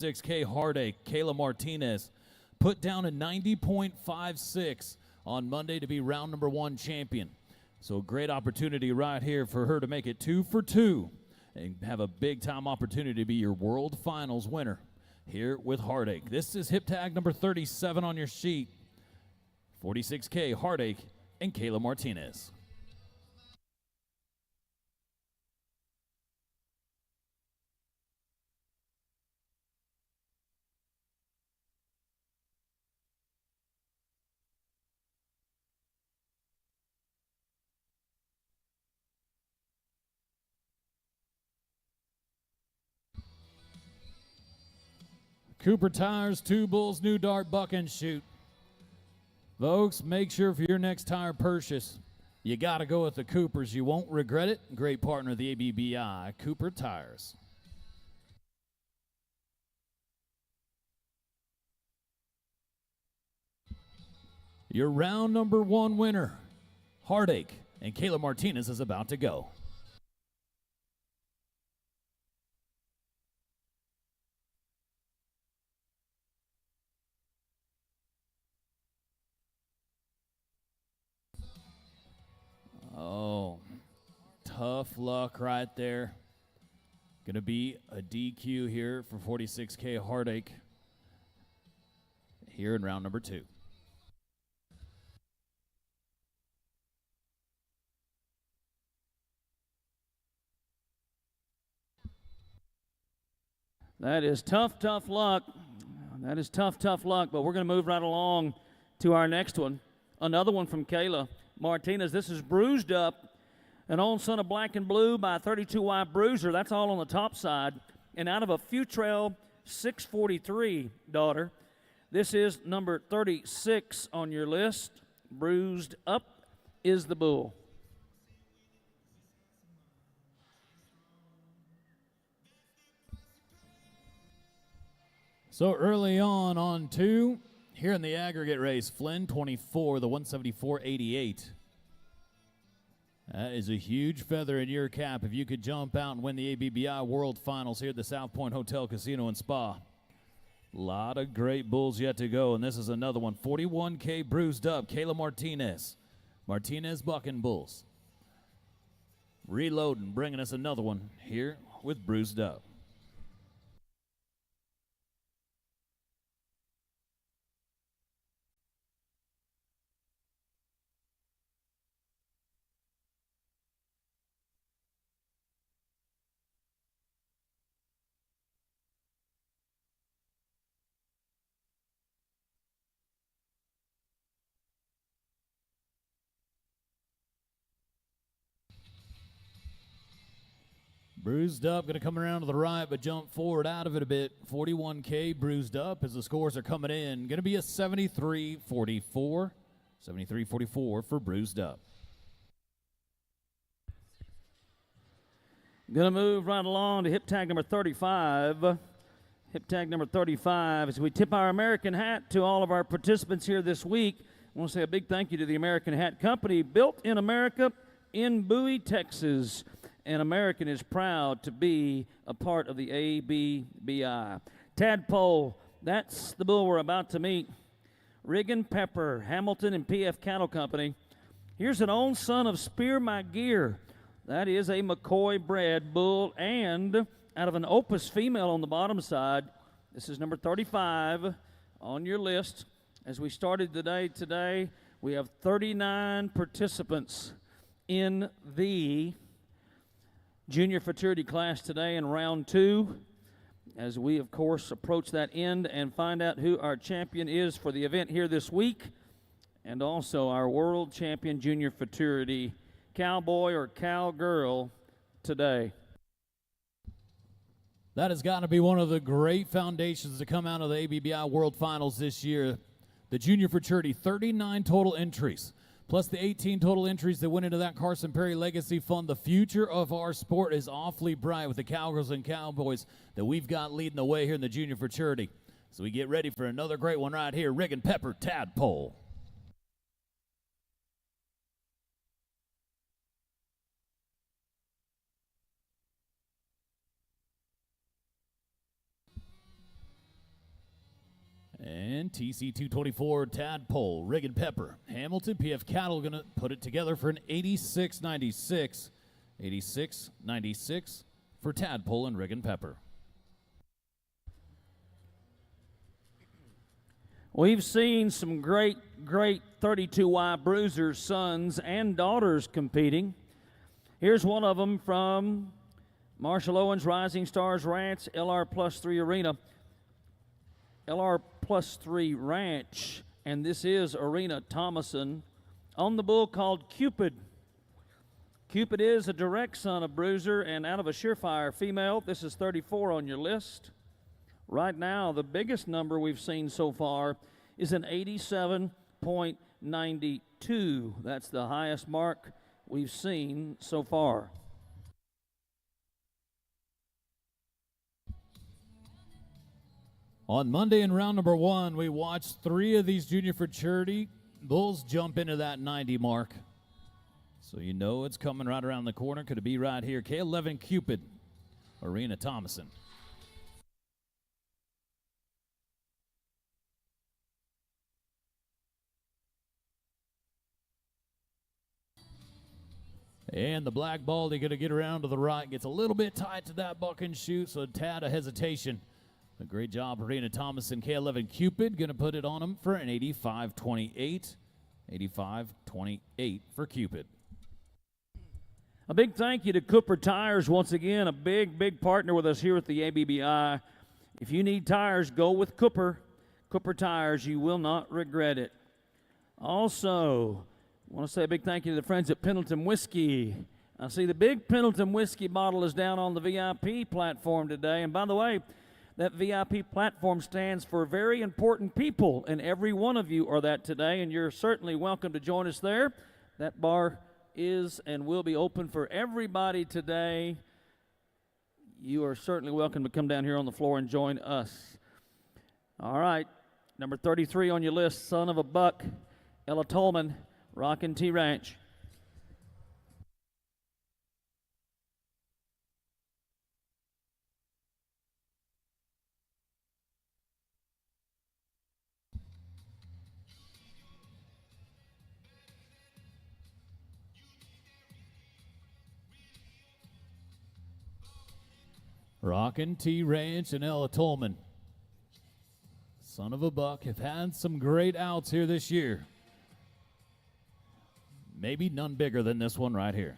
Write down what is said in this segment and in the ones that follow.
6K heartache, Kayla Martinez, put down a 90.56 on Monday to be round number 1 champion. So a great opportunity right here for her to make it 2 for 2 and have a big-time opportunity to be your World Finals winner here with heartache. This is hip tag number 37 on your sheet. 46K heartache and Kayla Martinez. Cooper Tires, 2 Bulls, new dart, buck and shoot. Folks, make sure for your next tire purchase, you got to go with the Coopers. You won't regret it. Great partner of the ABBI, Cooper Tires. Your round number 1 winner, heartache, and Kayla Martinez is about to go. Oh, tough luck right there. Going to be a DQ here for 46K heartache here in round number 2. That is tough luck. That is tough luck, but we're going to move right along to our next one. Another one from Kayla Martinez. This is Bruised Up, an own son of black and blue by a 32Y bruiser. That's all on the top side. And out of a Futrell 643 daughter, this is number 36 on your list. Bruised Up is the bull. So early on 2, here in the aggregate race, Flynn 24, the 174.88. That is a huge feather in your cap if you could jump out and win the ABBI World Finals here at the Southpoint Hotel, Casino, and Spa. A lot of great bulls yet to go, and this is another one. 41K Bruised Up, Kayla Martinez. Martinez bucking bulls. Reloading, bringing us another one here with Bruised Up. Bruised Up, going to come around to the right, but jump forward out of it a bit. 41K Bruised Up as the scores are coming in. Going to be a 73-44. 73-44 for Bruised Up. Going to move right along to hip tag number 35. Hip tag number 35 as we tip our American hat to all of our participants here this week. I want to say a big thank you to the American Hat Company, built in America in Bowie, Texas. And American is proud to be a part of the ABBI. Tadpole, that's the bull we're about to meet. Riggin Pepper, Hamilton and PF Cattle Company. Here's an own son of Spear My Gear. That is a McCoy-bred bull, and out of an Opus female on the bottom side. This is number 35 on your list. As we started today, we have 39 participants in the Junior Fatuity class today in round 2, as we, of course, approach that end and find out who our champion is for the event here this week, and also our world champion Junior Fatuity Cowboy or Cowgirl today. That has got to be one of the great foundations to come out of the ABBI World Finals this year. The Junior Fatuity, 39 total entries. Plus the 18 total entries that went into that Carson Perry Legacy Fund. The future of our sport is awfully bright with the Cowgirls and Cowboys that we've got leading the way here in the Junior Fraternity. So we get ready for another great one right here. Riggin Pepper, Tadpole. And TC224 Tadpole, Rig and Pepper. Hamilton PF Cattle going to put it together for an 86.96. 86.96 for Tadpole and Rig and Pepper. We've seen some great 32Y bruisers, sons and daughters competing. Here's one of them from Marshall Owens Rising Stars Ranch, LR Plus 3 Arena. LR Plus 3 Ranch, and this is Arena Thomason on the bull called Cupid. Cupid is a direct son of Bruiser and out of a Surefire female. This is 34 on your list. Right now, the biggest number we've seen so far is an 87.92. That's the highest mark we've seen so far. On Monday in round number 1, we watched 3 of these junior futurity bulls jump into that 90 mark. So you know it's coming right around the corner. Could it be right here? K11 Cupid, Arena Thomason. And the black baldy going to get around to the right. Gets a little bit tight to that buck and shoot, so a tad of hesitation. A great job, Arena Thomason. K11 Cupid going to put it on him for an 85.28. 85.28 for Cupid. A big thank you to Cooper Tires, once again, a big partner with us here at the ABBI. If you need tires, go with Cooper. Cooper Tires, you will not regret it. Also, I want to say a big thank you to the friends at Pendleton Whiskey. I see the big Pendleton Whiskey bottle is down on the VIP platform today. And by the way, that VIP platform stands for very important people, and every one of you are that today, and you're certainly welcome to join us there. That bar is and will be open for everybody today. You are certainly welcome to come down here on the floor and join us. All right, number 33 on your list, Son of a Buck, Ella Tolman, Rockin' T Ranch. Rockin' T Ranch and Ella Tolman. Son of a Buck have had some great outs here this year. Maybe none bigger than this one right here.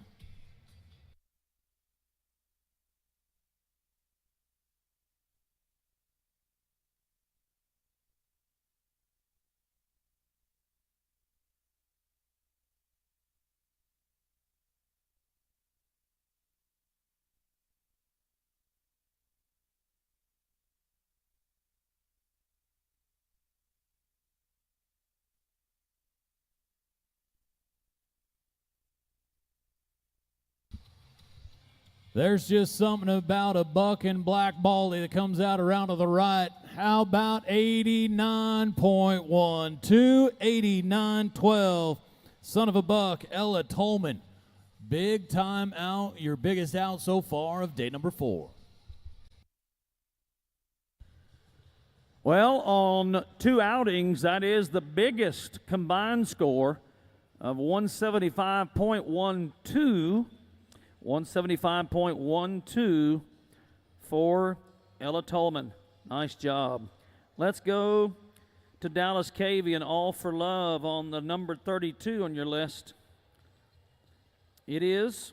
There's just something about a buck and black baldy that comes out around to the right. How about 89.12, 89.12. Son of a Buck, Ella Tolman. Big time out, your biggest out so far of day number 4. Well, on 2 outings, that is the biggest combined score of 175.12. 175.12 for Ella Tolman. Nice job. Let's go to Dallas Cavey and All for Love on the number 32 on your list. It is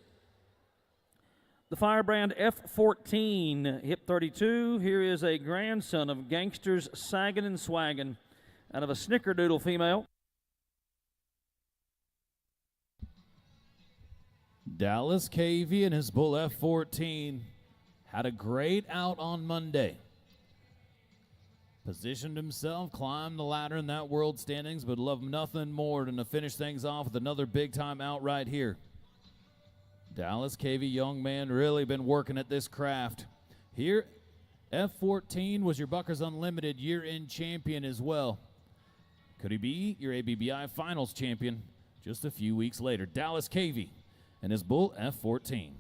the Firebrand F14, hip 32. Here is a grandson of Gangsters Saggin' and Swaggin' out of a Snickerdoodle female. Dallas Cavey and his bull F14 had a great out on Monday. Positioned himself, climbed the ladder in that world standings, but love nothing more than to finish things off with another big time out right here. Dallas Cavey, young man, really been working at this craft. Here, F14 was your Buckers Unlimited year-end champion as well. Could he be your ABBI Finals champion just a few weeks later? Dallas Cavey and his bull F14.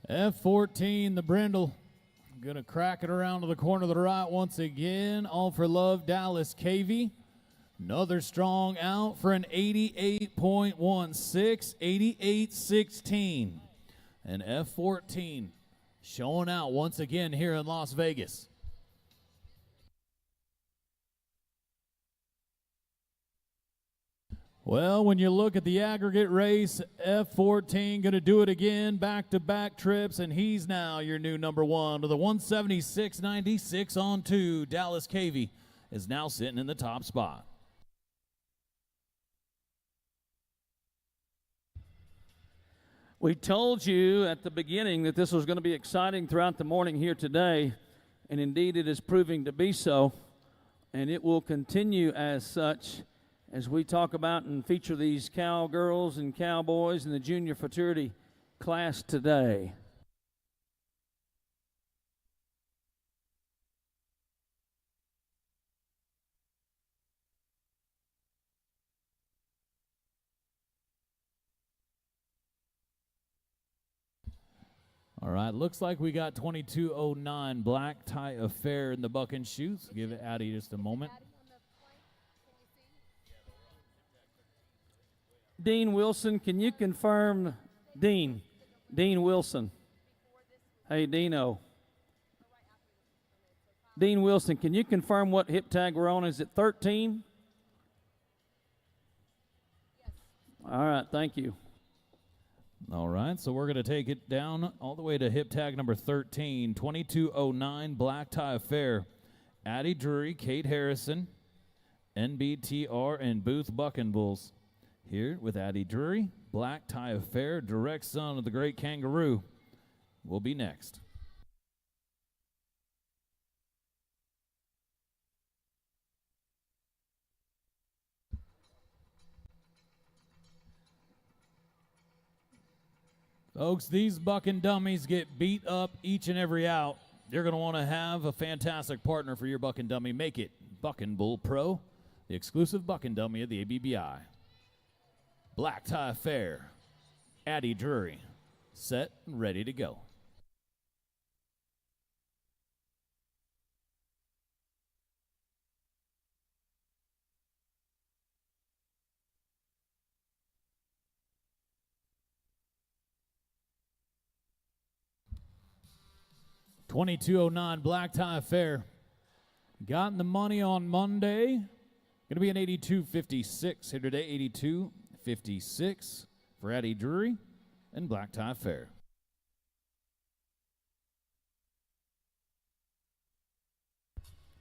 F14, the Brindle. Gonna crack it around to the corner of the right once again. All for Love, Dallas Cavey. Another strong out for an 88.16, 88.16. And F14 showing out once again here in Las Vegas. Well, when you look at the aggregate race, F14 going to do it again, back-to-back trips, and he's now your new number one. To the 176.96 on 2, Dallas Cavey is now sitting in the top spot. We told you at the beginning that this was going to be exciting throughout the morning here today, and indeed it is proving to be so, and it will continue as such as we talk about and feature these cowgirls and cowboys in the junior fraternity class today. All right, looks like we got 2209 Black Tie Affair in the buck and shoots. Give it Addie just a moment. Dean Wilson, can you confirm, Dean Wilson. Hey, Dino. Dean Wilson, can you confirm what hip tag we're on? Is it 13? Yes. All right, thank you. All right, so we're going to take it down all the way to hip tag number 13, 2209 Black Tie Affair. Addie Drury, Kate Harrison, NBTR, and Booth Buckenbulls. Here with Addie Drury, Black Tie Affair, direct son of the great kangaroo, will be next. Folks, these bucking dummies get beat up each and every out. You're going to want to have a fantastic partner for your bucking dummy. Make it Bucking Bull Pro, the exclusive bucking dummy of the ABBI. Black Tie Affair, Addie Drury, set and ready to go. $22.09 Black Tie Affair. Gotten the money on Monday. Going to be an 82.56 here today. 82.56 for Addie Drury and Black Tie Affair.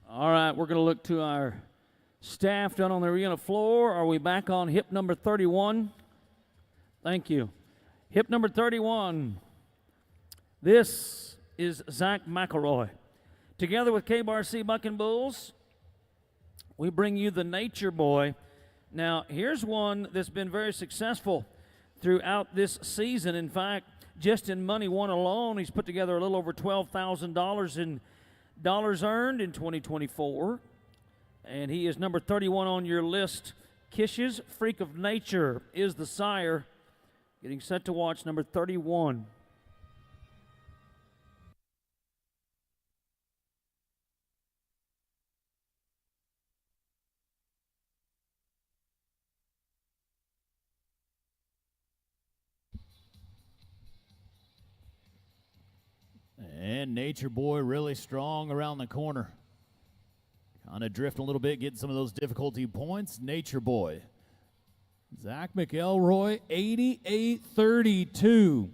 All right, we're going to look to our staff down on the arena floor. Are we back on hip number 31? Thank you. Hip number 31. This is Zach McElroy. Together with K-Bar-C Bucking Bulls, we bring you the Nature Boy. Now, here's one that's been very successful throughout this season. In fact, just in money won alone, he's put together a little over $12,000 in dollars earned in 2024. And he is number 31 on your list. Kish's Freak of Nature is the sire. Getting set to watch number 31. And Nature Boy really strong around the corner. Kind of drifting a little bit, getting some of those difficulty points. Nature Boy. Zach McElroy, 88.32.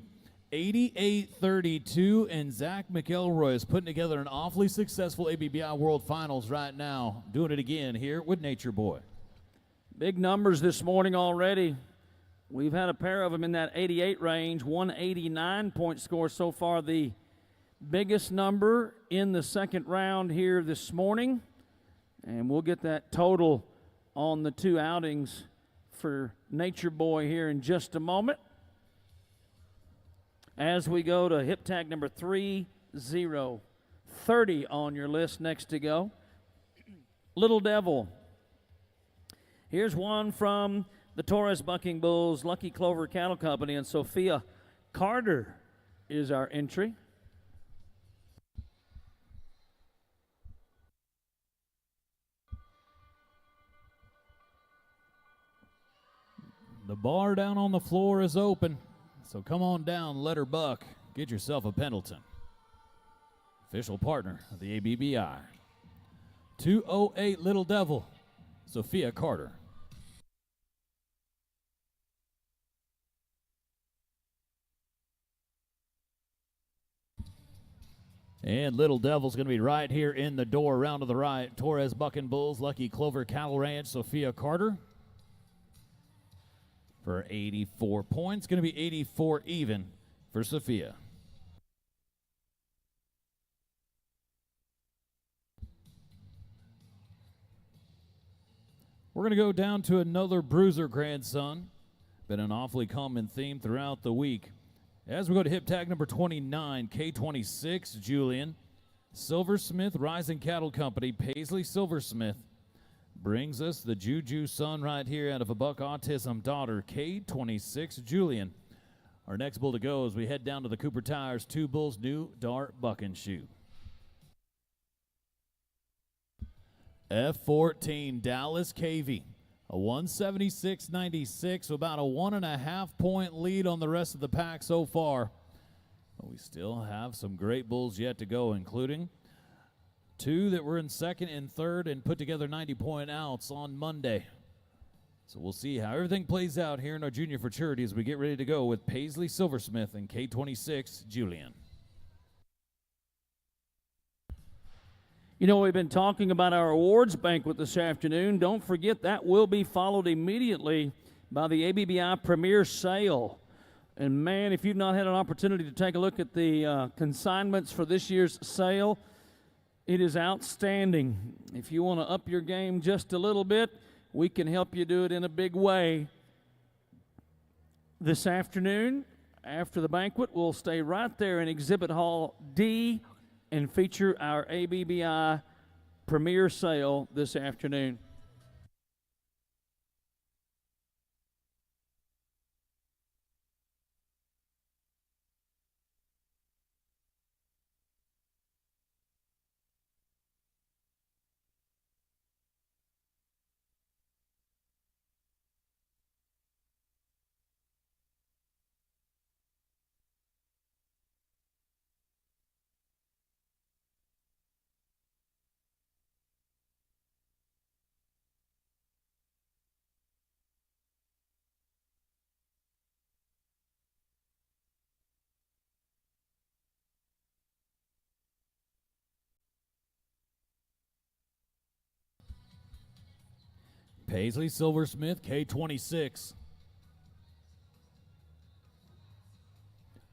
88.32, and Zach McElroy is putting together an awfully successful ABBI World Finals right now. Doing it again here with Nature Boy. Big numbers this morning already. We've had a pair of them in that 88 range. 189-point score so far, the biggest number in the second round here this morning. And we'll get that total on the two outings for Nature Boy here in just a moment. As we go to hip tag number 30, 30 on your list next to go. Little Devil. Here's one from the Torres Bucking Bulls, Lucky Clover Cattle Company, and Sophia Carter. is our entry. The bar down on the floor is open, so come on down, let her buck. Get yourself a Pendleton. Official partner of the ABBI. 208 Little Devil, Sophia Carter. And Little Devil's going to be right here in the door, round to the right. Torres Bucking Bulls, Lucky Clover Cattle Ranch, Sophia Carter. For 84 points, going to be 84 even for Sophia. We're going to go down to another Bruiser grandson. Been an awfully common theme throughout the week. As we go to hip tag number 29, K26, Julian. Silversmith Rising Cattle Company, Paisley Silversmith, brings us the Juju son right here out of a buck autism daughter, K26, Julian. Our next bull to go as we head down to the Cooper Tires 2 Bulls New Dart Bucking Shoe. F14, Dallas Cavey, a 176.96, about a 1.5 point lead on the rest of the pack so far. But we still have some great bulls yet to go, including 2 that were in second and third and put together 90-point outs on Monday. So we'll see how everything plays out here in our junior fraternity as we get ready to go with Paisley Silversmith and K26 Julian. You know, we've been talking about our awards banquet this afternoon. Don't forget that will be followed immediately by the ABBI Premier Sale. And man, if you've not had an opportunity to take a look at the consignments for this year's sale, it is outstanding. If you want to up your game just a little bit, we can help you do it in a big way. This afternoon, after the banquet, we'll stay right there in Exhibit Hall D and feature our ABBI Premier Sale this afternoon. Paisley Silversmith, K26.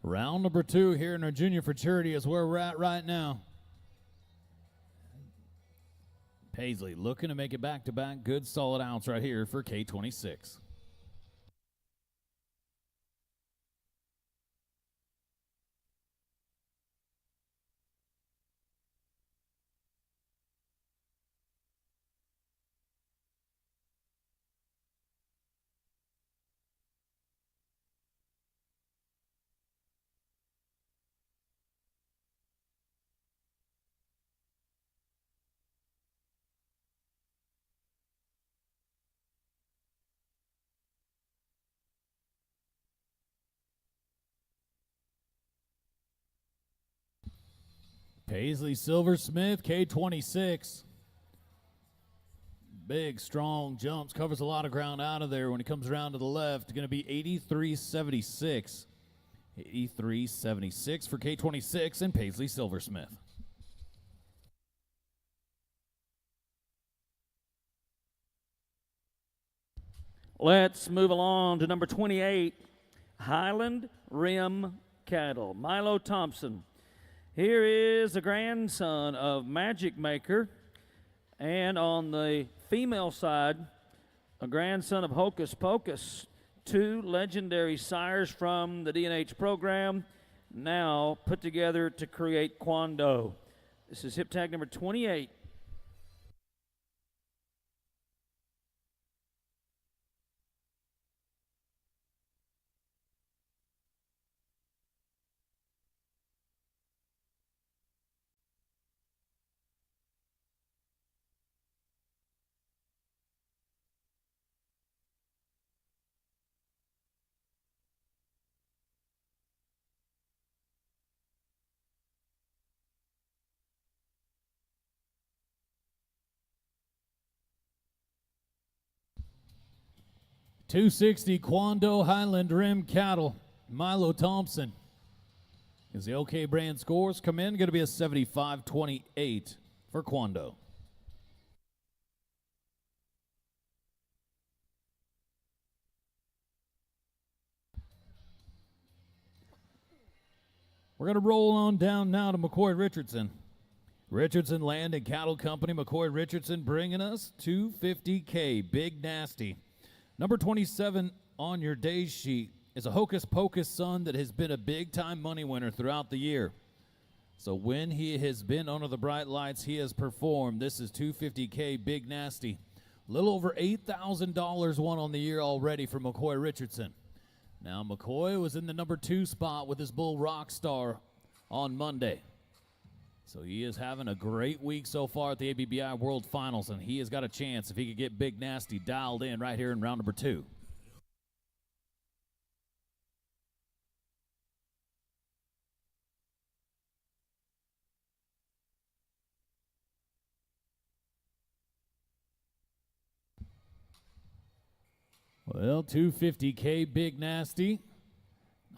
Round number 2 here in our junior fraternity is where we're at right now. Paisley looking to make it back-to-back. Good solid ounce right here for K26. Paisley Silversmith, K26. Big, strong jumps, covers a lot of ground out of there. When he comes around to the left, going to be 83.76. 83.76 for K26 and Paisley Silversmith. Let's move along to number 28, Highland Rim Cattle, Milo Thompson. Here is the grandson of Magic Maker, and on the female side, a grandson of Hocus Pocus. 2 legendary sires from the D&H program, now put together to create Quando. This is hip tag number 28. 260 Quando Highland Rim Cattle, Milo Thompson. As the OK brand scores come in, going to be a 75-28 for Quando. We're going to roll on down now to McCoy Richardson. Richardson Land and Cattle Company, McCoy Richardson bringing us 250K, Big Nasty. Number 27 on your day sheet is a Hocus Pocus son that has been a big-time money winner throughout the year. So when he has been under the bright lights, he has performed. This is 250K, Big Nasty. A little over $8,000 won on the year already for McCoy Richardson. Now, McCoy was in the number 2 spot with his bull Rockstar on Monday. So he is having a great week so far at the ABBI World Finals, and he has got a chance if he could get Big Nasty dialed in right here in round number 2. Well, 250K Big Nasty.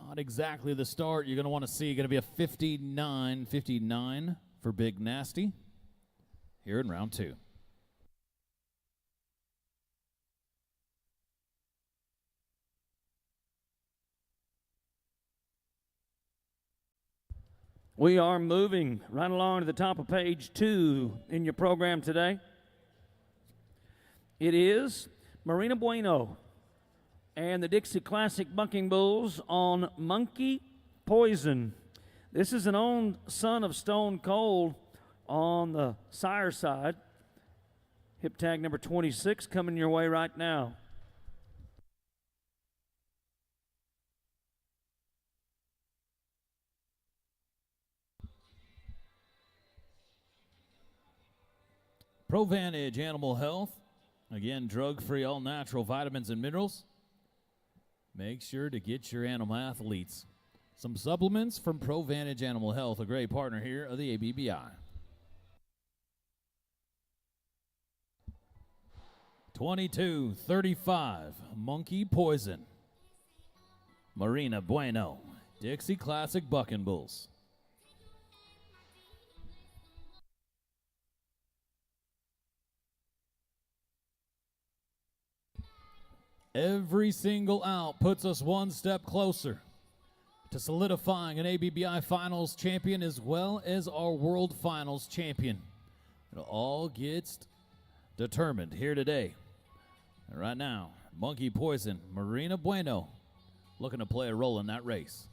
Not exactly the start you're going to want to see. Going to be a 59-59 for Big Nasty here in round 2. We are moving right along to the top of page 2 in your program today. It is Marina Bueno and the Dixie Classic Bucking Bulls on Monkey Poison. This is an own son of Stone Cold on the sire side. Hip tag number 26 coming your way right now. ProVantage Animal Health. Again, drug-free, all-natural vitamins and minerals. Make sure to get your animal athletes some supplements from ProVantage Animal Health, a great partner here of the ABBI. 22-35, Monkey Poison. Marina Bueno, Dixie Classic Bucking Bulls. Every single out puts us one step closer to solidifying an ABBI Finals champion as well as our World Finals champion. It all gets determined here today. And right now, Monkey Poison, Marina Bueno, looking to play a role in that race.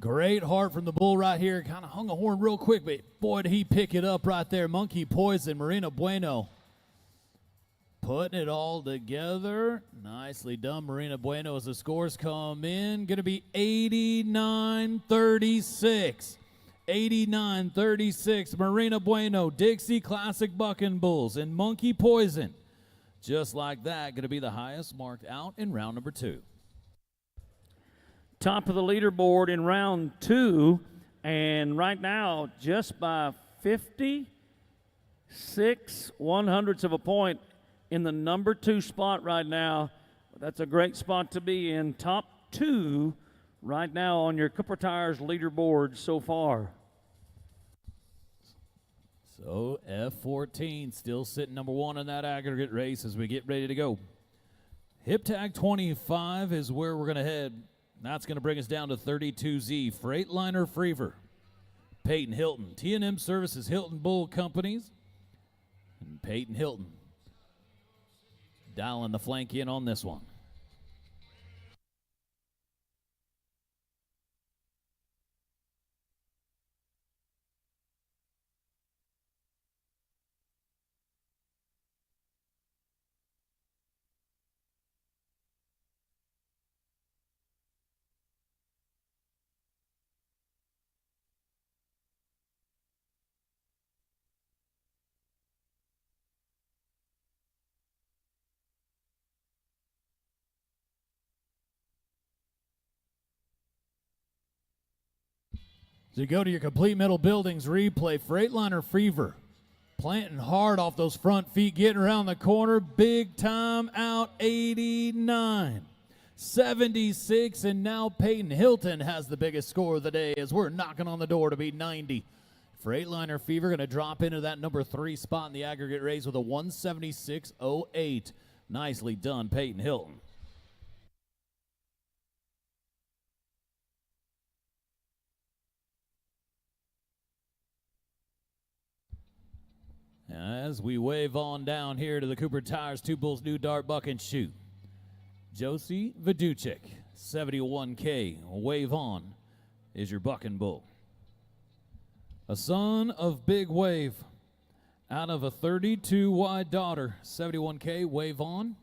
Great heart from the bull right here. Kind of hung a horn real quick, but boy, did he pick it up right there. Monkey Poison, Marina Bueno. Putting it all together. Nicely done, Marina Bueno, as the scores come in. Going to be 89-36. 89-36, Marina Bueno, Dixie Classic Bucking Bulls, and Monkey Poison. Just like that, going to be the highest marked out in round number 2. Top of the leaderboard in round 2, and right now just by 56 100ths of a point in the number 2 spot right now. That's a great spot to be in. Top 2 right now on your Cooper Tires leaderboard so far. So F14 still sitting number 1 in that aggregate race as we get ready to go. Hip tag 25 is where we're going to head. That's going to bring us down to 32Z, Freightliner Freever, Peyton Hilton, T&M Services, Hilton Bull Companies, and Peyton Hilton dialing the flank in on this one. So you go to your complete metal buildings replay, Freightliner Fever. Planting hard off those front feet, getting around the corner. Big time out, 89. 76, and now Peyton Hilton has the biggest score of the day as we're knocking on the door to beat 90. Freightliner Fever going to drop into that number 3 spot in the aggregate race with a 176.08. Nicely done, Peyton Hilton. As we wave on down here to the Cooper Tires 2 Bulls New Dart Buck and Shoot. Josie Viduchik, 71K, wave on, is your bucking bull. A son of Big Wave, out of a 32 wide daughter, 71K, wave on,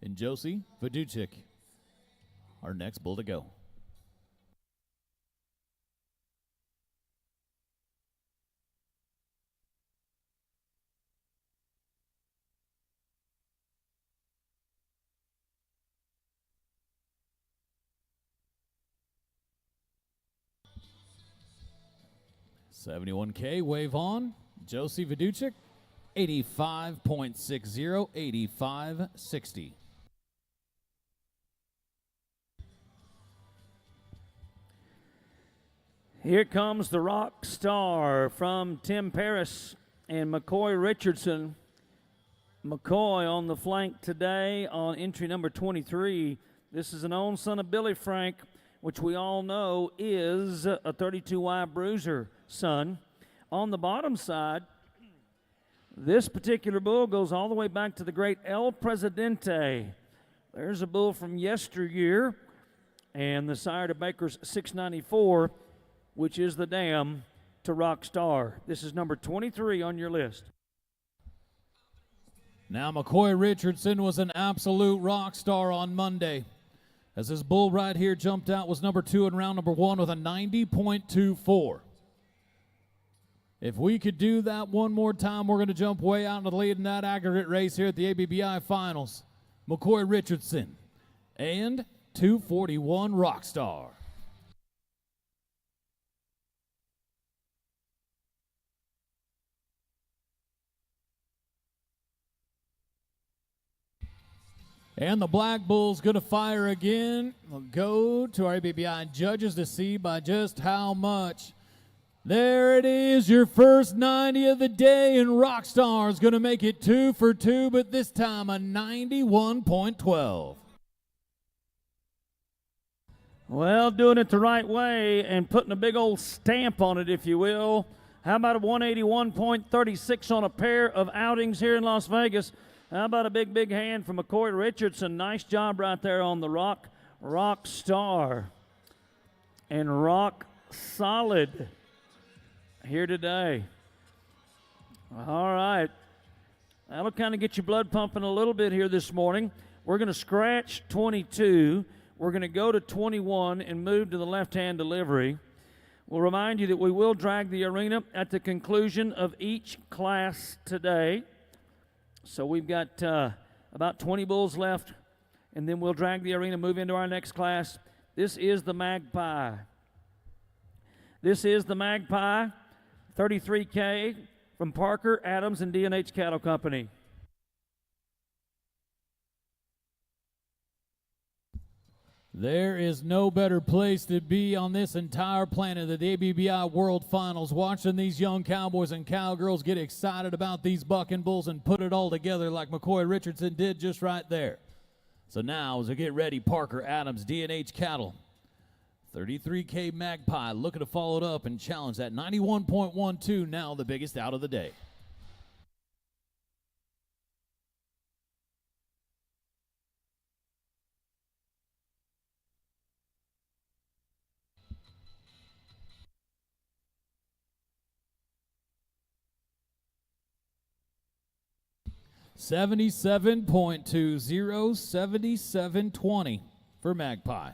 and Josie Viduchik, our next bull to go. $71K, wave on. Josie Viduchik, 85.60, 85.60. Here comes the Rockstar from Tim Paris and McCoy Richardson. McCoy on the flank today on entry number 23. This is an own son of Billy Frank, which we all know is a 32Y bruiser son. On the bottom side, this particular bull goes all the way back to the great El Presidente. There's a bull from yesteryear, and the sire to Baker's 694, which is the dam to Rockstar. This is number 23 on your list. Now McCoy Richardson was an absolute rock star on Monday. As this bull right here jumped out, was number 2 in round number 1 with a 90.24. If we could do that one more time, we're going to jump way out into the lead in that aggregate race here at the ABBI Finals. McCoy Richardson and 241 Rockstar. And the Black Bull's going to fire again. We'll go to our ABBI judges to see by just how much. There it is, your first 90 of the day, and Rockstar's going to make it 2 for 2, but this time a 91.12. Well, doing it the right way and putting a big old stamp on it, if you will. How about a 181.36 on a pair of outings here in Las Vegas? How about a big hand from McCoy Richardson? Nice job right there on the Rockstar. And rock solid here today. All right. That'll kind of get your blood pumping a little bit here this morning. We're going to scratch 22. We're going to go to 21 and move to the left-hand delivery. We'll remind you that we will drag the arena at the conclusion of each class today. So we've got about 20 bulls left, and then we'll drag the arena, move into our next class. This is the Magpie. This is the Magpie, 33K from Parker, Adams, and D&H Cattle Company. There is no better place to be on this entire planet than the ABBI World Finals, watching these young cowboys and cowgirls get excited about these bucking bulls and put it all together like McCoy Richardson did just right there. So now, as we get ready, Parker, Adams, D&H Cattle, 33K Magpie looking to follow it up and challenge that 91.12, now the biggest out of the day. $77.20, $77.20 for Magpie.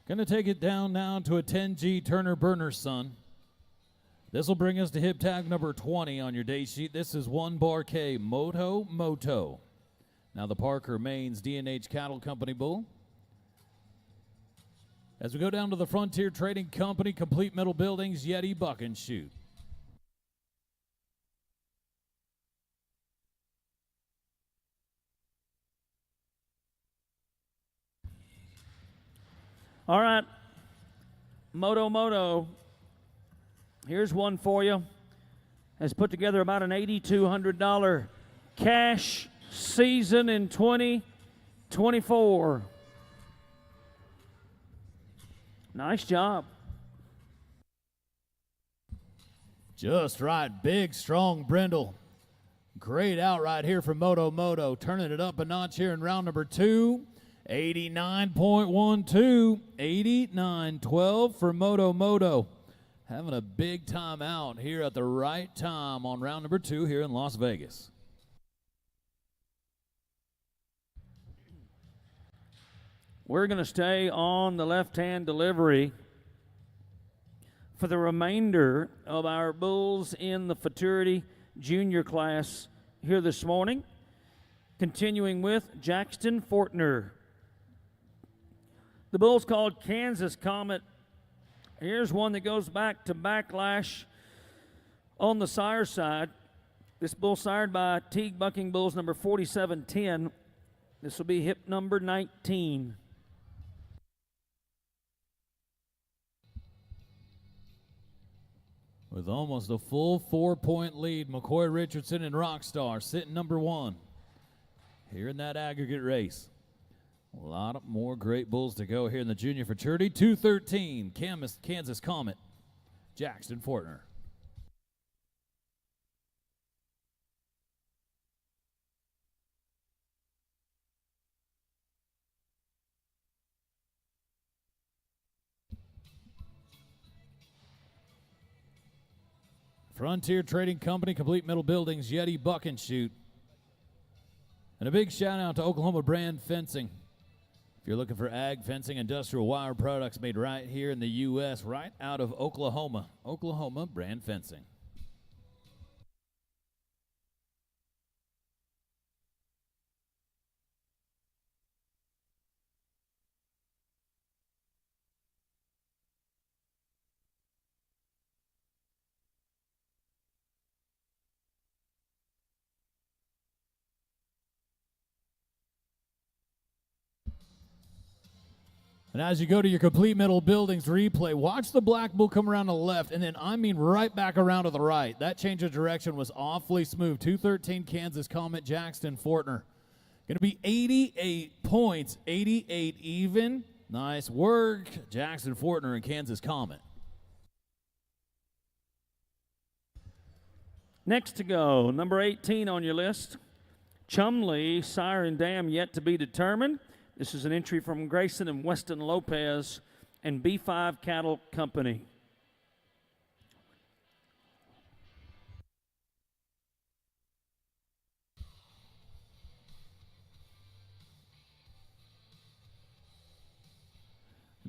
Going to take it down now to a 10G Turner Burner son. This will bring us to hip tag number 20 on your day sheet. This is 1 bar K, Moto. Now the Parker Mains D&H Cattle Company bull. As we go down to the Frontier Trading Company, Complete Metal Buildings, Yeti Buck and Shoot. All right, Moto. Here's one for you. Has put together about an $8,200 cash season in 2024. Nice job. Just right. Big, strong Brindle. Great out right here from Moto. Turning it up a notch here in round number 2. 89.12. 89.12 for Moto. Having a big time out here at the right time on round number 2 here in Las Vegas. We're going to stay on the left-hand delivery for the remainder of our bulls in the fatuity junior class here this morning. Continuing with Jackson Fortner. The bull's called Kansas Comet. Here's one that goes back to Backlash on the sire side. This bull sired by Teague Bucking Bulls number 4710. This will be hip number 19. With almost a full 4-point lead, McCoy Richardson and Rockstar sitting number 1 here in that aggregate race. A lot more great bulls to go here in the junior fraternity. 213, Kansas Comet, Jackson Fortner. Frontier Trading Company, Complete Metal Buildings, Yeti Buck and Shoot. And a big shout out to Oklahoma Brand Fencing. If you're looking for ag, fencing, industrial wire products made right here in the U.S., right out of Oklahoma, Oklahoma Brand Fencing. And as you go to your Complete Metal Buildings replay, watch the black bull come around to the left, and then right back around to the right. That change of direction was awfully smooth. 213 Kansas Comet, Jackson Fortner. Going to be 88 points, 88 even. Nice work, Jackson Fortner and Kansas Comet. Next to go, number 18 on your list. Chumlee, sire and dam yet to be determined. This is an entry from Grayson and Weston Lopez and B5 Cattle Company.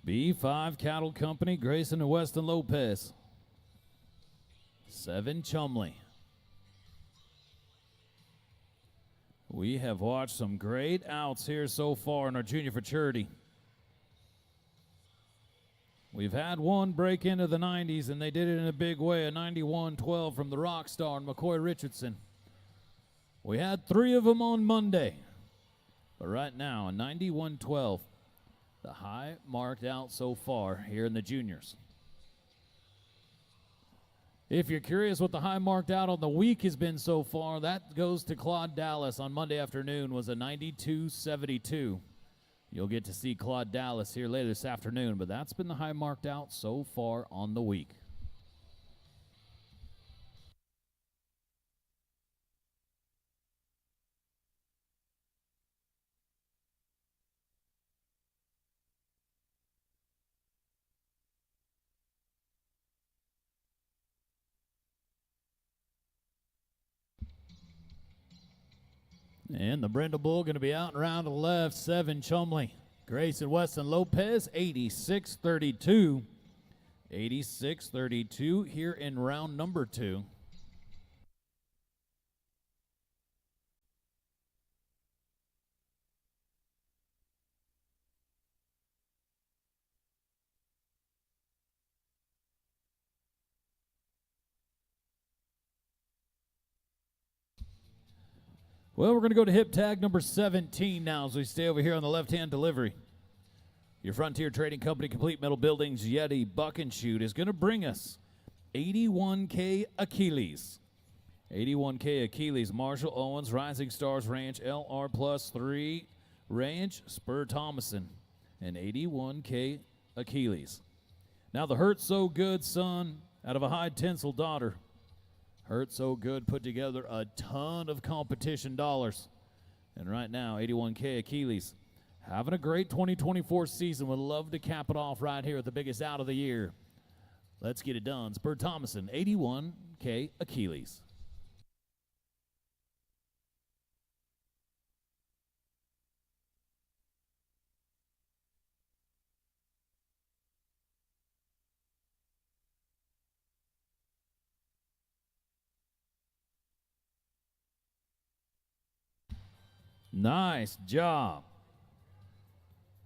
B5 Cattle Company, Grayson and Weston Lopez. 7 Chumlee. We have watched some great outs here so far in our junior fraternity. We've had one break into the 90s, and they did it in a big way, a 91-12 from the Rockstar and McCoy Richardson. We had 3 of them on Monday, but right now, a 91-12, the high marked out so far here in the juniors. If you're curious what the high marked out on the week has been so far, that goes to Claude Dallas on Monday afternoon, was a 92-72. You'll get to see Claude Dallas here later this afternoon, but that's been the high marked out so far on the week. And the Brindle Bull going to be out and around to the left. 7 Chumlee. Grayson Weston Lopez, 86-32. 86-32 here in round number 2. Well, we're going to go to hip tag number 17 now as we stay over here on the left-hand delivery. Your Frontier Trading Company Complete Metal Buildings Yeti Buck and Shoot is going to bring us 81K Achilles. 81K Achilles, Marshall Owens, Rising Stars Ranch, LR Plus 3 Ranch, Spur Thomason, and 81K Achilles. Now the Hurt So Good son out of a high tinsel daughter. Hurt So Good put together a ton of competition dollars. And right now, 81K Achilles having a great 2024 season. Would love to cap it off right here at the biggest out of the year. Let's get it done. Spur Thomason, 81K Achilles. Nice job.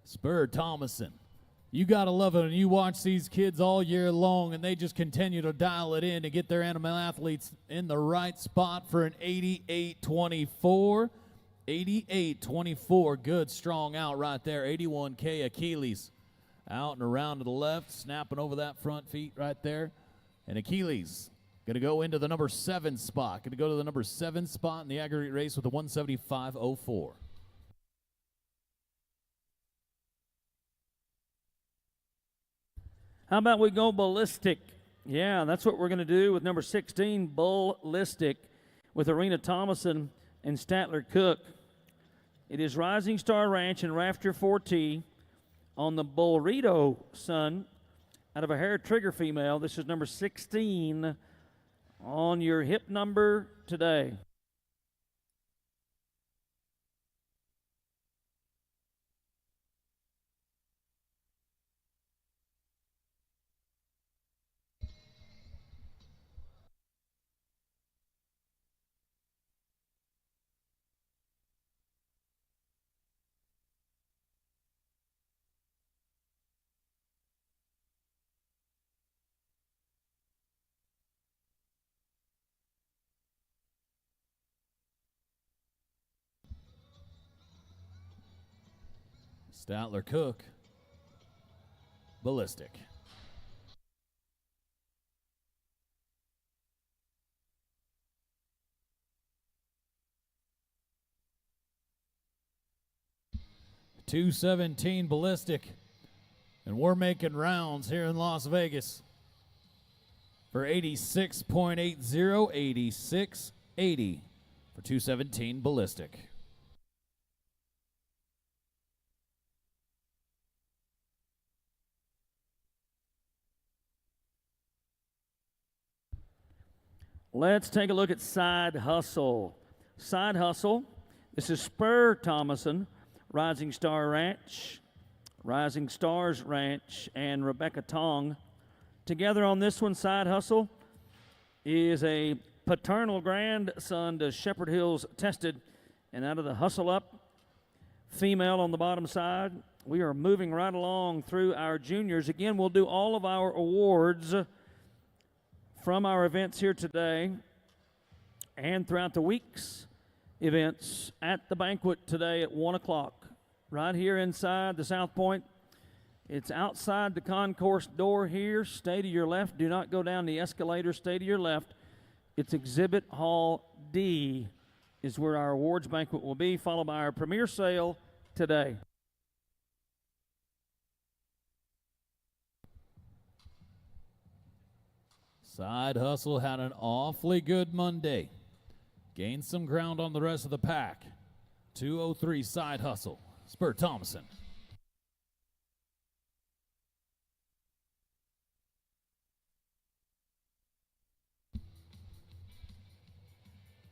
Spur Thomason. You got to love it when you watch these kids all year long and they just continue to dial it in to get their animal athletes in the right spot for an 88-24. 88-24. Good, strong out right there. 81K Achilles out and around to the left, snapping over that front feet right there. And Achilles going to go into the number 7 spot. Going to go to the number 7 spot in the aggregate race with a 175.04. How about we go ballistic? Yeah, that's what we're going to do with number 16, Bullistic, with Arena Thomason and Statler Cook. It is Rising Star Ranch and Rafter 4T on the Burrito son out of a hair trigger female. This is number 16 on your hip number today. Statler Cook, Bullistic. .217 Bullistic, and we're making rounds here in Las Vegas for 86.80, 86.80 for .217 Bullistic. Let's take a look at Side Hustle. Side Hustle, this is Spur Thomason, Rising Star Ranch, Rising Stars Ranch, and Rebecca Tong. Together on this one, Side Hustle is a paternal grandson to Shepherd Hills Tested, and out of the Hustle Up, female on the bottom side. We are moving right along through our juniors. Again, we'll do all of our awards from our events here today and throughout the week's events at the banquet today at 1 o'clock, right here inside the Southpoint. It's outside the concourse door here. Stay to your left. Do not go down the escalator. Stay to your left. It's Exhibit Hall D is where our awards banquet will be, followed by our premiere sale today. Side Hustle had an awfully good Monday. Gained some ground on the rest of the pack. 203 Side Hustle. Spur Thomason.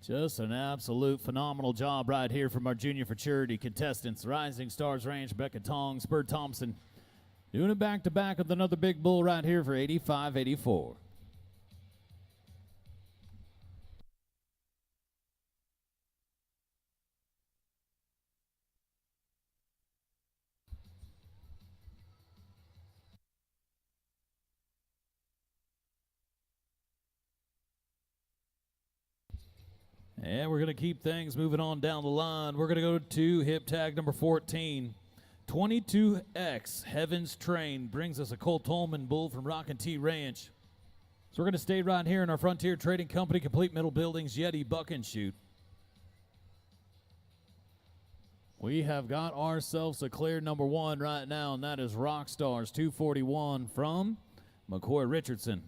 Just an absolute phenomenal job right here from our Junior Futurity contestants. Rising Stars Ranch, Becca Tong, Spur Thompson, Doing it back to back with another big bull right here for 85-84. And we're going to keep things moving on down the line. We're going to go to hip tag number 14. 22X Heaven's Train brings us a Colt Tolman bull from Rockin' T Ranch. So we're going to stay right here in our Frontier Trading Company, Complete Middle Buildings, Yeti Buck and Shoot. We have got ourselves a clear number one right now, and that is Rockstar's 241 from McCoy Richardson.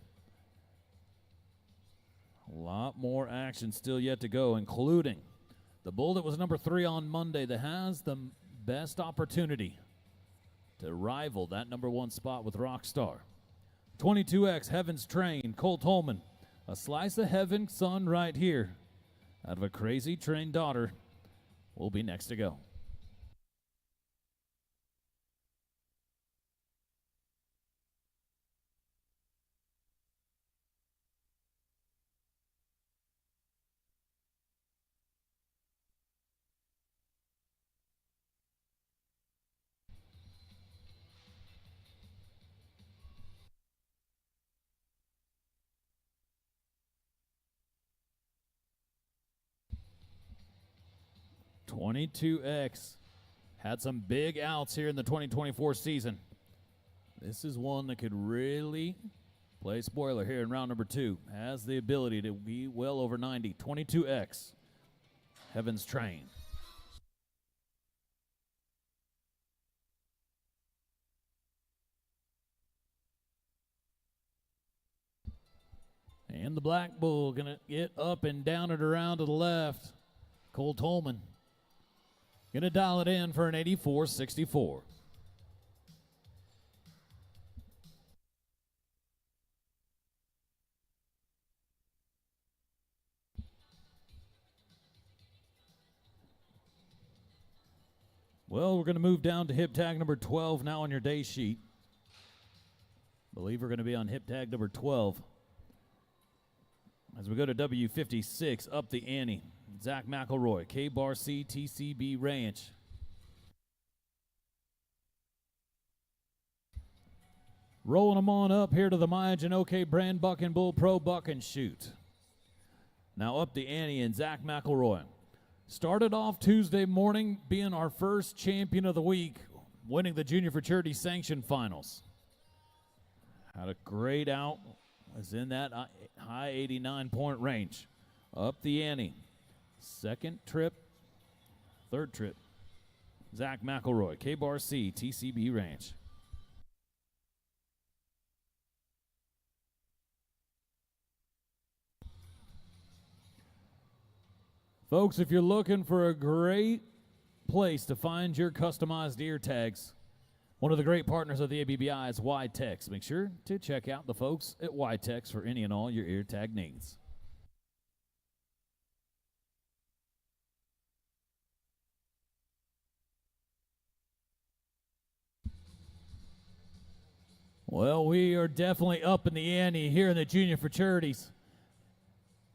A lot more action still yet to go, including the bull that was number 3 on Monday that has the best opportunity to rival that number 1 spot with Rockstar. 22X Heaven's Train, Colt Holman. A slice of heaven son right here out of a crazy trained daughter will be next to go. $22X had some big outs here in the 2024 season. This is one that could really play spoiler here in round number 2. Has the ability to be well over 90. 22X, Heaven's Train. And the Black Bull gonna get up and down and around to the left. Colt Holman gonna dial it in for an 84-64. Well, we're going to move down to hip tag number 12 now on your day sheet. I believe we're going to be on hip tag number 12. As we go to W56, up the ante. Zach McElroy, K-Bar C, TCB Ranch. Rolling them on up here to the Maya Janoke Brand Buck and Bull Pro Buck and Shoot. Now up the ante and Zach McElroy. Started off Tuesday morning being our first champion of the week, winning the Junior Futurity Sanction Finals. Had a great out, was in that high 89-point range. Up the ante. Second trip, third trip. Zach McElroy, K-Bar C, TCB Ranch. Folks, if you're looking for a great place to find your customized ear tags, one of the great partners of the ABBI is Y-Tex. Make sure to check out the folks at Y-Tex for any and all your ear tag needs. Well, we are definitely up in the ante here in the Junior Futurities.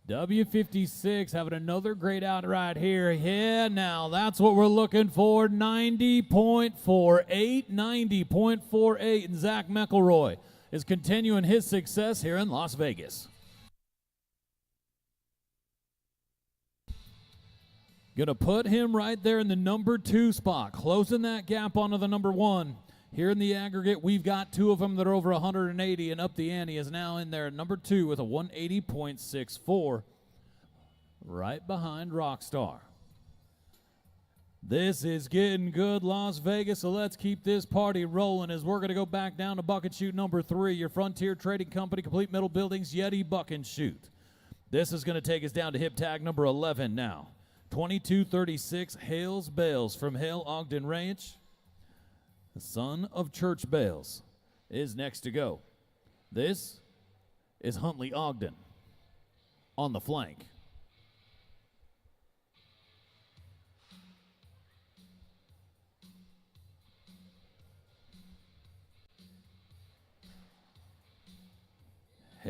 W56 having another great out right here. Yeah, now that's what we're looking for. 90.48, 90.48. And Zach McElroy is continuing his success here in Las Vegas. Gonna put him right there in the number 2 spot, closing that gap onto the number 1. Here in the aggregate, we've got 2 of them that are over 180, and up the ante is now in there at number 2 with a 180.64, right behind Rockstar. This is getting good, Las Vegas, so let's keep this party rolling as we're going to go back down to bucket shoot number 3, your Frontier Trading Company, Complete Middle Buildings, Yeti Buck and Shoot. This is going to take us down to hip tag number 11 now. 2236 Hales Bales from Hale Ogden Ranch. The son of Church Bales is next to go. This is Huntley Ogden on the flank.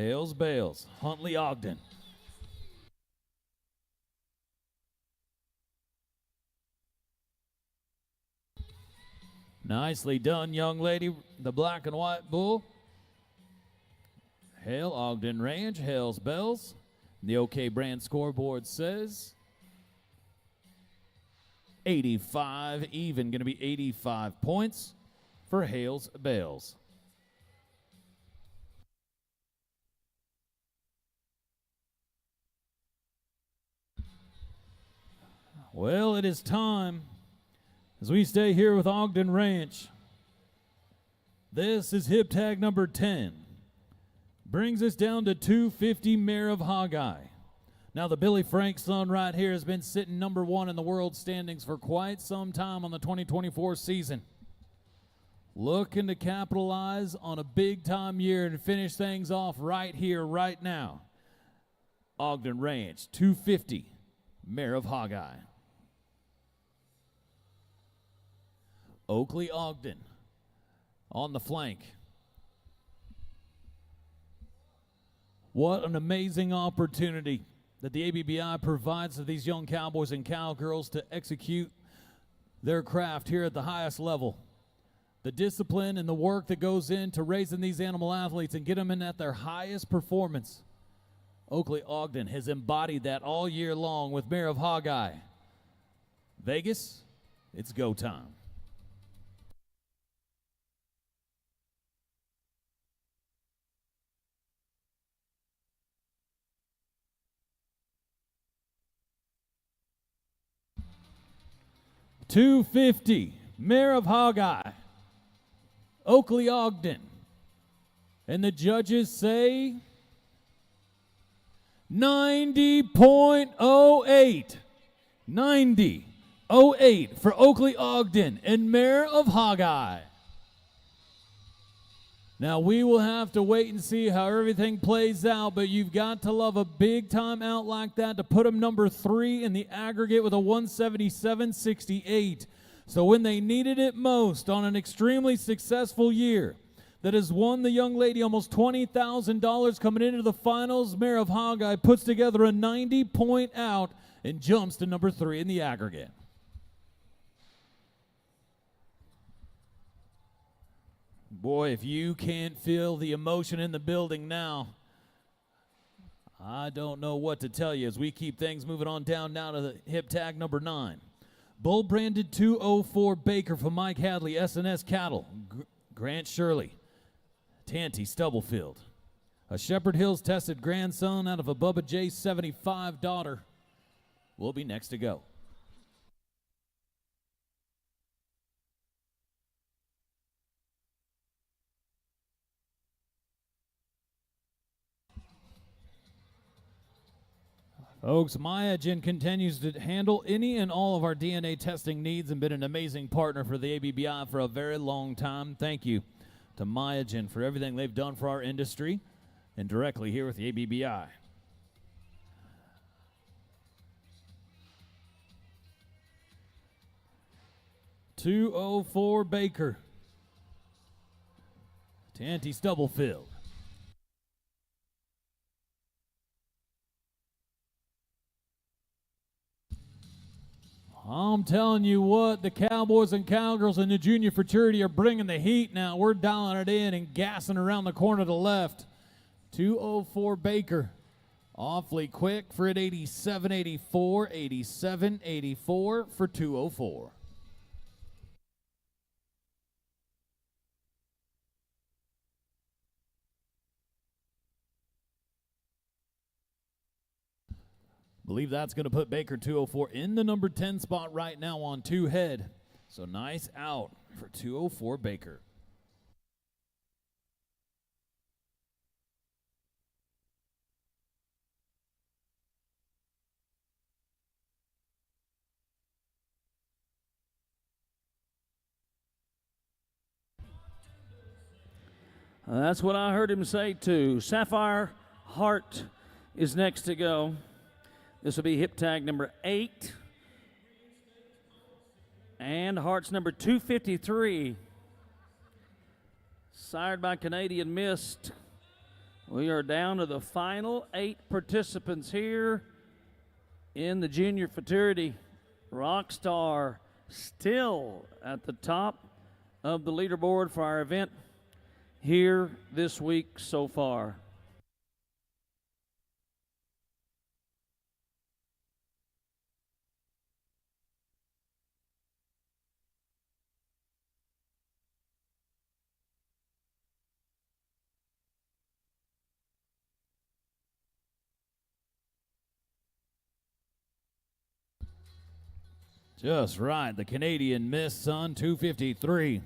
Hales Bales, Huntley Ogden. Nicely done, young lady, the black and white bull. Hale Ogden Ranch, Hales Bells. The OK brand scoreboard says 85 even, going to be 85 points for Hales Bales. Well, it is time as we stay here with Ogden Ranch. This is hip tag number 10. Brings us down to 250 Mare of Hogeye. Now the Billy Frank son right here has been sitting number 1 in the world standings for quite some time on the 2024 season. Looking to capitalize on a big time year and finish things off right here, right now. Ogden Ranch, 250 Mare of Hogeye. Oakley Ogden on the flank. What an amazing opportunity that the ABBI provides to these young cowboys and cowgirls to execute their craft here at the highest level. The discipline and the work that goes into raising these animal athletes and get them in at their highest performance. Oakley Ogden has embodied that all year long with Mare of Hogeye. Vegas, it's go time. $250, Mare of Hogeye, Oakley Ogden. And the judges say 90.08. 90.08 for Oakley Ogden and Mare of Hogeye. Now, we will have to wait and see how everything plays out, but you've got to love a big time out like that to put them number 3 in the aggregate with a 177.68. So when they needed it most on an extremely successful year that has won the young lady almost $20,000 coming into the finals, Mare of Hogeye puts together a 90-point out and jumps to number 3 in the aggregate. Boy, if you can't feel the emotion in the building now, I don't know what to tell you as we keep things moving on down now to the hip tag number 9. Bull branded 204 Baker from Mike Hadley, S&S Cattle, Grant Shirley, Tanty Stubblefield. A Shepherd Hills tested grandson out of a Bubba J 75 daughter will be next to go. Folks, Myogen continues to handle any and all of our DNA testing needs and been an amazing partner for the ABBI for a very long time. Thank you to Myogen for everything they've done for our industry and directly here with the ABBI. .204 Baker. Tanty Stubblefield. I'm telling you what, the Cowboys and Cowgirls in the junior fraternity are bringing the heat now. We're dialing it in and gassing around the corner to the left. 204 Baker. Awfully quick for an 87.84. 87.84 for 204. Believe that's going to put Baker 204 in the number 10 spot right now on 2 head. So nice out for 204 Baker. That's what I heard him say too. Sapphire, Hart is next to go. This will be hip tag number 8. And Hart's number 253. Sired by Canadian Mist. We are down to the final 8 participants here in the junior fraternity. Rockstar still at the top of the leaderboard for our event here this week so far. Just right. The Canadian Miss Sun 253.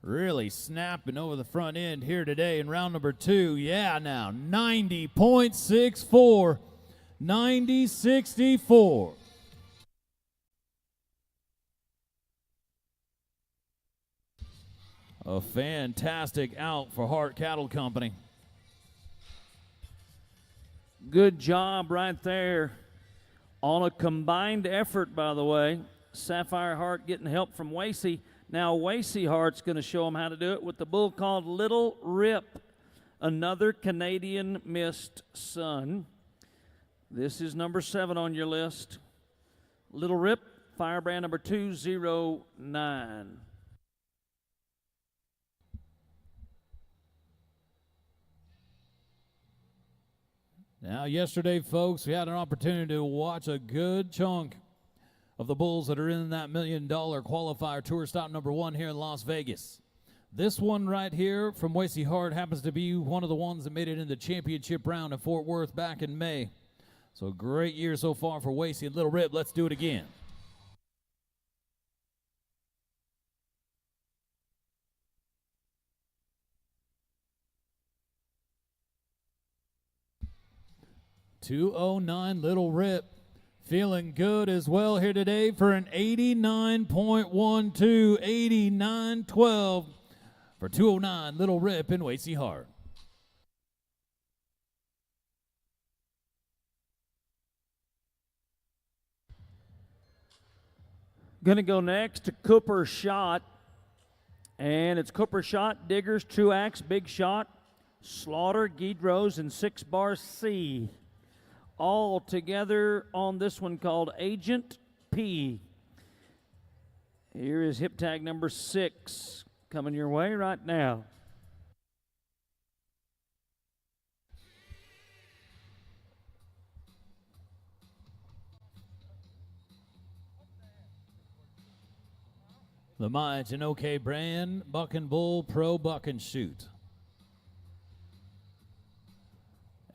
Really snapping over the front end here today in round number 2. Yeah, now 90.64. 90.64. A fantastic out for Hart Cattle Company. Good job right there. On a combined effort, by the way. Sapphire Hart getting help from Wacy. Now Wacy Hart's going to show them how to do it with the bull called Little Rip, another Canadian Missed Sun. This is number 7 on your list. Little Rip, firebrand number 209. Now, yesterday, folks, we had an opportunity to watch a good chunk of the bulls that are in that $1 million qualifier tour stop number 1 here in Las Vegas. This one right here from Wacy Hart happens to be one of the ones that made it in the championship round in Fort Worth back in May. So a great year so far for Wacy and Little Rip. Let's do it again. $209 Little Rip. Feeling good as well here today for an 89.12, 89.12 for 209 Little Rip and Wacy Hart. Gonna go next to Cooper Shot. And it's Cooper Shot, Diggers, Truax, Big Shot, Slaughter, Guidros, and 6 Bar C. All together on this one called Agent P. Here is hip tag number 6 coming your way right now. The Might and OK brand, Buck and Bull Pro Buck and Shoot.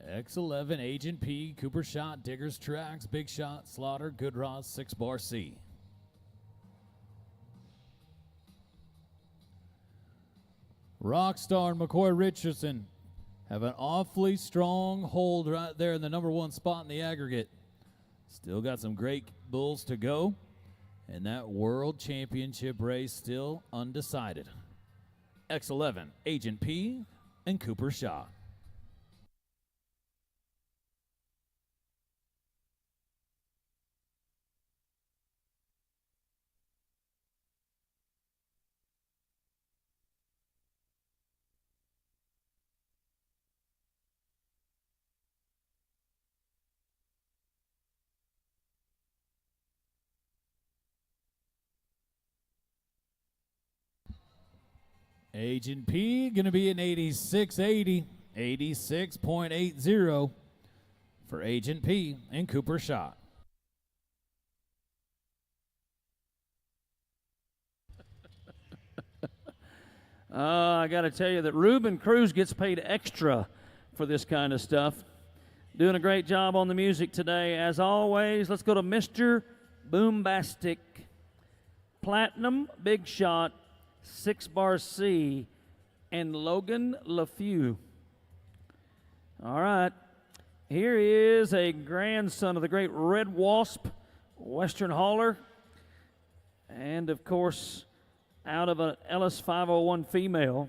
X11, Agent P, Cooper Shot, Diggers, Truax, Big Shot, Slaughter, Good Rods, 6 Bar C. Rockstar and McCoy Richardson have an awfully strong hold right there in the number 1 spot in the aggregate. Still got some great bulls to go, and that world championship race still undecided. X11, Agent P, and Cooper Shot. Agent P going to be an 86.80, 86.80 for Agent P and Cooper Shot. I got to tell you that Ruben Cruz gets paid extra for this kind of stuff. Doing a great job on the music today. As always, let's go to Mr. Boombastic. Platinum, Big Shot, 6 Bar C, and Logan LaFew. All right. Here is a grandson of the great Red Wasp, Western Hauler, and, of course, out of an Ellis 501 female.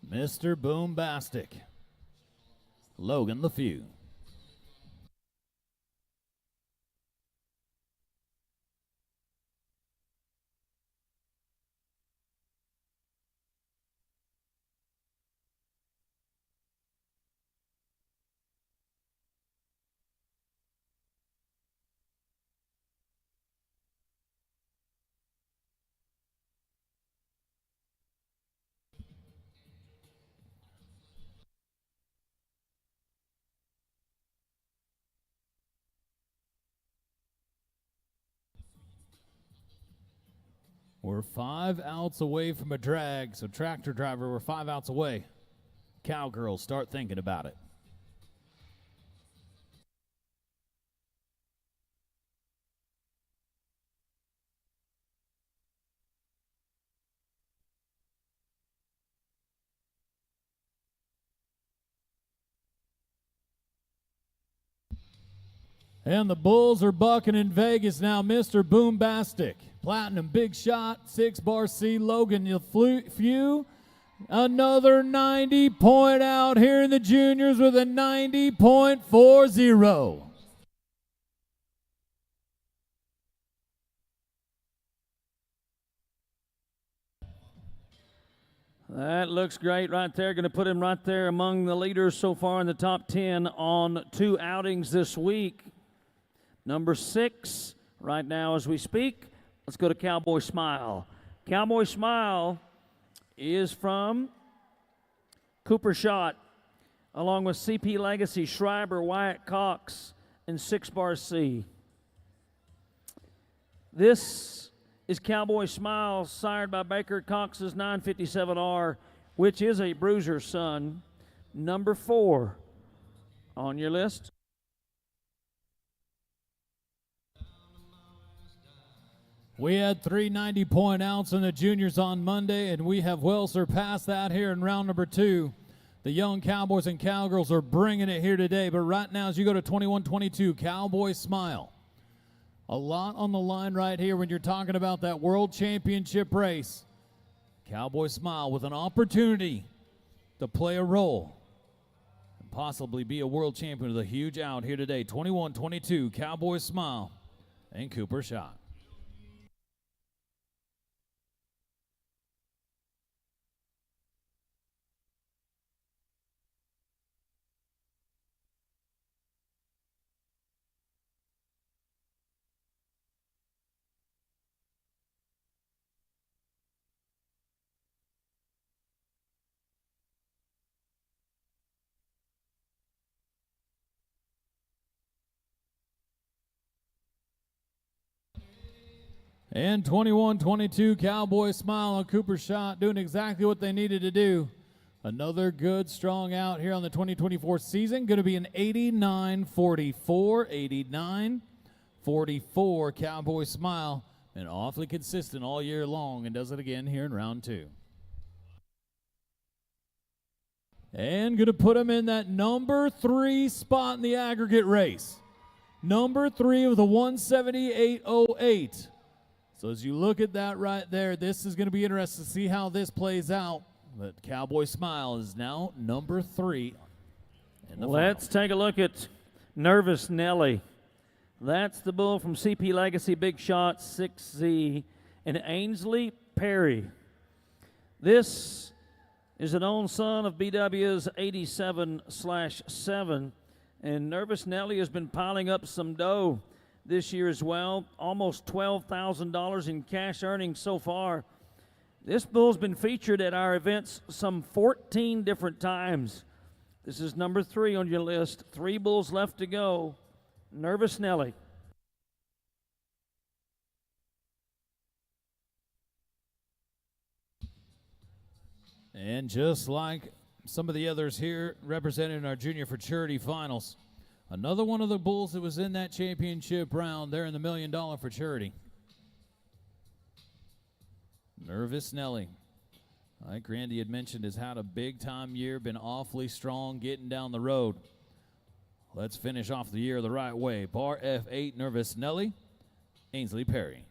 Mr. Boombastic, Logan LeFew. We're 5 outs away from a drag, so tractor driver, we're 5 outs away. Cowgirl, start thinking about it. And the Bulls are bucking in Vegas now. Mr. Boombastic, Platinum, Big Shot, 6-bar C, Logan LeFew. Another 90-point out here in the juniors with a 90.40. That looks great right there. Going to put him right there among the leaders so far in the top 10 on 2 outings this week. Number 6 right now as we speak. Let's go to Cowboy Smile. Cowboy Smile is from Cooper Shot, along with CP Legacy, Schreiber, Wyatt Cox, and 6-bar C. This is Cowboy Smile, sired by Baker Cox's 957R, which is a Bruiser son. Number 4 on your list. We had 3 90-point outs in the juniors on Monday, and we have well surpassed that here in round number 2. The young Cowboys and Cowgirls are bringing it here today, but right now as you go to 21-22, Cowboy Smile. A lot on the line right here when you're talking about that world championship race. Cowboy Smile with an opportunity to play a role and possibly be a world champion with a huge out here today. 21-22, Cowboy Smile and Cooper Shot. And 21-22, Cowboy Smile on Cooper Shot doing exactly what they needed to do. Another good, strong out here on the 2024 season. Going to be an 89-44, 89-44 Cowboy Smile. Been awfully consistent all year long and does it again here in round 2. And going to put him in that number 3 spot in the aggregate race. Number 3 with a 178.08. So as you look at that right there, this is going to be interesting to see how this plays out. But Cowboy Smile is now number 3 in the Let's take a look at Nervous Nelly. That's the bull from CP Legacy, Big Shot, 6Z, and Ainsley Perry. This is an own son of BW's 87/7, and Nervous Nelly has been piling up some dough this year as well, almost $12,000 in cash earnings so far. This bull's been featured at our events some 14 different times. This is number 3 on your list. 3 bulls left to go. Nervous Nelly. And just like some of the others here representing our Junior Futurity Finals, another one of the bulls that was in that championship round there in the $1 Million Futurity. Nervous Nelly. Like Randy had mentioned, has had a big-time year, been awfully strong getting down the road. Let's finish off the year the right way. Bar F8, Nervous Nelly, Ainsley Perry.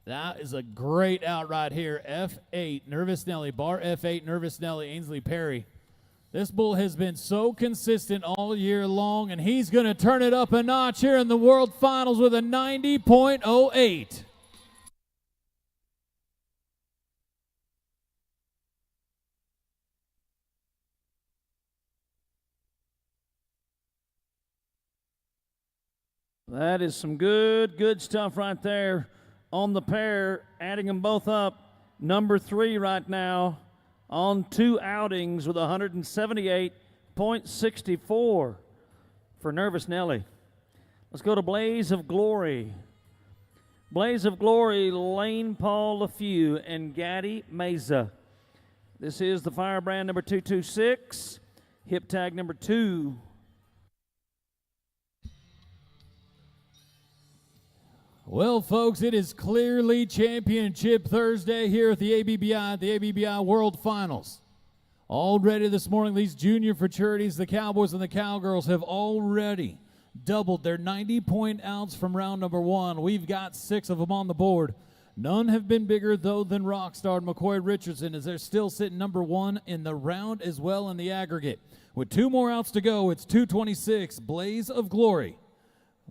That is a great out right here. F8, Nervous Nelly. Bar F8, Nervous Nelly, Ainsley Perry. This bull has been so consistent all year long, and he's going to turn it up a notch here in the World Finals with a 90.08. That is some good stuff right there on the pair, adding them both up. Number 3 right now on 2 outings with 178.64 for Nervous Nelly. Let's go to Blaze of Glory. Blaze of Glory, Lane Paul LaFew and Gaddy Meza. This is the Firebrand number 226, hip tag number 2. Well, folks, it is clearly Championship Thursday here at the ABBI World Finals. Already this morning, these junior fraternities, the Cowboys and the Cowgirls, have already doubled their 90-point outs from round number 1. We've got 6 of them on the board. None have been bigger, though, than Rockstar and McCoy Richardson, as they're still sitting number 1 in the round as well in the aggregate. With 2 more outs to go, it's 226, Blaze of Glory.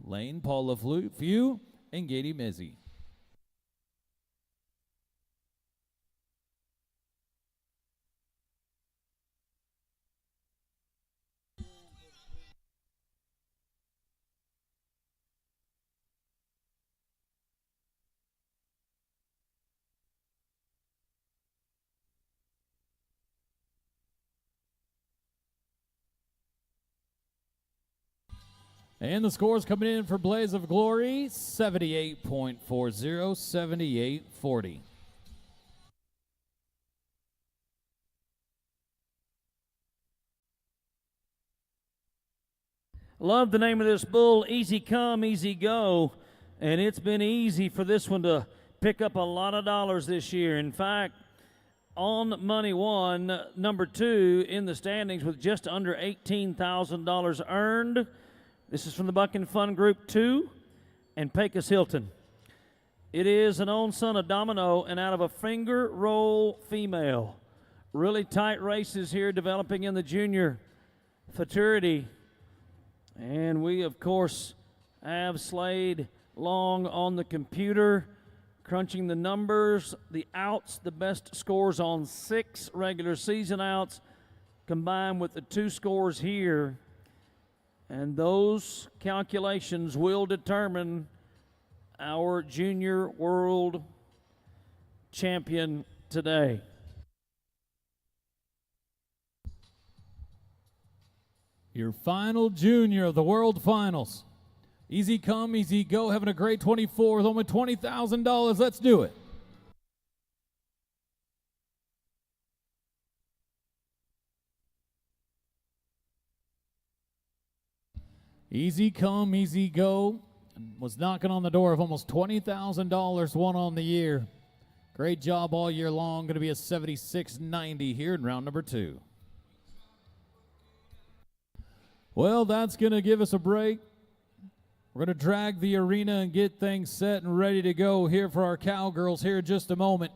Lane Paul LaFew and Gaddy Meza. And the scores coming in for Blaze of Glory, 78.40, 78.40. Love the name of this bull, Easy Come, Easy Go. And it's been easy for this one to pick up a lot of dollars this year. In fact, on Money One, number 2 in the standings with just under $18,000 earned. This is from the Buck and Fun Group 2 and Pecos Hilton. It is an own son of Domino and out of a finger roll female. Really tight races here developing in the junior fraternity. And we, of course, have Slade Long on the computer, crunching the numbers, the outs, the best scores on 6 regular season outs, combined with the 2 scores here. And those calculations will determine our junior world champion today. Your final junior of the World Finals. Easy come, easy go, having a great 24 with only $20,000. Let's do it. Easy come, easy go. Was knocking on the door of almost $20,000 won on the year. Great job all year long. Going to be a 76.90 here in round number 2. Well, that's going to give us a break. We're going to drag the arena and get things set and ready to go here for our Cowgirls here in just a moment.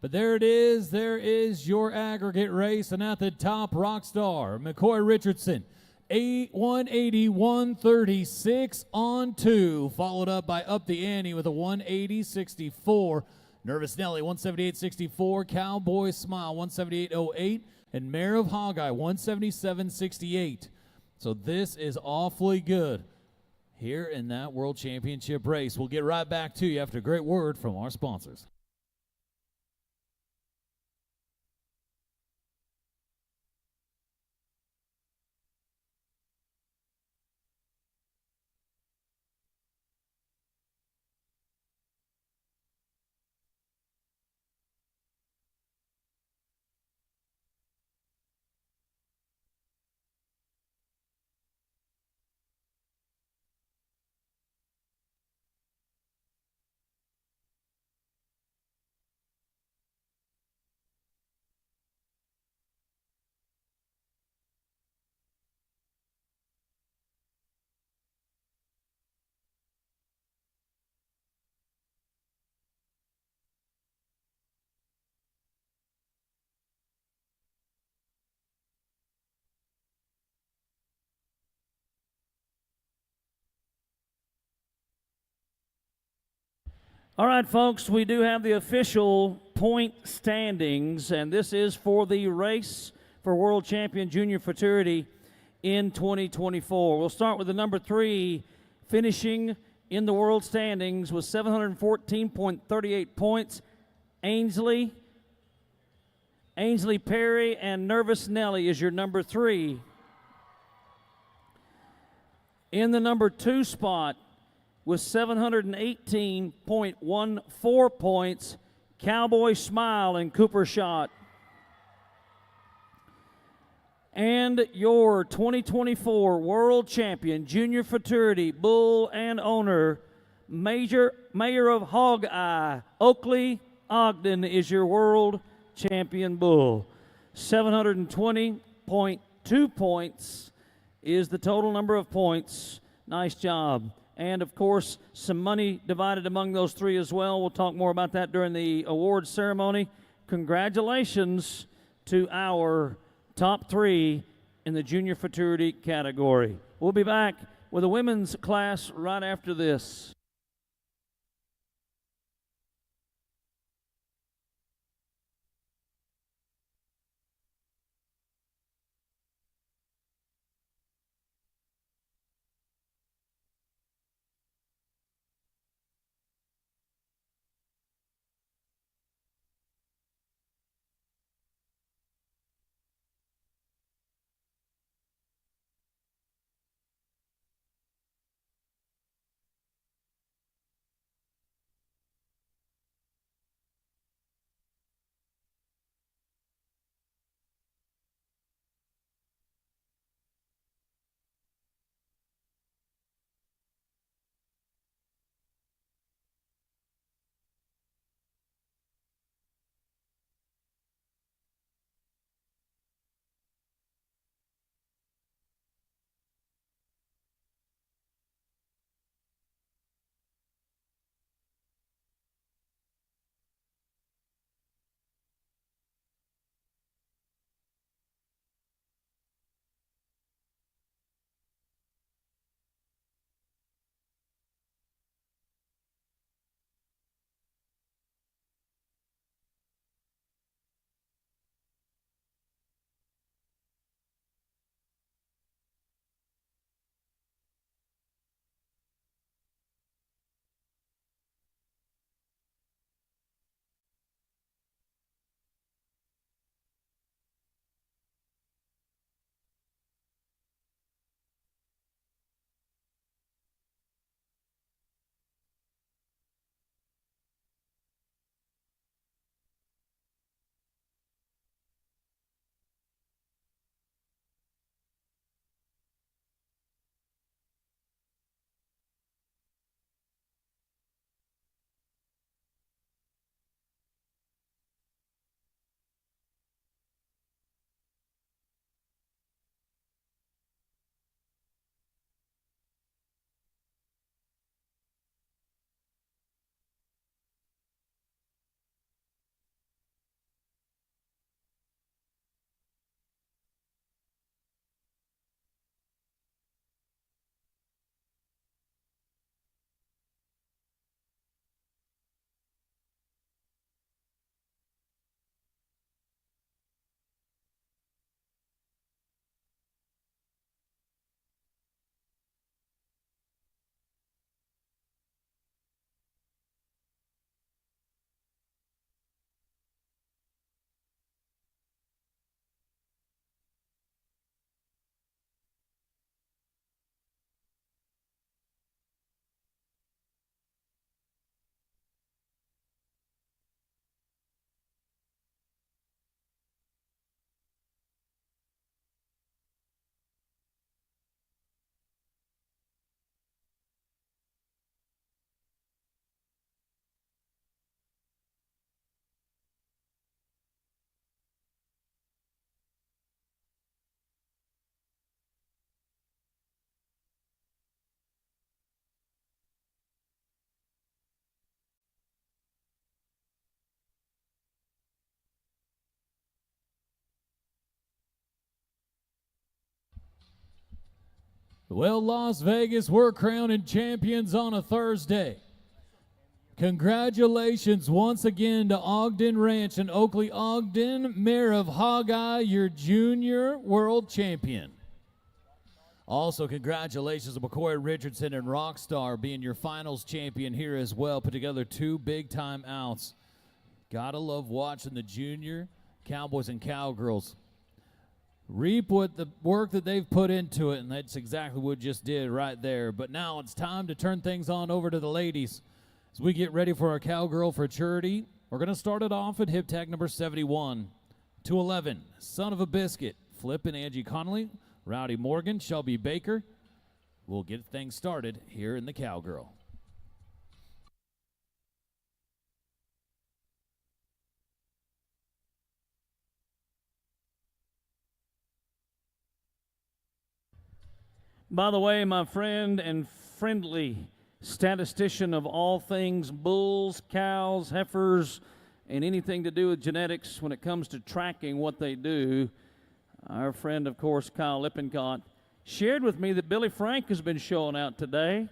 But there it is. There is your aggregate race. And at the top, Rockstar, McCoy Richardson. 180, 136 on 2, followed up by Up the Ante with a 180.64. Nervous Nelly, 178.64. Cowboy Smile, 178.08. And Mare of Hogeye, 177.68. So this is awfully good here in that World Championship race. We'll get right back to you after a great word from our sponsors. All right, folks, we do have the official point standings, and this is for the race for World Champion Junior Fraternity in 2024. We'll start with the number 3, finishing in the world standings with 714.38 points. Ainsley Perry and Nervous Nelly is your number 3. In the number 2 spot with 718.14 points, Cowboy Smile and Cooper Shot. And your 2024 World Champion Junior Fraternity Bull and Owner, Mayor of Hogeye, Oakley Ogden is your World Champion Bull. 720.2 points is the total number of points. Nice job. And, of course, some money divided among those 3 as well. We'll talk more about that during the awards ceremony. Congratulations to our top 3 in the junior fraternity category. We'll be back with a women's class right after this. Well, Las Vegas, we're crowning champions on a Thursday. Congratulations once again to Ogden Ranch and Oakley Ogden, Mayor of Hogeye, your junior world champion. Also, congratulations to McCoy Richardson and Rockstar being your finals champion here as well. Put together 2 big-time outs. Gotta love watching the junior Cowboys and Cowgirls reap what the work that they've put into it, and that's exactly what we just did right there. But now it's time to turn things on over to the ladies. As we get ready for our Cowgirl Fraternity, we're going to start it off at hip tag number 71. 211, Son of a Biscuit, Flip and Angie Connolly, Rowdy Morgan, Shelby Baker. We'll get things started here in the Cowgirl. By the way, my friend and friendly statistician of all things bulls, cows, heifers, and anything to do with genetics when it comes to tracking what they do, our friend, of course, Kyle Lippincott, shared with me that Billy Frank has been showing out today.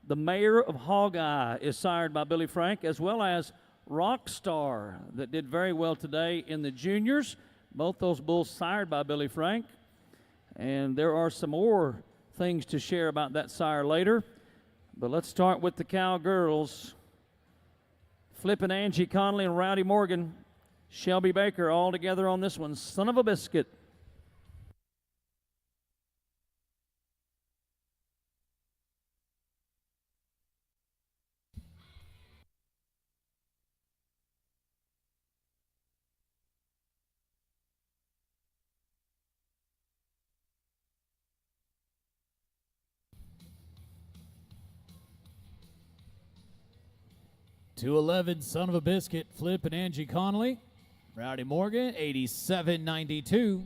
The mayor of Hogeye is sired by Billy Frank, as well as Rockstar, that did very well today in the juniors. Both those bulls sired by Billy Frank. And there are some more things to share about that sire later. But let's start with the Cowgirls. Flip and Angie Connolly and Rowdy Morgan, Shelby Baker all together on this one. Son of a Biscuit. .211, Son of a Biscuit, Flip and Angie Connolly. Rowdy Morgan, 87.92.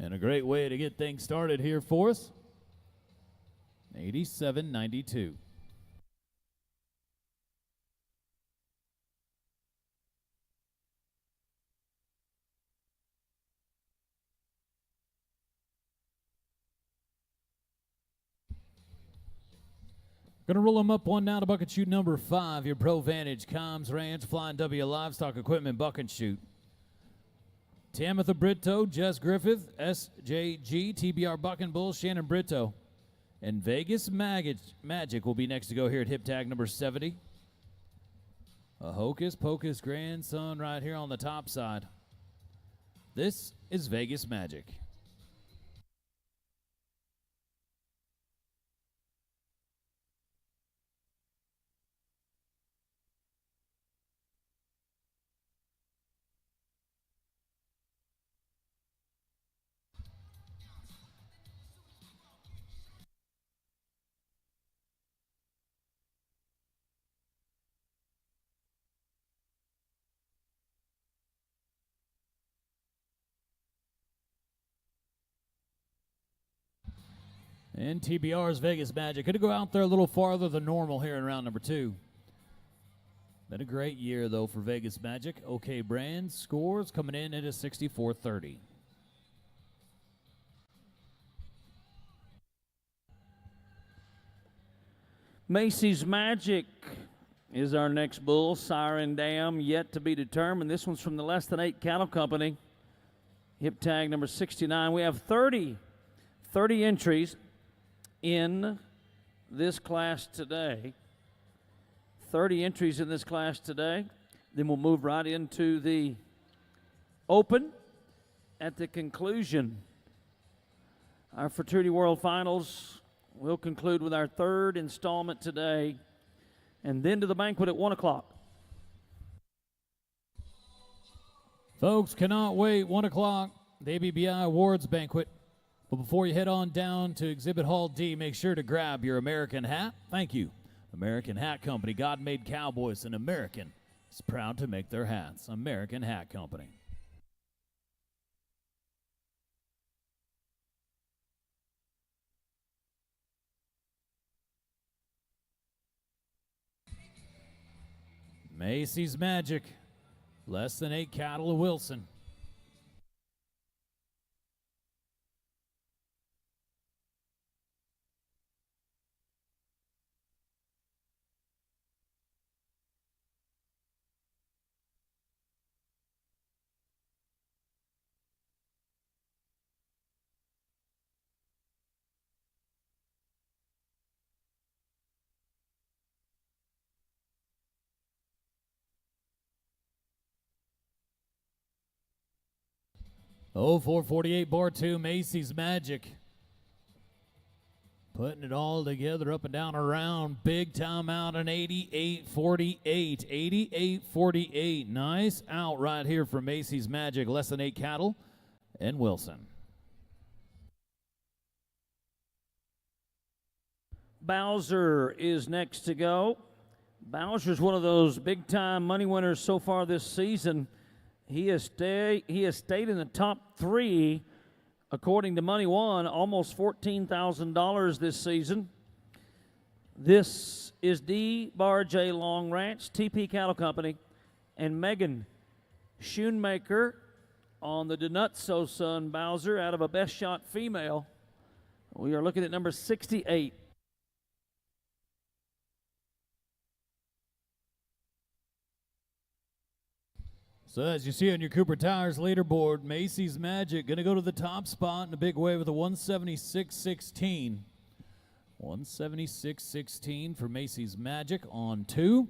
And a great way to get things started here for us. 87.92. Going to roll them up one now to bucket chute number 5, your Pro Vantage, Coms Ranch, Flying W Livestock Equipment, bucket chute. Tamitha Brito, Jess Griffith, SJG, TBR Bucking Bull, Shannon Brito. And Vegas Magic will be next to go here at hip tag number 70. A Hocus Pocus grandson right here on the top side. This is Vegas Magic. And TBR's Vegas Magic. Going to go out there a little farther than normal here in round number 2. Been a great year, though, for Vegas Magic. OK Brand scores coming in at a 64.30. Macys Magic is our next bull. Siren Dam yet to be determined. This one's from the Less Than 8 Cattle Company. Hip tag number 69. We have 30 entries in this class today. 30 entries in this class today. Then we'll move right into the open at the conclusion. Our Fraternity World Finals will conclude with our 3rd installment today, and then to the banquet at 1 o'clock. Folks, cannot wait. 1 o'clock, the ABBI Awards Banquet. But before you head on down to Exhibit Hall D, make sure to grab your American hat. Thank you. American Hat Company, God Made Cowboys, and American is proud to make their hats. American Hat Company. Macys Magic, Less Than 8 Cattle of Wilson. 0448 bar 2, Macys Magic. Putting it all together up and down around. Big time out an 88.48. 88.48. Nice out right here for Macys Magic. Less than 8 cattle and Wilson. Bowser is next to go. Bowser's one of those big time money winners so far this season. He has stayed in the top 3. According to Money One, almost $14,000 this season. This is D. Bar J Long Ranch, TP Cattle Company, and Megan Schoonmaker on the Denutso son Bowser out of a best shot female. We are looking at number 68. So as you see on your Cooper Tires leaderboard, Macys Magic going to go to the top spot in a big way with a 176.16. 176.16 for Macys Magic on 2.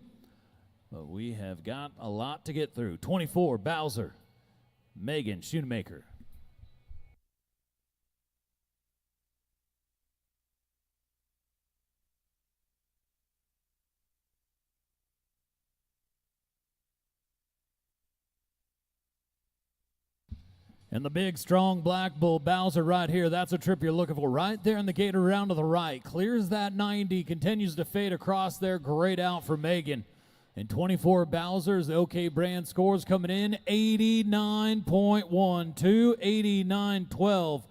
But we have got a lot to get through. 24, Bowser. Megan Schoonmaker. And the big, strong black bull, Bowser, right here. That's a trip you're looking for. Right there in the gate around to the right. Clears that 90. Continues to fade across there. Great out for Megan. And 24, Bowser's the OK brand scores coming in. 89.12, 89.12.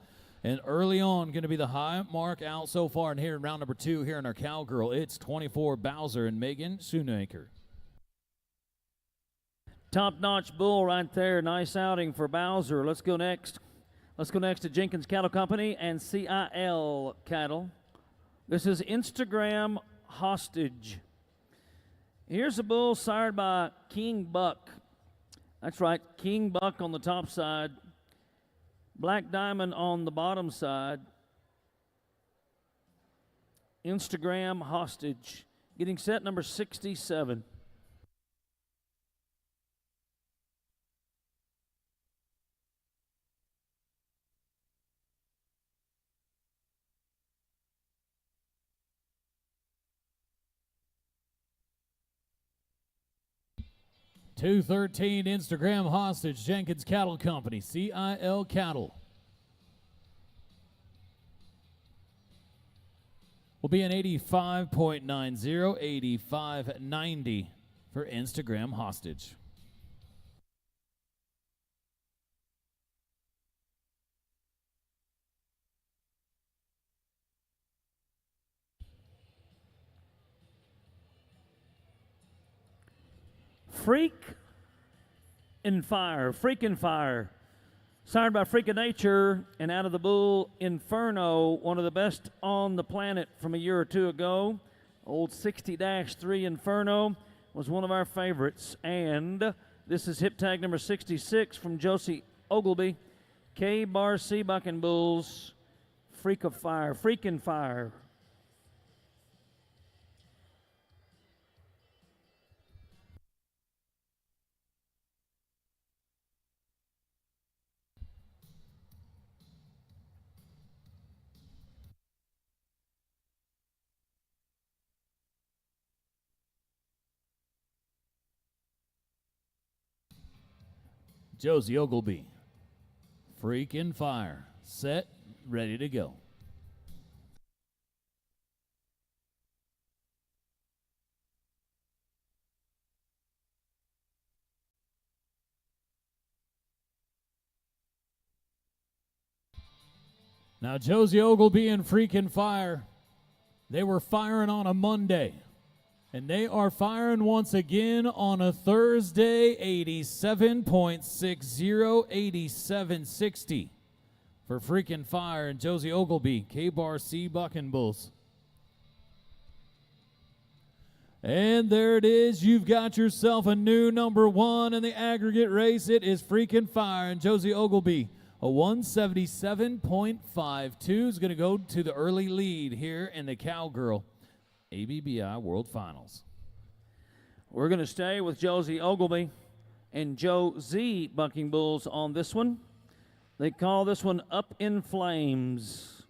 And early on, going to be the high mark out so far. And here in round number 2, here in our Cowgirl, it's 24, Bowser and Megan Schoonmaker. Top-notch bull right there. Nice outing for Bowser. Let's go next. Let's go next to Jenkins Cattle Company and CIL Cattle. This is Instagram Hostage. Here's a bull sired by King Buck. That's right, King Buck on the top side. Black Diamond on the bottom side. Instagram Hostage. Getting set number 67. $213 Instagram Hostage, Jenkins Cattle Company, CIL Cattle. Will be an 85.90, 85.90 for Instagram Hostage. Freakin Fire. Sired by Freakin Nature and out of the bull Inferno, one of the best on the planet from a year or two ago. Old 60-3 Inferno was one of our favorites. And this is hip tag number 66 from Josie Ogilby. K Bar C Bucking Bulls. Freakin Fire. Josie Ogilby, Freakin Fire, set, ready to go. Now Josie Ogilby and Freakin Fire, they were firing on a Monday. And they are firing once again on a Thursday, 87.60, 87.60 for Freakin Fire and Josie Ogilby, K-Bar C Bucking Bulls. And there it is. You've got yourself a new number 1 in the aggregate race. It is Freakin Fire and Josie Ogilby. A 177.52 is going to go to the early lead here in the Cowgirl ABBI World Finals. We're going to stay with Josie Ogilby and Joe Z Bucking Bulls on this one. They call this one Up in Flames.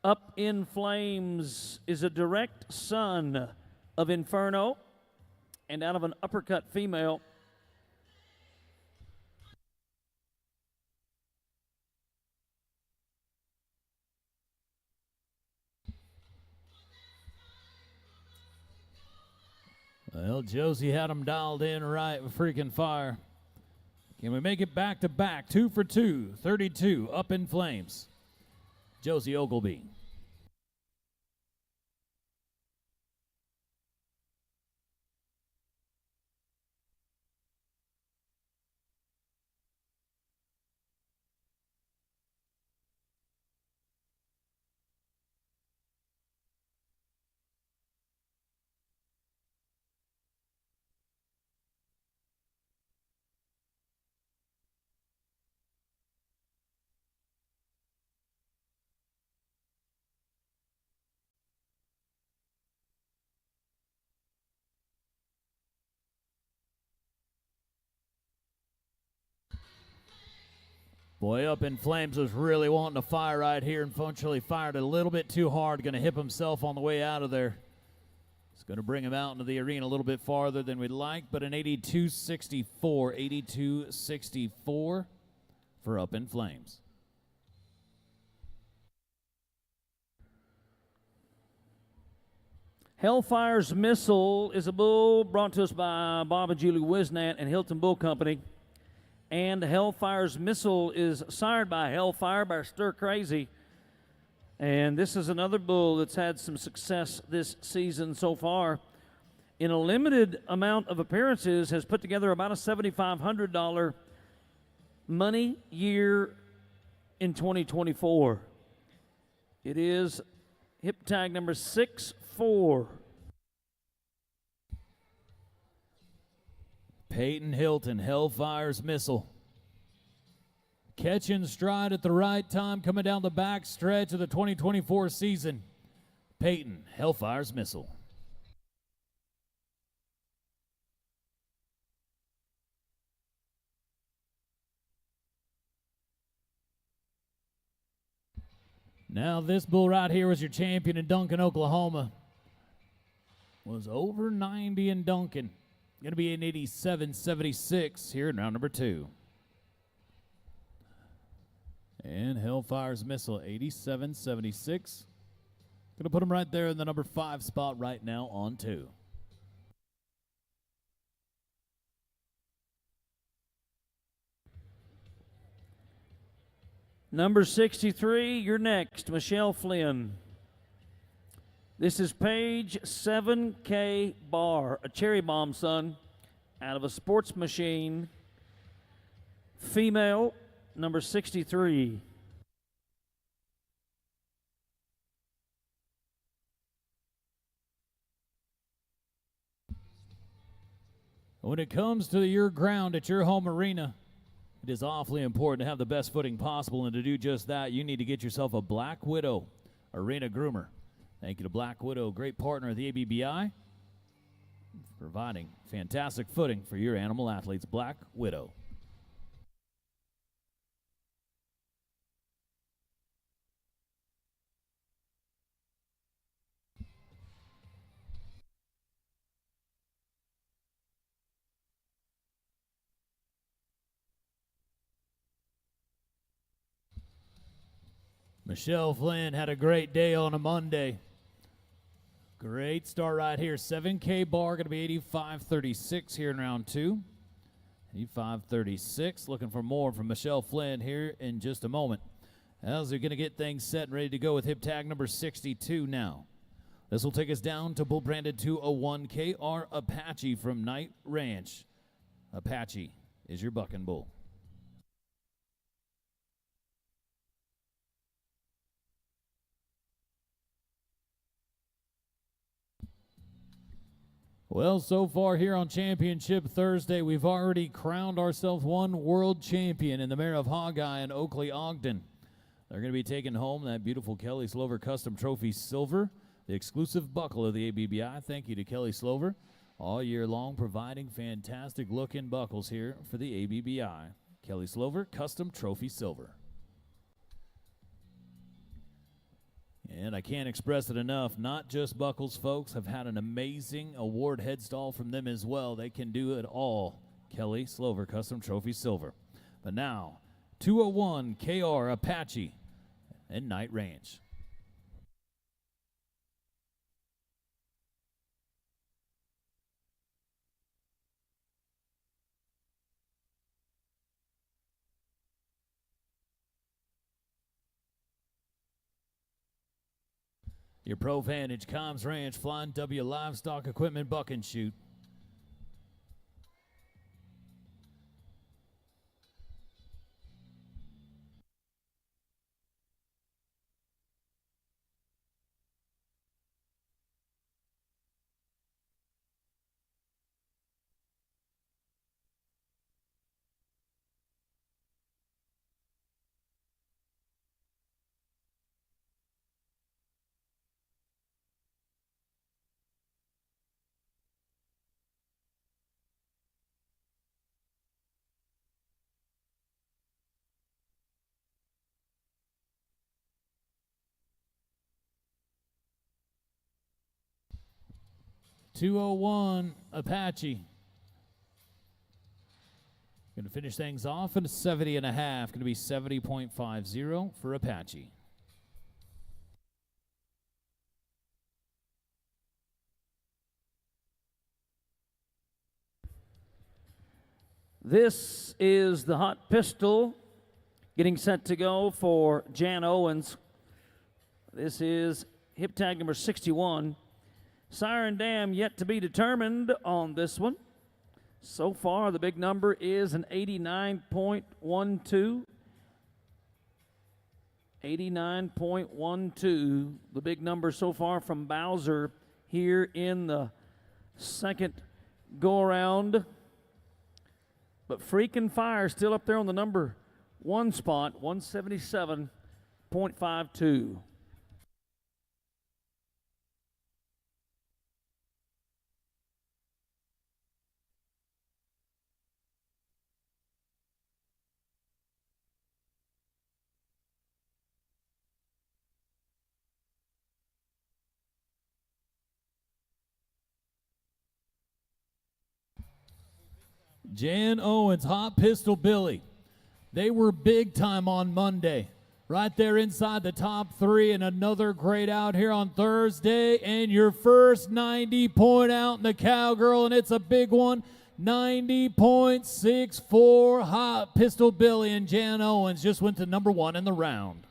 Up in Flames is a direct son of Inferno and out of an uppercut female. Well, Josie had him dialed in right with Freakin' Fire. Can we make it back to back? 2 for 2, 32, Up in Flames. Josie Ogilvy. Boy, Up in Flames was really wanting to fire right here, and unfortunately fired a little bit too hard. Going to hip himself on the way out of there. It's going to bring him out into the arena a little bit farther than we'd like, but an 82.64, 82.64 for Up in Flames. Hellfire's Missile is a bull brought to us by Bob and Julie Wisnat and Hilton Bull Company. And Hellfire's Missile is sired by Hellfire by Stir Crazy. And this is another bull that's had some success this season so far. In a limited amount of appearances, has put together about a $7,500 money year in 2024. It is hip tag number 6-4. Peyton Hilton, Hellfire's Missile. Catching stride at the right time, coming down the back stretch of the 2024 season. Peyton, Hellfire's Missile. Now this bull right here was your champion in Duncan, Oklahoma. Was over 90 in Duncan. Going to be an 87.76 here in round number 2. And Hellfire's Missile, 87.76. Going to put him right there in the number 5 spot right now on 2. Number 63, you're next, Michelle Flynn. This is Paige 7K Bar, a cherry bomb, son, out of a sports machine. Female, number 63. When it comes to your ground at your home arena, it is awfully important to have the best footing possible, and to do just that, you need to get yourself a Black Widow arena groomer. Thank you to Black Widow, great partner of the ABBI, providing fantastic footing for your animal athletes. Black Widow. Michelle Flynn had a great day on a Monday. Great start right here. 7K bar going to be 85.36 here in round 2. 85.36. Looking for more from Michelle Flynn here in just a moment. As they're going to get things set and ready to go with hip tag number 62 now. This will take us down to bull branded 201 KR Apache from Night Ranch. Apache is your bucking bull. Well, so far here on Championship Thursday, we've already crowned ourselves one world champion in the mare of Hogeye and Oakley Ogden. They're going to be taking home that beautiful Kelly Slover Custom Trophy Silver, the exclusive buckle of the ABBI. Thank you to Kelly Slover. all year long, providing fantastic looking buckles here for the ABBI. Kelly Slover, Custom Trophy Silver. And I can't express it enough, not just buckles, folks, have had an amazing award headstall from them as well. They can do it all. Kelly Slover, Custom Trophy Silver. But now, 201 KR Apache and Night Range. Your Pro Vantage Comms Ranch Flying W Livestock Equipment Buck and Shoot. .201 Apache. Going to finish things off at a 70 and a half. Going to be 70.50 for Apache. This is the hot pistol getting set to go for Jan Owens. This is hip tag number 61. Siren Dam yet to be determined on this one. So far, the big number is an 89.12. 89.12, the big number so far from Bowser here in the second go-around. But Freakin Fire still up there on the number one spot, 177.52. Jan Owens, Hot Pistol Billy. They were big time on Monday. Right there inside the top three, and another great out here on Thursday. And your first 90-point out in the Cowgirl, and it's a big one. 90.64 Hot Pistol Billy, and Jan Owens just went to number one in the round.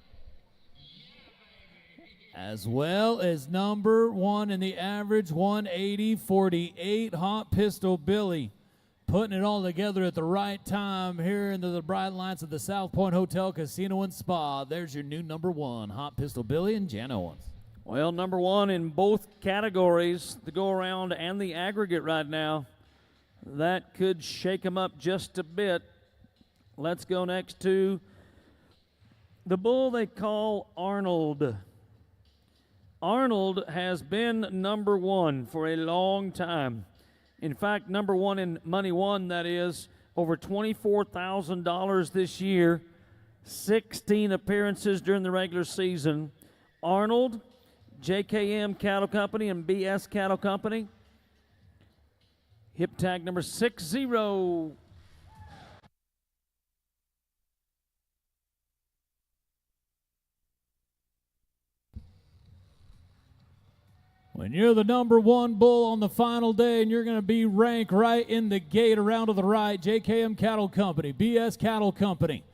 As well as number one in the average, 180.48 Hot Pistol Billy. Putting it all together at the right time here into the bright lights of the Southpoint Hotel, Casino, and Spa. There's your new number one, Hot Pistol Billy and Jan Owens. Well, number one in both categories, the go-around and the aggregate right now. That could shake them up just a bit. Let's go next to the bull they call Arnold. Arnold has been number one for a long time. In fact, number one in money won, that is, over $24,000 this year, 16 appearances during the regular season. Arnold, JKM Cattle Company and BS Cattle Company. Hip tag number 60. When you're the number one bull on the final day and you're going to be ranked right in the gate around to the right, JKM Cattle Company, BS Cattle Company.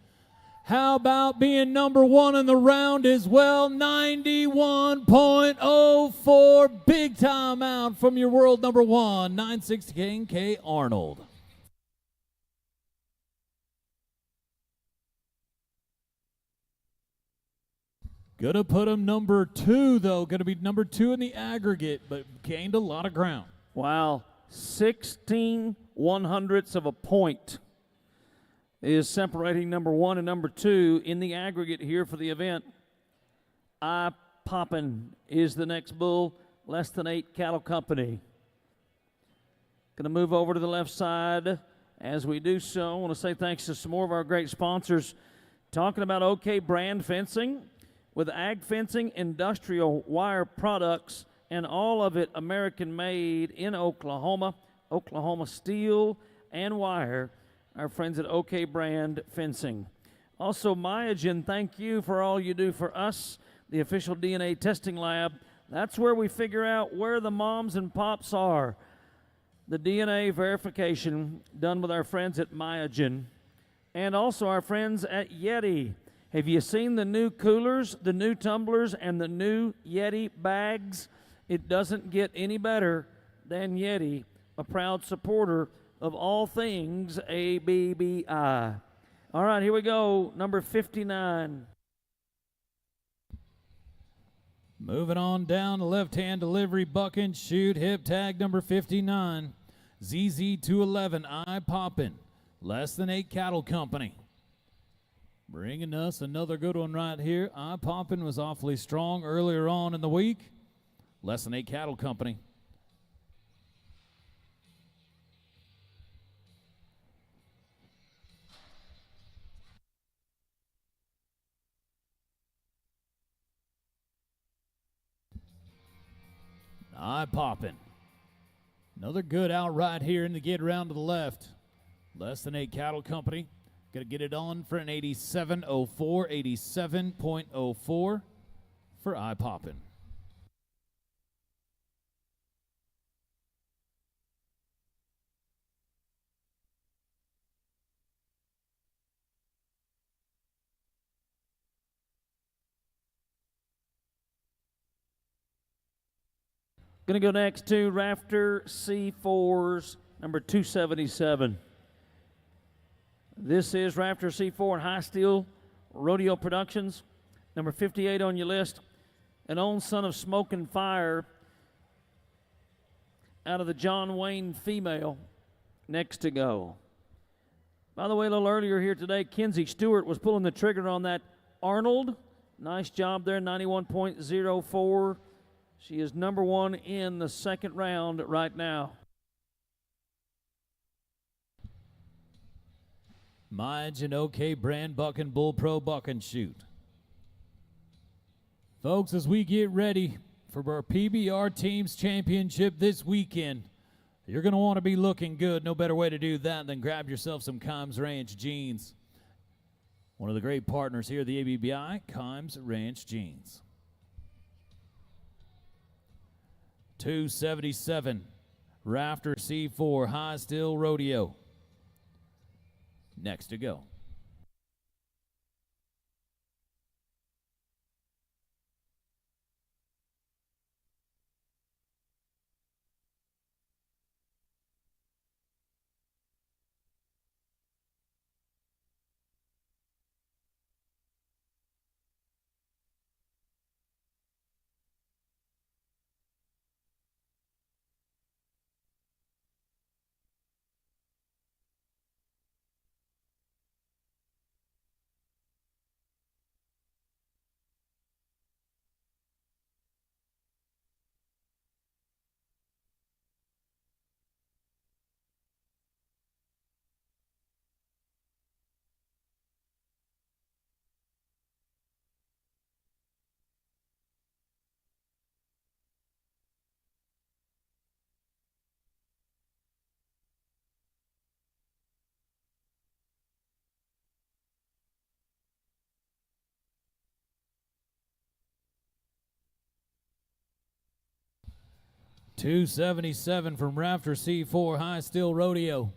How about being number one in the round as well? 91.04, big time out from your world number one, 916 K Arnold. Gonna put him number two, though. Gonna be number two in the aggregate, but gained a lot of ground. Wow, 16 100ths of a point is separating number one and number two in the aggregate here for the event. Eye Poppin' is the next bull, less than 8 Cattle Company. Going to move over to the left side. As we do so, I want to say thanks to some more of our great sponsors. Talking about OK Brand Fencing, with ag fencing, industrial wire products, and all of it American-made in Oklahoma. Oklahoma steel and wire. Our friends at OK Brand Fencing. Also, Myogen, thank you for all you do for us, the official DNA testing lab. That's where we figure out where the moms and pops are. The DNA verification done with our friends at Myogen. And also our friends at Yeti. Have you seen the new coolers, the new tumblers, and the new Yeti bags? It doesn't get any better than Yeti, a proud supporter of all things ABBI. All right, here we go, number 59. Moving on down to left-hand delivery, buck and shoot, hip tag number 59. ZZ211, eye poppin', less than 8 cattle company. Bringing us another good one right here. Eye poppin' was awfully strong earlier on in the week. Less than 8 cattle company. Eye popping. Another good out right here in the get around to the left. Less than 8 cattle company. Gonna get it on for an 87.04, 87.04 for eye popping. Going to go next to Rafter C4's number 277. This is Rafter C4 and High Steel Rodeo Productions. Number 58 on your list. An own son of Smoke and Fire out of the John Wayne female. Next to go. By the way, a little earlier here today, Kenzie Stewart was pulling the trigger on that Arnold. Nice job there, 91.04. She is number 1 in the second round right now. Myogen OK Brand Buck and Bull Pro Buck and Shoot. Folks, as we get ready for our PBR Teams Championship this weekend, you're going to want to be looking good. No better way to do that than grab yourself some Kimes Ranch jeans. One of the great partners here at the ABBI, Kimes Ranch Jeans. 277, Rafter C4, High Steel Rodeo. Next to go. $277 from Rafter C4 High Steel Rodeo.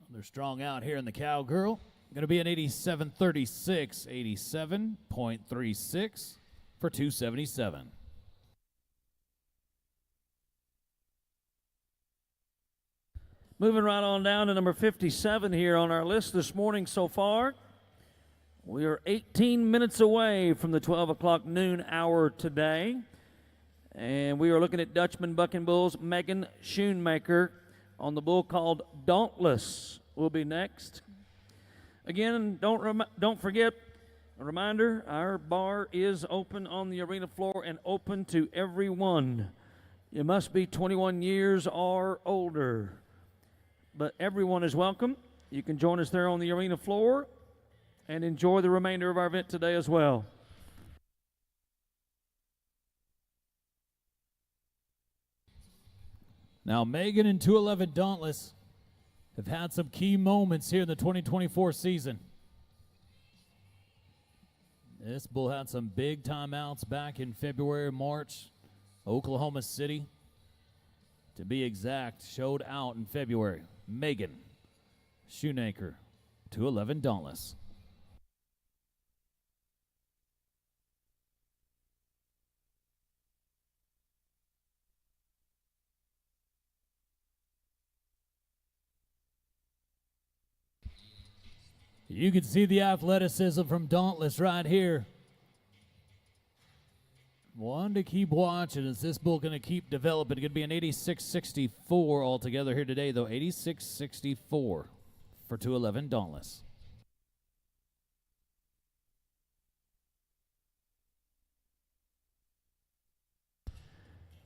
They're strong out here in the Cowgirl. Going to be an 87.36, 87.36 for 277. Moving right on down to number 57 here on our list this morning so far. We are 18 minutes away from the 12 o'clock noon hour today. And we are looking at Dutchman Bucking Bulls Megan Schoonmaker on the bull called Dauntless will be next. Again, don't forget, a reminder, our bar is open on the arena floor and open to everyone. You must be 21 years or older. But everyone is welcome. You can join us there on the arena floor and enjoy the remainder of our event today as well. Now, Megan and 211 Dauntless have had some key moments here in the 2024 season. This bull had some big timeouts back in February, March. Oklahoma City, to be exact, showed out in February. Megan, Shoemaker, 211 Dauntless. You can see the athleticism from Dauntless right here. One to keep watching. Is this bull going to keep developing? It's going to be an 86.64 altogether here today, though. 86.64 for 211 Dauntless.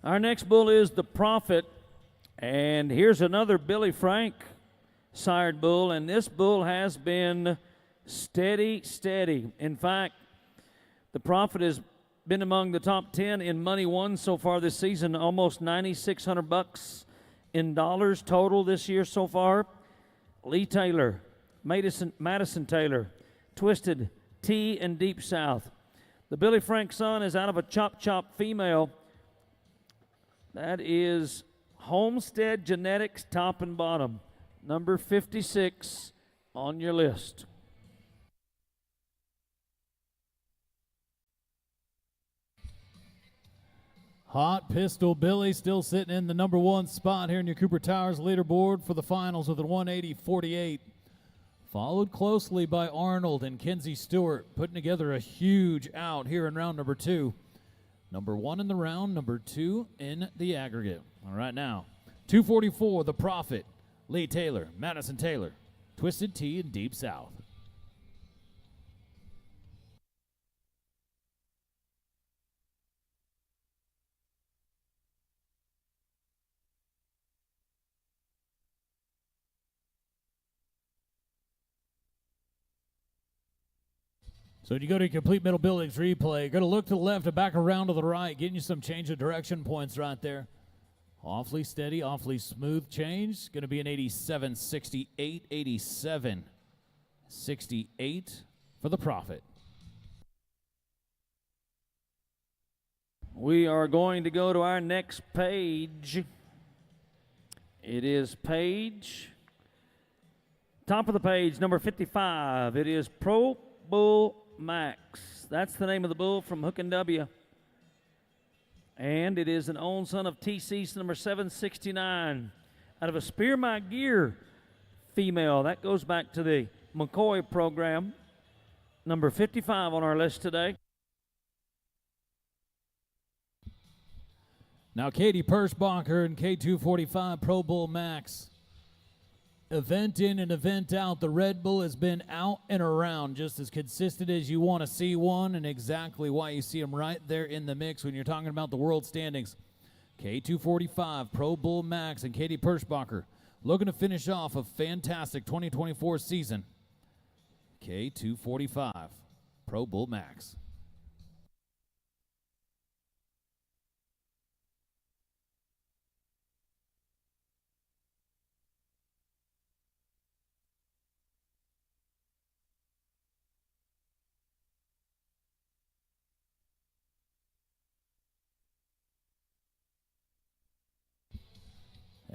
Our next bull is the Prophet. And here's another Billy Frank sired bull. And this bull has been steady. In fact, the Prophet has been among the top 10 in money won so far this season, almost $9,600 in dollars total this year so far. Lee Taylor, Madison Taylor, Twisted, T, and Deep South. The Billy Frank son is out of a chop female. That is Homestead Genetics, top and bottom, number 56 on your list. Hot Pistol Billy still sitting in the number one spot here in your Cooper Towers leaderboard for the finals with a 180.48. Followed closely by Arnold and Kenzie Stewart, putting together a huge out here in round number two. Number one in the round, number two in the aggregate. All right, now, 244, The Prophet, Lee Taylor, Madison Taylor, Twisted Tea, and Deep South. So when you go to complete middle buildings replay, you're going to look to the left and back around to the right, getting you some change of direction points right there. Awfully steady, awfully smooth change. Going to be an 87.68, 87.68 for the Prophet. We are going to go to our next page. It is Paige. Top of the page, number 55. It is Pro Bull Max. That's the name of the bull from Hook and W. And it is an own son of TC's number 769 out of a Spear My Gear female. That goes back to the McCoy program. Number 55 on our list today. Now Katie Perschbacher and K245 Pro Bull Max. Event in and event out, the Red Bull has been out and around, just as consistent as you want to see one, and exactly why you see them right there in the mix when you're talking about the world standings. K245, Pro Bull Max, and Katie Perschbacher looking to finish off a fantastic 2024 season. K245, Pro Bull Max.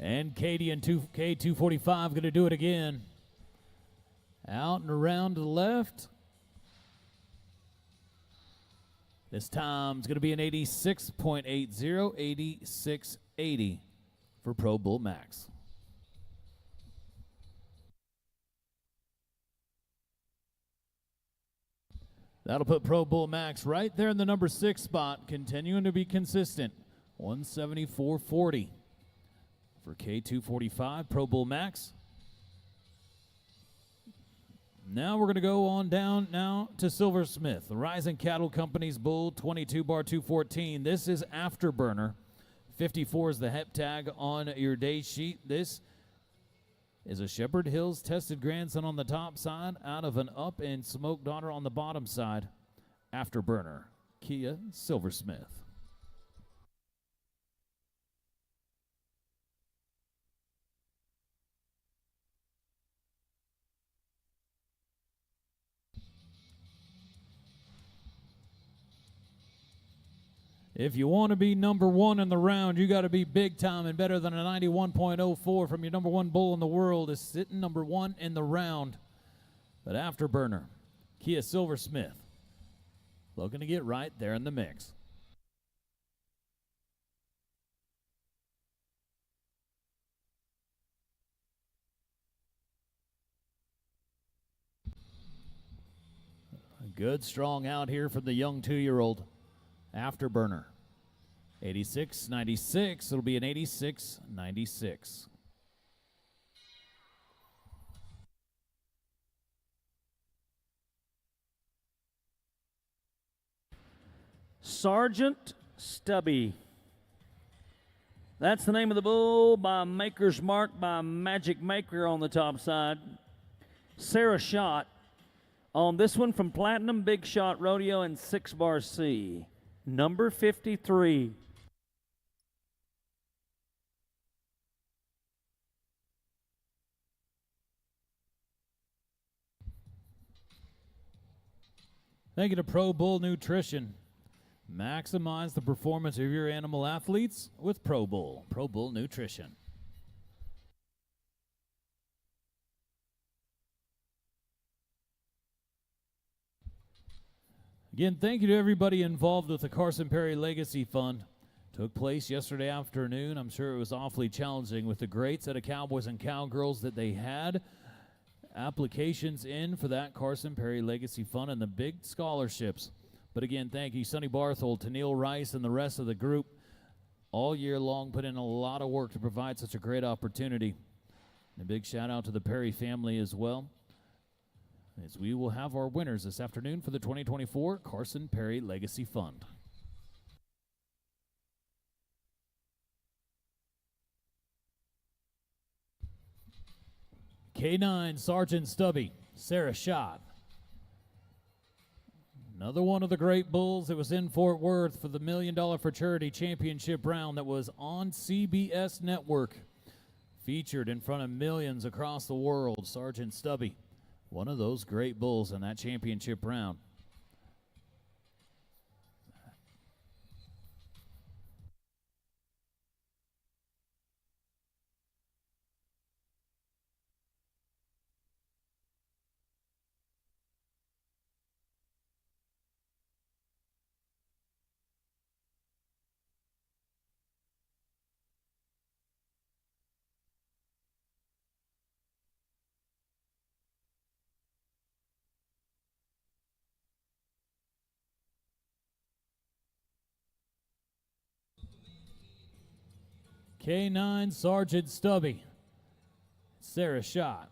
And Katie and K245 going to do it again. Out and around to the left. This time it's going to be an 86.80, 86.80 for Pro Bull Max. That'll put Pro Bull Max right there in the number 6 spot, continuing to be consistent. 174.40 for K245 Pro Bull Max. Now we're going to go on down now to Silversmith, the Rising Cattle Company's Bull 22 bar 214. This is Afterburner, 54 is the hep tag on your day sheet. This is a Shepherd Hills tested grandson on the top side out of an up and smoke daughter on the bottom side. Afterburner, Kia Silversmith. If you want to be number one in the round, you got to be big time, and better than a 91.04 from your number one bull in the world is sitting number one in the round. But Afterburner, Kia Silversmith, looking to get right there in the mix. A good strong out here from the young 2-year-old. Afterburner, 86.96. It'll be an 86.96. Sergeant Stubby. That's the name of the bull by Maker's Mark by Magic Maker on the top side. Sarah Shot on this one from Platinum Big Shot Rodeo and 6 Bar C. Number 53. Thank you to Pro Bull Nutrition. Maximize the performance of your animal athletes with Pro Bull Nutrition. Again, thank you to everybody involved with the Carson Perry Legacy Fund. Took place yesterday afternoon. I'm sure it was awfully challenging with the great set of Cowboys and Cowgirls that they had. Applications in for that Carson Perry Legacy Fund and the big scholarships. But again, thank you, Sonny Barthold, to Neil Rice, and the rest of the group. All year long, put in a lot of work to provide such a great opportunity. And a big shout out to the Perry family as well, as we will have our winners this afternoon for the 2024 Carson Perry Legacy Fund. K9 Sergeant Stubby, Sarah Shot. Another one of the great bulls that was in Fort Worth for the $1 Million for Charity Championship round that was on CBS Network. Featured in front of millions across the world. Sergeant Stubby, one of those great bulls in that championship round. K9 Sergeant Stubby, Sarah Shot.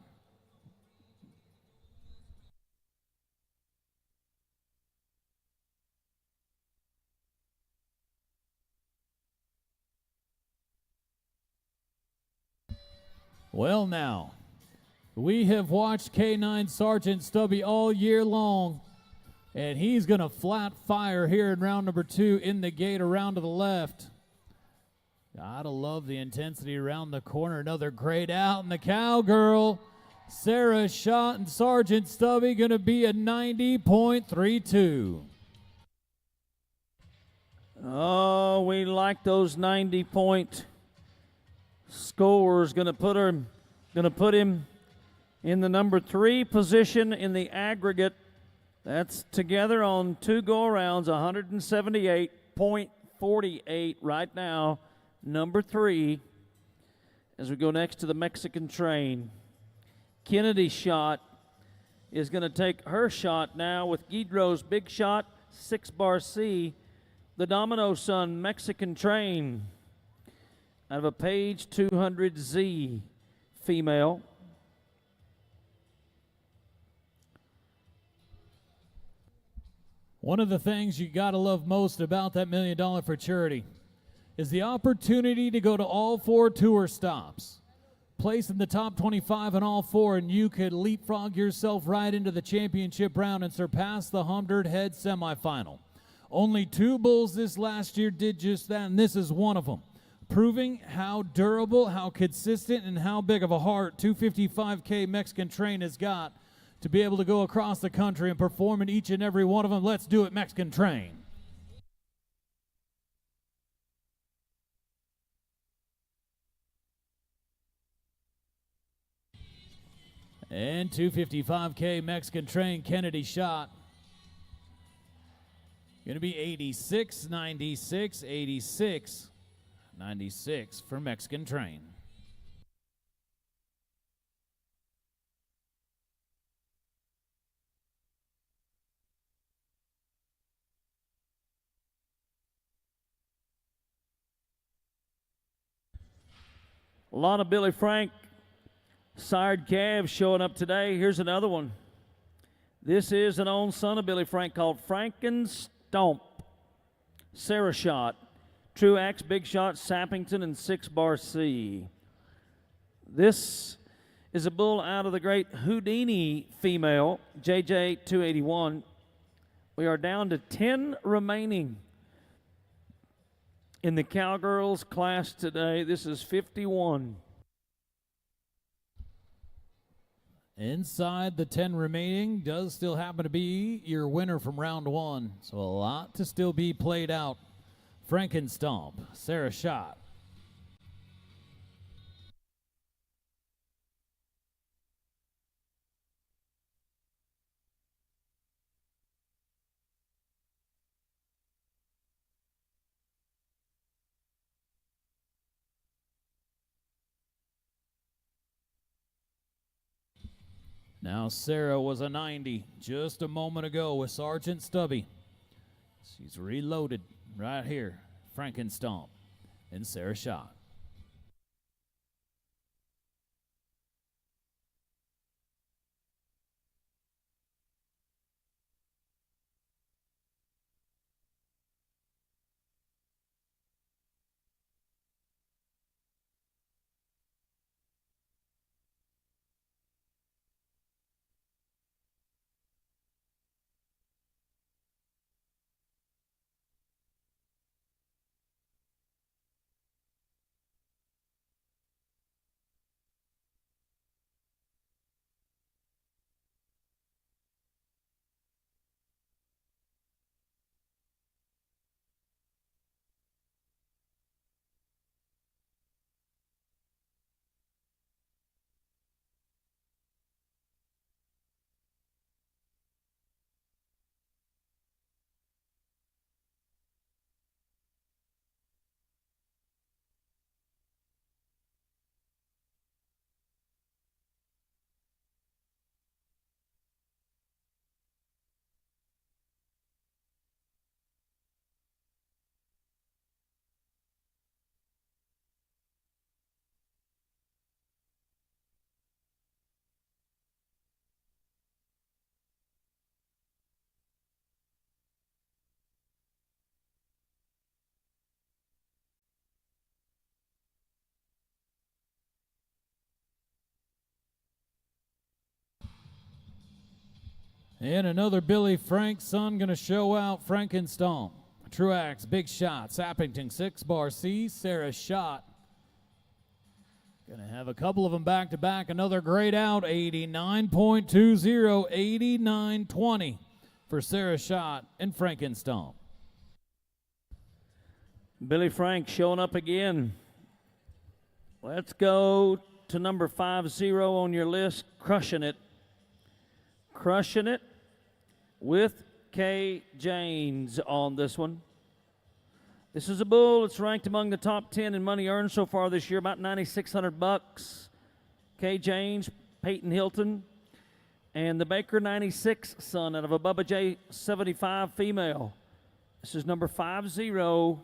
Well now, we have watched K9 Sergeant Stubby all year long, and he's going to flat fire here in round number 2 in the gate around to the left. Gotta love the intensity around the corner. Another great out in the Cowgirl. Sarah Shot and Sergeant Stubby going to be a 90.32. Oh, we like those 90-point scores. Going to put him in the number 3 position in the aggregate. That's together on 2 go-arounds, 178.48 right now. Number 3, as we go next to the Mexican train. Kennedy Shot is going to take her shot now with Guidro's Big Shot, 6 Bar C, the Domino Son Mexican train out of a Paige 200Z female. One of the things you got to love most about that $1 Million for Charity is the opportunity to go to all 4 tour stops. Place in the top 25 in all 4, and you could leapfrog yourself right into the championship round and surpass the 100-head semifinal. Only 2 bulls this last year did just that, and this is one of them, proving how durable, how consistent, and how big of a heart 255K Mexican Train has got to be able to go across the country and perform in each and every one of them. Let's do it, Mexican Train. And 255K Mexican Train, Kennedy shot. Going to be 86, 96, 86, 96 for Mexican Train. A lot of Billy Frank sired calves showing up today. Here's another one. This is an own son of Billy Frank called Freakin Stomp. Sarah shot. Truax, Big Shot, Sappington, and 6 Bar C. This is a bull out of the great Houdini female, JJ 281. We are down to 10 remaining in the Cowgirls class today. This is 51. Inside the 10 remaining does still happen to be your winner from round 1. So a lot to still be played out. Frankenstomp, Sarah shot. Now Sarah was a 90 just a moment ago with Sergeant Stubby. She's reloaded right here. Frankenstomp and Sarah shot. And another Billy Frank son going to show out. Frankenstomp, Truax, Big Shot, Sappington, 6 Bar C, Sarah shot. Going to have a couple of them back to back. Another great out, 89.20, 89.20 for Sarah shot and Frankenstomp. Billy Frank showing up again. Let's go to number 50 on your list, Crushing It. Crushing It with K. Janes on this one. This is a bull that's ranked among the top 10 in money earned so far this year, about $9,600. K. Janes, Peyton Hilton, and the Baker 96 son out of a Bubba J 75 female. This is number 50 on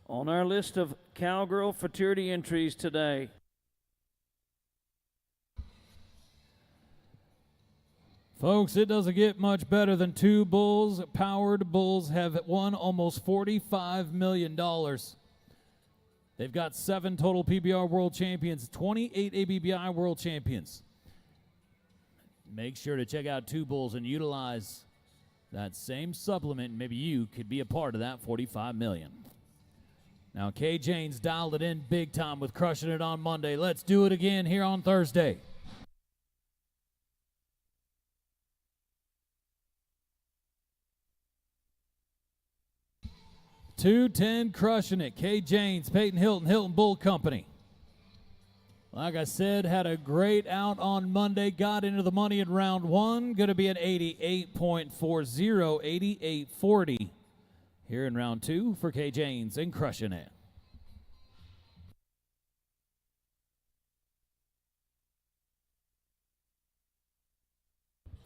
our list of Cowgirl fatuity entries today. Folks, it doesn't get much better than two bulls. Powered bulls have won almost $45 million. They've got 7 total PBR world champions, 28 ABBI world champions. Make sure to check out Two Bulls and utilize that same supplement. Maybe you could be a part of that $45 million. Now, Kay Jane's dialed it in big time with crushing it on Monday. Let's do it again here on Thursday. $210 crushing it. Kay Jane's, Peyton Hilton Bull Company. Like I said, had a great out on Monday. Got into the money in round 1. Going to be an 88.40, 88.40 here in round 2 for Kay Jane's and crushing it.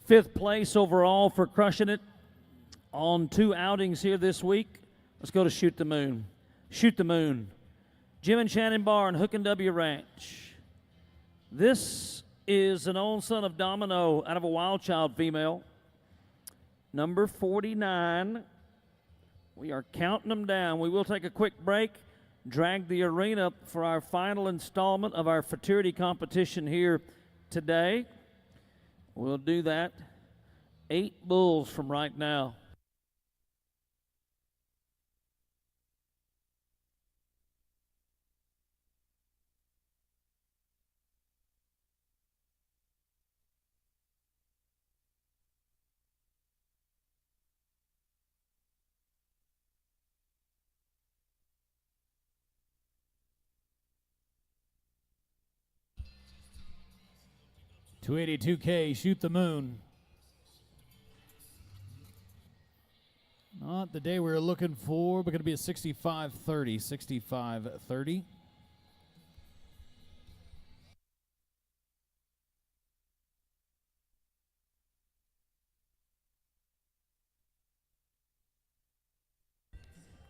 Fifth place overall for crushing it on 2 outings here this week. Let's go to Shoot the Moon. Shoot the Moon. Jim and Shannon Barr and Hook and W Ranch. This is an old son of Domino out of a Wild Child female. Number 49. We are counting them down. We will take a quick break, drag the arena for our final installment of our fatuity competition here today. We'll do that 8 bulls from right now. $282K, Shoot the Moon. Not the day we were looking for, but going to be a 65-30, 65-30.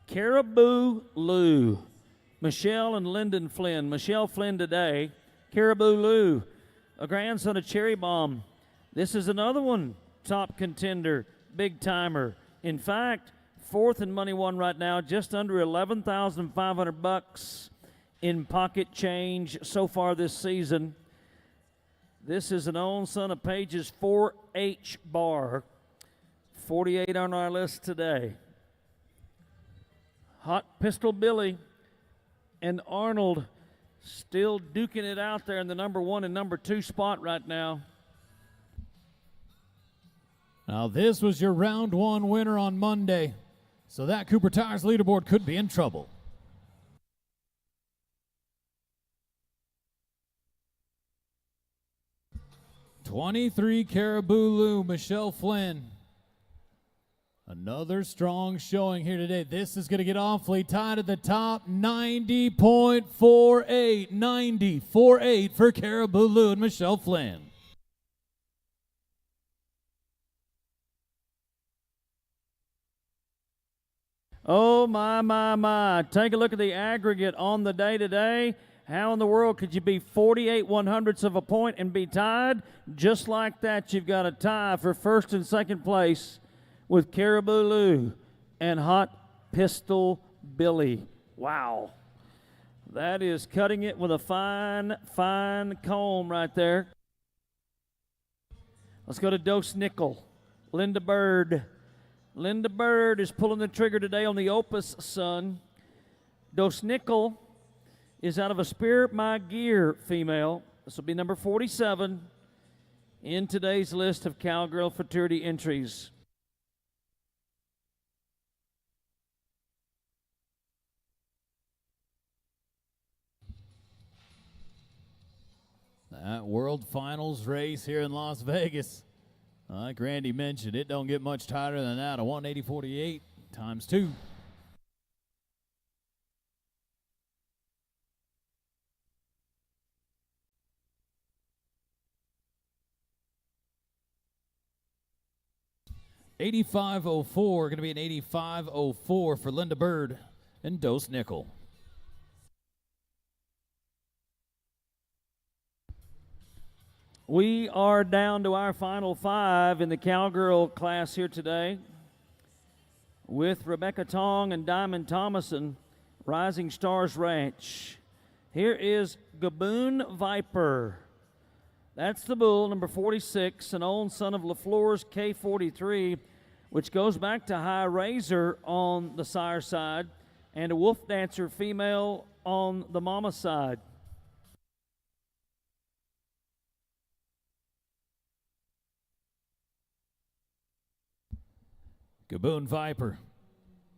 Caribou Lou. Michelle and Lyndon Flynn. Michelle Flynn today. Caribou Lou, a grandson of Cherry Bomb. This is another one, top contender, big timer. In fact, 4th in money won right now, just under $11,500 in pocket change so far this season. This is an own son of Paige's 4H bar. 48 on our list today. Hot Pistol Billy and Arnold still duking it out there in the number 1 and number 2 spot right now. Now this was your round 1 winner on Monday, so that Cooper Tires leaderboard could be in trouble. $23 Caribou Lou, Michelle Flynn. Another strong showing here today. This is going to get awfully tight at the top. 90.48. 90.48 for Caribou Lou and Michelle Flynn. Oh, my. Take a look at the aggregate on the day today. How in the world could you be 48 100ths of a point and be tied? Just like that, you've got a tie for first and second place with Caribou Lou and Hot Pistol Billy. Wow. That is cutting it with a fine comb right there. Let's go to Dose Nickel. Linda Bird. Linda Bird is pulling the trigger today on the Opus Son. Dose Nickel is out of a Spirit My Gear female. This will be number 47 in today's list of Cowgirl fraternity entries. That World Finals race here in Las Vegas, like Randy mentioned, it don't get much tighter than that. A 180.48 times 2. $85.04, going to be an $85.04 for Linda Bird and Dose Nickel. We are down to our final 5 in the Cowgirl class here today, with Rebecca Tong and Diamond Thomason, Rising Stars Ranch. Here is Gaboon Viper. That's the bull, number 46, an own son of LaFleur's K43, which goes back to High Razor on the sire side, and a Wolf Dancer female on the mama side. Gaboon Viper,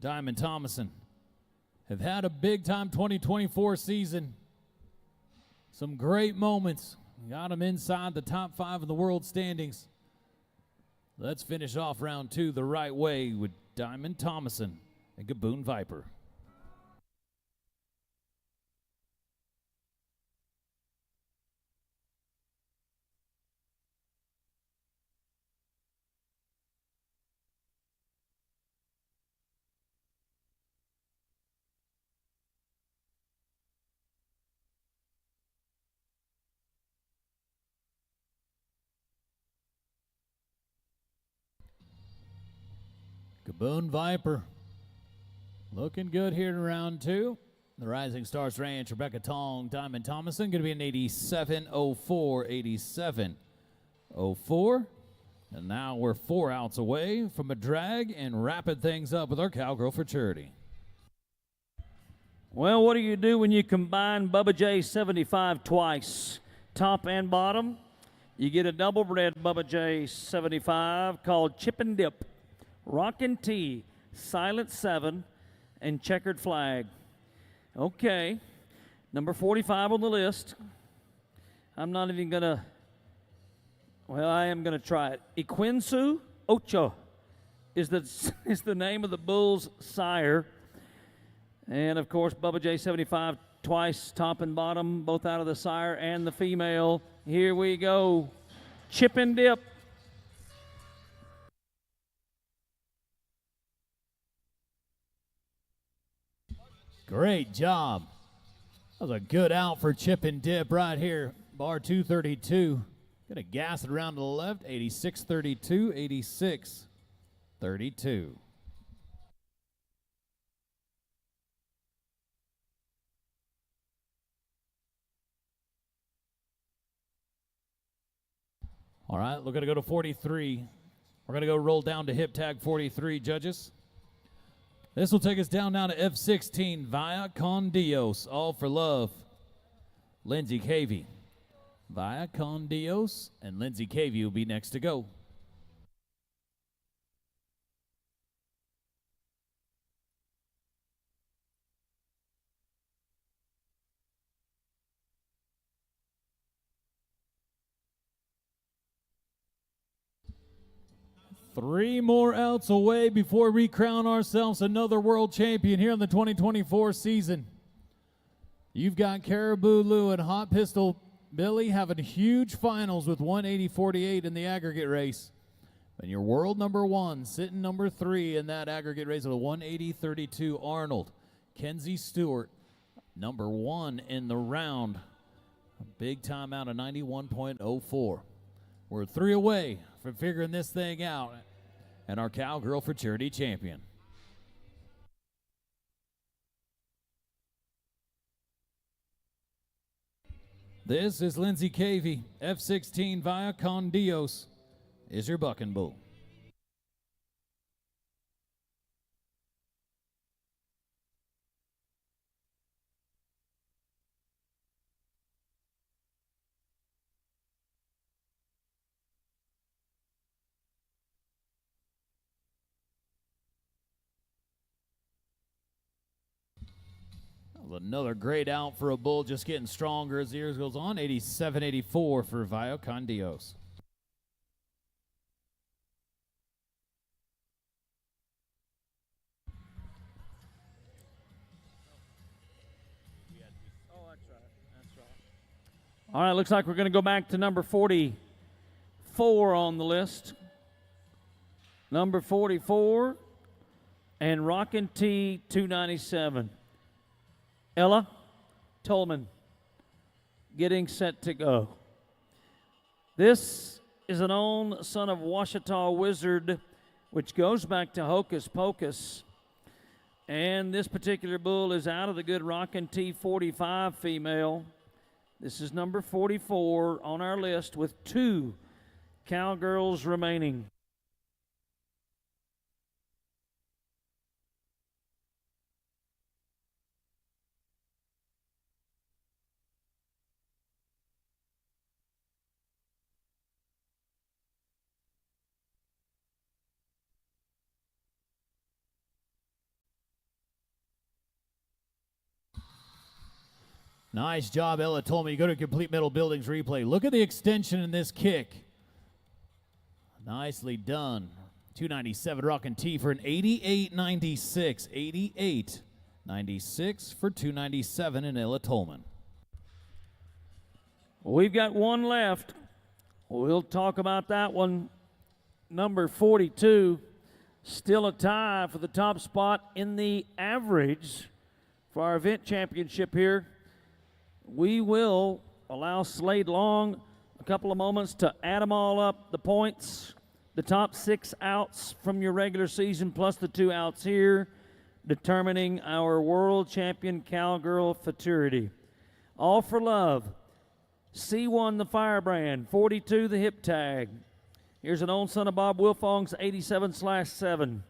Diamond Thomason have had a big-time 2024 season. Some great moments. Got them inside the top 5 in the world standings. Let's finish off round 2 the right way with Diamond Thomason and Gaboon Viper. Gaboon Viper looking good here in round 2. The Rising Stars Ranch, Rebecca Tong, Diamond Thomason, going to be an 87.04, 87.04. And now we're 4 outs away from a drag and wrapping things up with our Cowgirl for Charity. Well, what do you do when you combine Bubba J 75 twice, top and bottom? You get a double red Bubba J 75 called Chip and Dip, Rockin' T, Silent 7, and Checkered Flag. Okay, number 45 on the list. I'm not even going to, well, I am going to try it. Iquinsu Ocho is the name of the bull's sire. And, of course, Bubba J 75 twice, top and bottom, both out of the sire and the female. Here we go. Chip and Dip. Great job. That was a good out for Chip and Dip right here. Bar 232. Gonna gas it around to the left. 86.32, 86.32. All right, we're gonna go to 43. We're gonna go roll down to hip tag 43, judges. This will take us down now to F16 via Con Dios, All for Love. Lindsay Cavey. Via Con Dios, and Lindsay Cavey will be next to go. Three more outs away before we crown ourselves another world champion here in the 2024 season. You've got Caribou Lou and Hot Pistol Billy having huge finals with 180.48 in the aggregate race. And your world number 1 sitting number 3 in that aggregate race with a 180.32 Arnold. Kenzie Stewart, number 1 in the round. A big time out of 91.04. We're 3 away from figuring this thing out and our Cowgirl for Charity champion. This is Lindsay Cavey, F16 via Con Dios, is your bucking bull. Another great out for a bull, just getting stronger as the years goes on. 87.84 for Vio Con Dios. All right, looks like we're going to go back to number 44 on the list. Number 44 and Rockin' T 297. Ella Tolman getting set to go. This is an own son of Washita Wizard, which goes back to Hocus Pocus. And this particular bull is out of the good Rockin' T45 female. This is number 44 on our list with 2 Cowgirls remaining. Nice job, Ella told me. You go to Complete Metal Buildings replay. Look at the extension in this kick. Nicely done. 297 Rockin' T for an 88.96. 88.96 for 297 in Ella Tolman. We've got one left. We'll talk about that one. Number 42, still a tie for the top spot in the average for our event championship here. We will allow Slade Long a couple of moments to add them all up, the points, the top 6 outs from your regular season plus the 2 outs here, determining our world champion Cowgirl fatuity. All for Love, C1 the Firebrand, 42 the hip tag. Here's an own son of Bob Wilfong's 87/7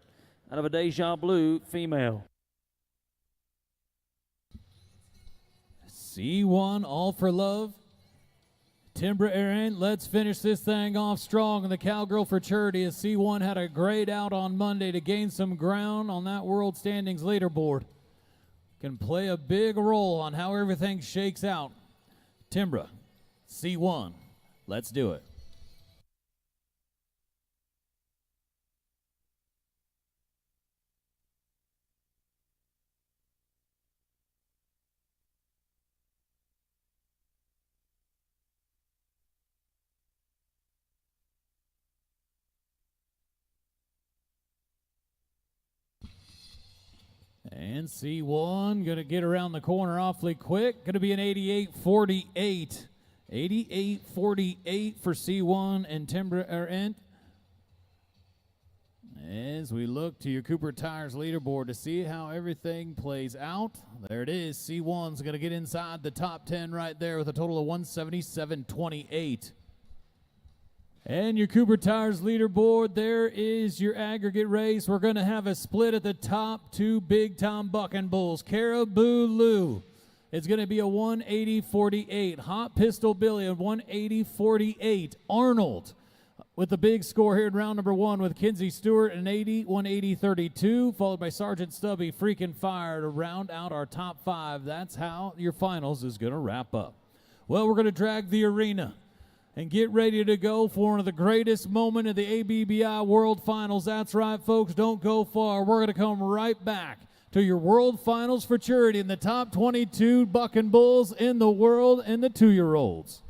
out of a Deja Blue female. C1, All for Love. Timbra Aaron, let's finish this thing off strong. And the Cowgirl for Charity as C1 had a great out on Monday to gain some ground on that World Standings leaderboard. Can play a big role on how everything shakes out. Timbra, C1, let's do it. And C1 going to get around the corner awfully quick. Going to be an 88.48. 88.48 for C1 and Timbra Aaron. As we look to your Cooper Tires leaderboard to see how everything plays out. There it is. C1's going to get inside the top 10 right there with a total of 177.28. And your Cooper Tires leaderboard, there is your aggregate race. We're going to have a split at the top. 2 big-time bucking bulls. Caribou Lou is going to be a 180.48. Hot Pistol Billy, a 180.48. Arnold with the big score here in round number 1 with Kinsey Stewart, an 180.32, followed by Sergeant Stubby, Freakin' Fire to round out our top 5. That's how your finals is going to wrap up. Well, we're going to drag the arena and get ready to go for one of the greatest moments of the ABBI World Finals. That's right, folks. Don't go far. We're going to come right back to your World Finals for Charity in the top 22 bucking bulls in the world and the 2-year-olds.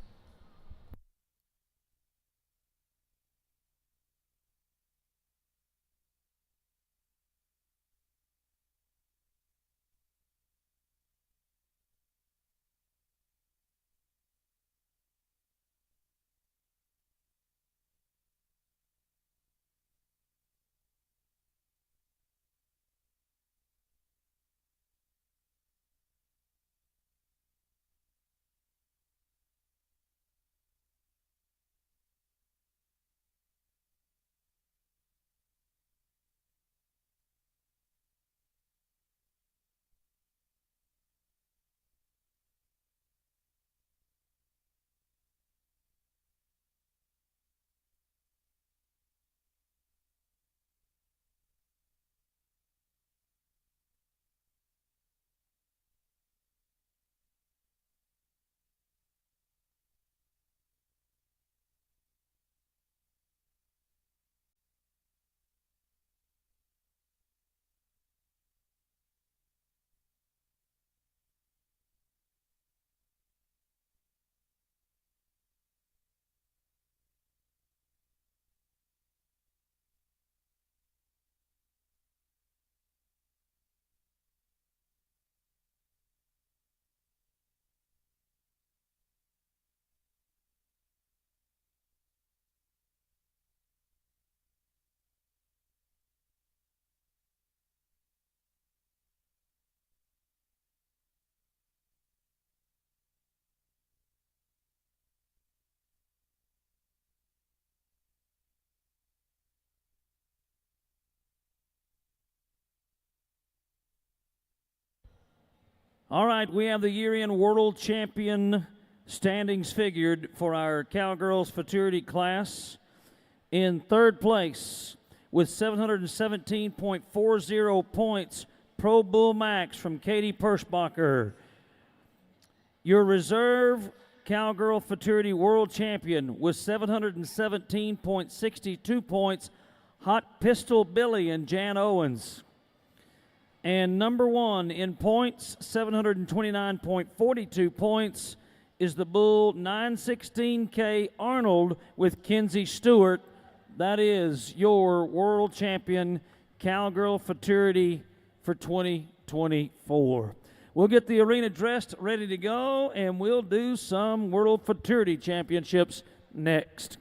All right, we have the year-end world champion standings figured for our Cowgirls Fatuity class. In third place with 717.40 points, Pro Bull Max from Katie Perschbacher. Your reserve Cowgirl Fatuity world champion with 717.62 points, Hot Pistol Billy and Jan Owens. And number one in points, 729.42 points, is the Bull 916K Arnold with Kinsey Stewart. That is your world champion Cowgirl Fatuity for 2024. We'll get the arena dressed, ready to go, and we'll do some World Fatuity Championships next.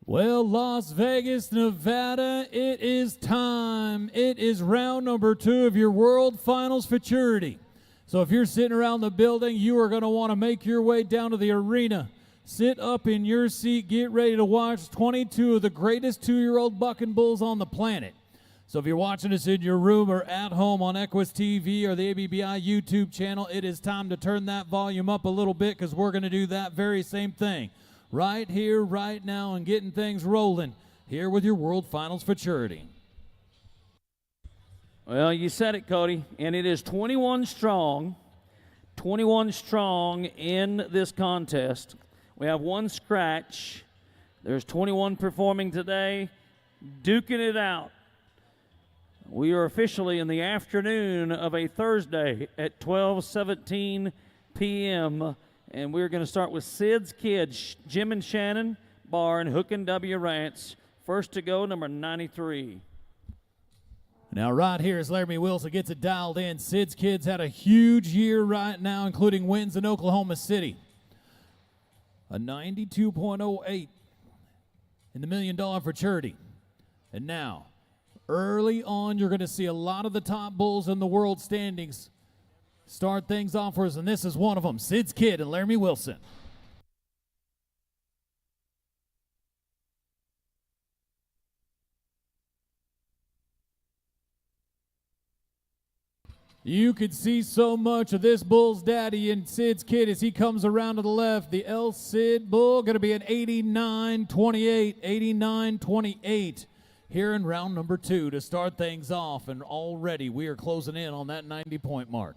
Well, Las Vegas, Nevada, it is time. It is round number 2 of your World Finals Futurity. So if you're sitting around the building, you are going to want to make your way down to the arena. Sit up in your seat, get ready to watch 22 of the greatest 2-year-old bucking bulls on the planet. So if you're watching us in your room or at home on Equus TV or the ABBI YouTube channel, it is time to turn that volume up a little bit because we're going to do that very same thing. Right here, right now, and getting things rolling here with your World Finals Futurity. Well, you said it, Cody, and it is 21 strong in this contest. We have one scratch. There's 21 performing today, duking it out. We are officially in the afternoon of a Thursday at 12:17 p.m., and we're going to start with Sid's Kids, Jim and Shannon Barn, Hook and W Rants. First to go, number 93. Now right here as Laramie Wilson gets it dialed in. Sid's Kids had a huge year right now, including wins in Oklahoma City. A 92.08 in the $1 Million Futurity. And now, early on, you're going to see a lot of the top bulls in the world standings start things off for us, and this is one of them, Sid's Kid and Laramie Wilson. You could see so much of this bull's daddy in Sid's Kid as he comes around to the left. The El Cid bull going to be an 89.28, 89.28. here in round number 2 to start things off, and already we are closing in on that 90-point mark.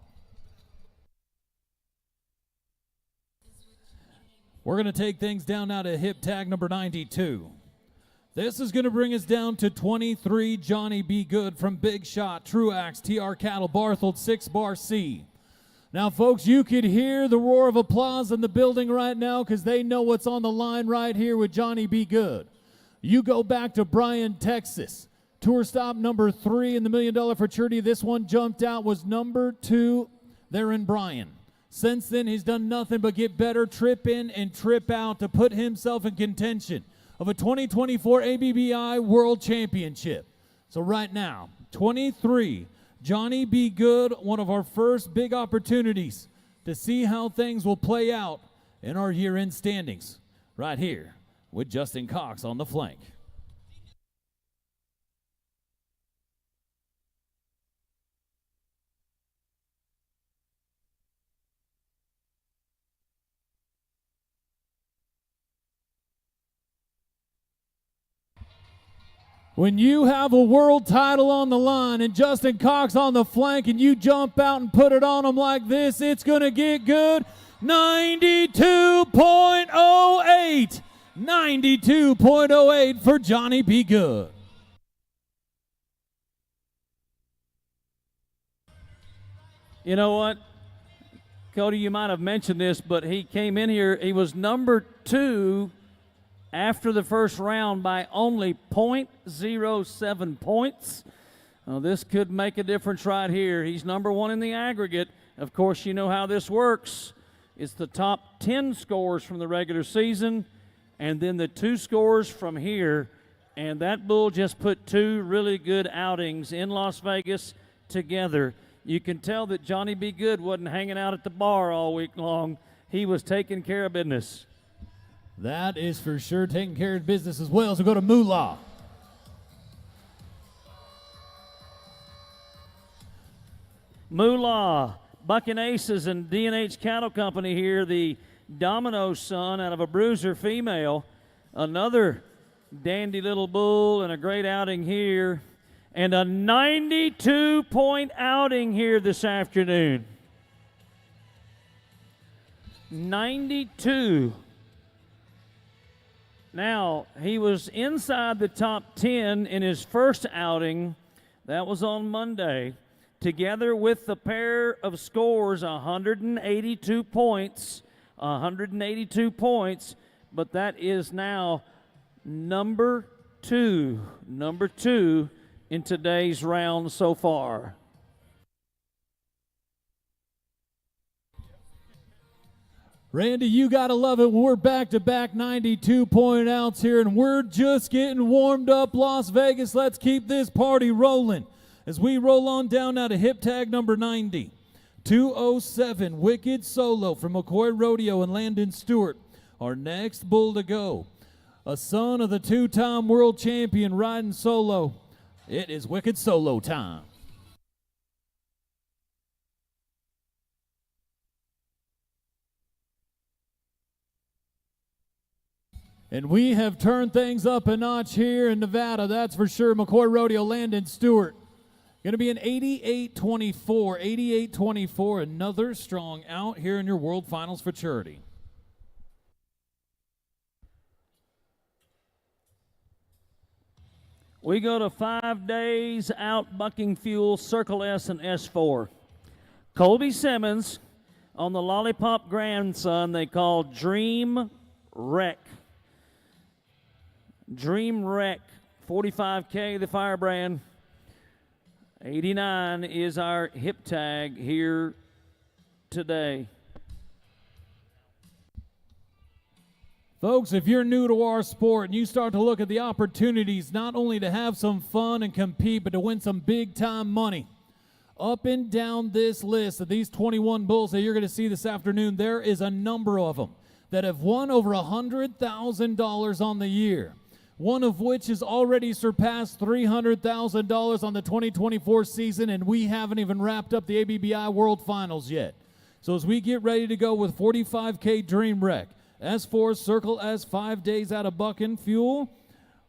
We're going to take things down now to hip tag number 92. This is going to bring us down to 23, Johnny Be Good from Big Shot, Truax, TR Cattle, Barthold, 6 Bar C. Now, folks, you could hear the roar of applause in the building right now because they know what's on the line right here with Johnny Be Good. You go back to Bryan, Texas. Tour stop number 3 in the $1 Million Fraternity. This one jumped out, was number 2 there in Bryan. Since then, he's done nothing but get better, trip in and trip out to put himself in contention of a 2024 ABBI World Championship. So right now, 23, Johnny Be Good, one of our first big opportunities to see how things will play out in our year-end standings. Right here with Justin Cox on the flank. When you have a world title on the line and Justin Cox on the flank and you jump out and put it on him like this, it's going to get good. 92.08. 92.08 for Johnny Be Good. You know what? Cody, you might have mentioned this, but he came in here, he was number 2 after the first round by only 0.07 points. This could make a difference right here. He's number 1 in the aggregate. Of course, you know how this works. It's the top 10 scores from the regular season and then the 2 scores from here. And that bull just put 2 really good outings in Las Vegas together. You can tell that Johnny Be Good wasn't hanging out at the bar all week long. He was taking care of business. That is for sure, taking care of business as well. So go to Moolah. Moolah, Bucking Aces and D&H Cattle Company here, the Domino son out of a bruiser female. Another dandy little bull and a great outing here. And a 92-point outing here this afternoon. 92. Now, he was inside the top 10 in his first outing. That was on Monday. Together with the pair of scores, 182 points. 182 points. But that is now number 2. Number 2 in today's round so far. Randy, you got to love it when we're back-to-back 92-point outs here, and we're just getting warmed up, Las Vegas. Let's keep this party rolling as we roll on down now to hip tag number 90. 207, Wicked Solo from McCoy Rodeo and Landon Stewart. Our next bull to go, a son of the 2-time world champion riding solo. It is Wicked Solo time. And we have turned things up a notch here in Nevada, that's for sure. McCoy Rodeo, Landon Stewart. Going to be an 88-24. 88-24, another strong out here in your World Finals Futurity. We go to 5 days out bucking fuel, Circle S and S4. Colby Simmons on the Lollipop grandson they call Dream Wreck. Dream Wreck, 45K, the Firebrand. 89 is our hip tag here today. Folks, if you're new to our sport and you start to look at the opportunities not only to have some fun and compete, but to win some big-time money, up and down this list of these 21 bulls that you're going to see this afternoon, there is a number of them that have won over $100,000 on the year, one of which has already surpassed $300,000 on the 2024 season, and we haven't even wrapped up the ABBI World Finals yet. So as we get ready to go with 45K Dream Wreck, S4 Circle S, 5 days out of bucking fuel,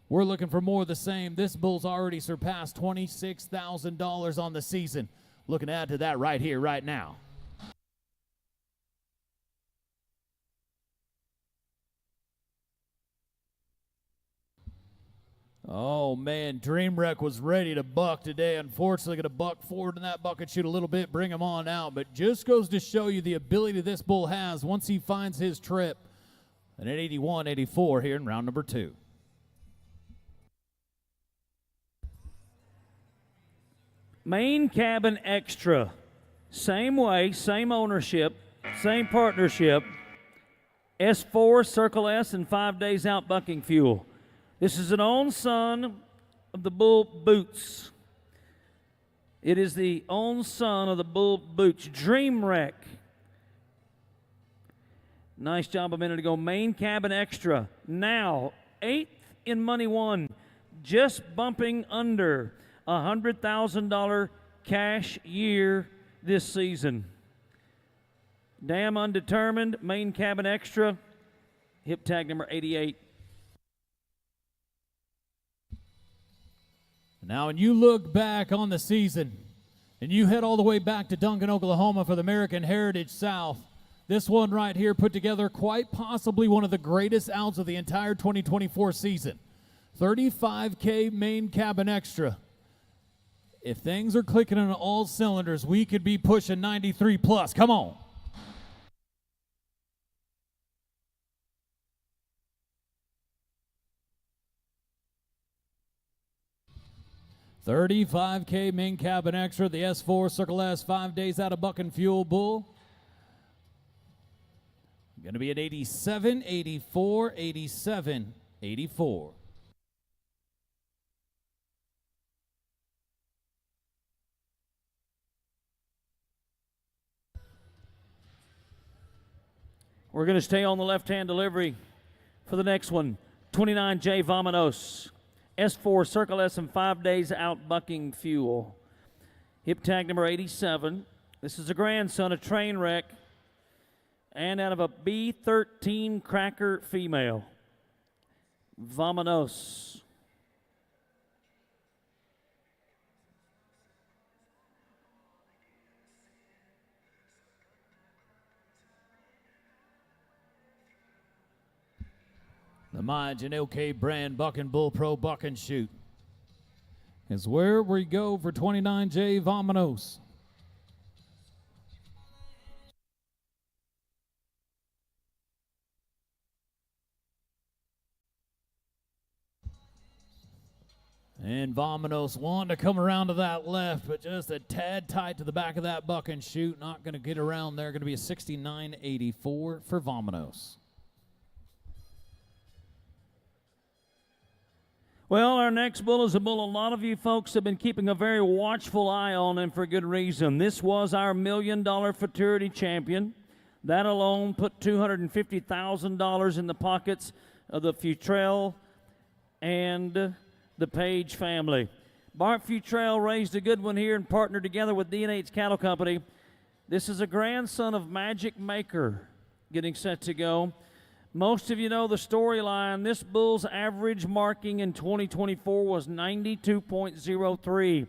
We're looking for more of the same. This bull's already surpassed $26,000 on the season. Looking to add to that right here, right now. Oh, man, Dreamwreck was ready to buck today. Unfortunately, going to buck forward in that bucket chute a little bit, bring him on out. But just goes to show you the ability this bull has once he finds his trip. And at 81-84 here in round number 2. Main Cabin Extra. Same way, same ownership, same partnership. S4, Circle S, and 5 days out bucking fuel. This is an own son of the Bull Boots. It is the own son of the Bull Boots. Dreamwreck. Nice job a minute ago. Main Cabin Extra. Now, 8th in Money One. Just bumping under $100,000 cash year this season. Damn Undetermined. Main Cabin Extra. Hip tag number 88. Now, when you look back on the season and you head all the way back to Duncan, Oklahoma for the American Heritage South, this one right here put together quite possibly one of the greatest outs of the entire 2024 season. 35K Main Cabin Extra. If things are clicking on all cylinders, we could be pushing 93 plus. Come on. $35K Main Cabin Extra, the S4 Circle S, 5 days out of bucking fuel bull. Going to be at 87, 84, 87, 84. We're going to stay on the left-hand delivery for the next one. 29J Vamanos. S4 Circle S and 5 days out bucking fuel. Hip tag number 87. This is a grandson of Trainwreck and out of a B13 Cracker female. Vamanos. The Majen OK brand Bucking Bull Pro Buck and Shoot is where we go for 29J Vamanos. And Vamanos wanting to come around to that left, but just a tad tight to the back of that buck and shoot. Not going to get around there. Going to be a 69-84 for Vamanos. Well, our next bull is a bull a lot of you folks have been keeping a very watchful eye on, and for good reason. This was our $1 million fatuity champion. That alone put $250,000 in the pockets of the Futrell and the Paige family. Bart Futrell raised a good one here and partnered together with D&H Cattle Company. This is a grandson of Magic Maker getting set to go. Most of you know the storyline. This bull's average marking in 2024 was 92.03,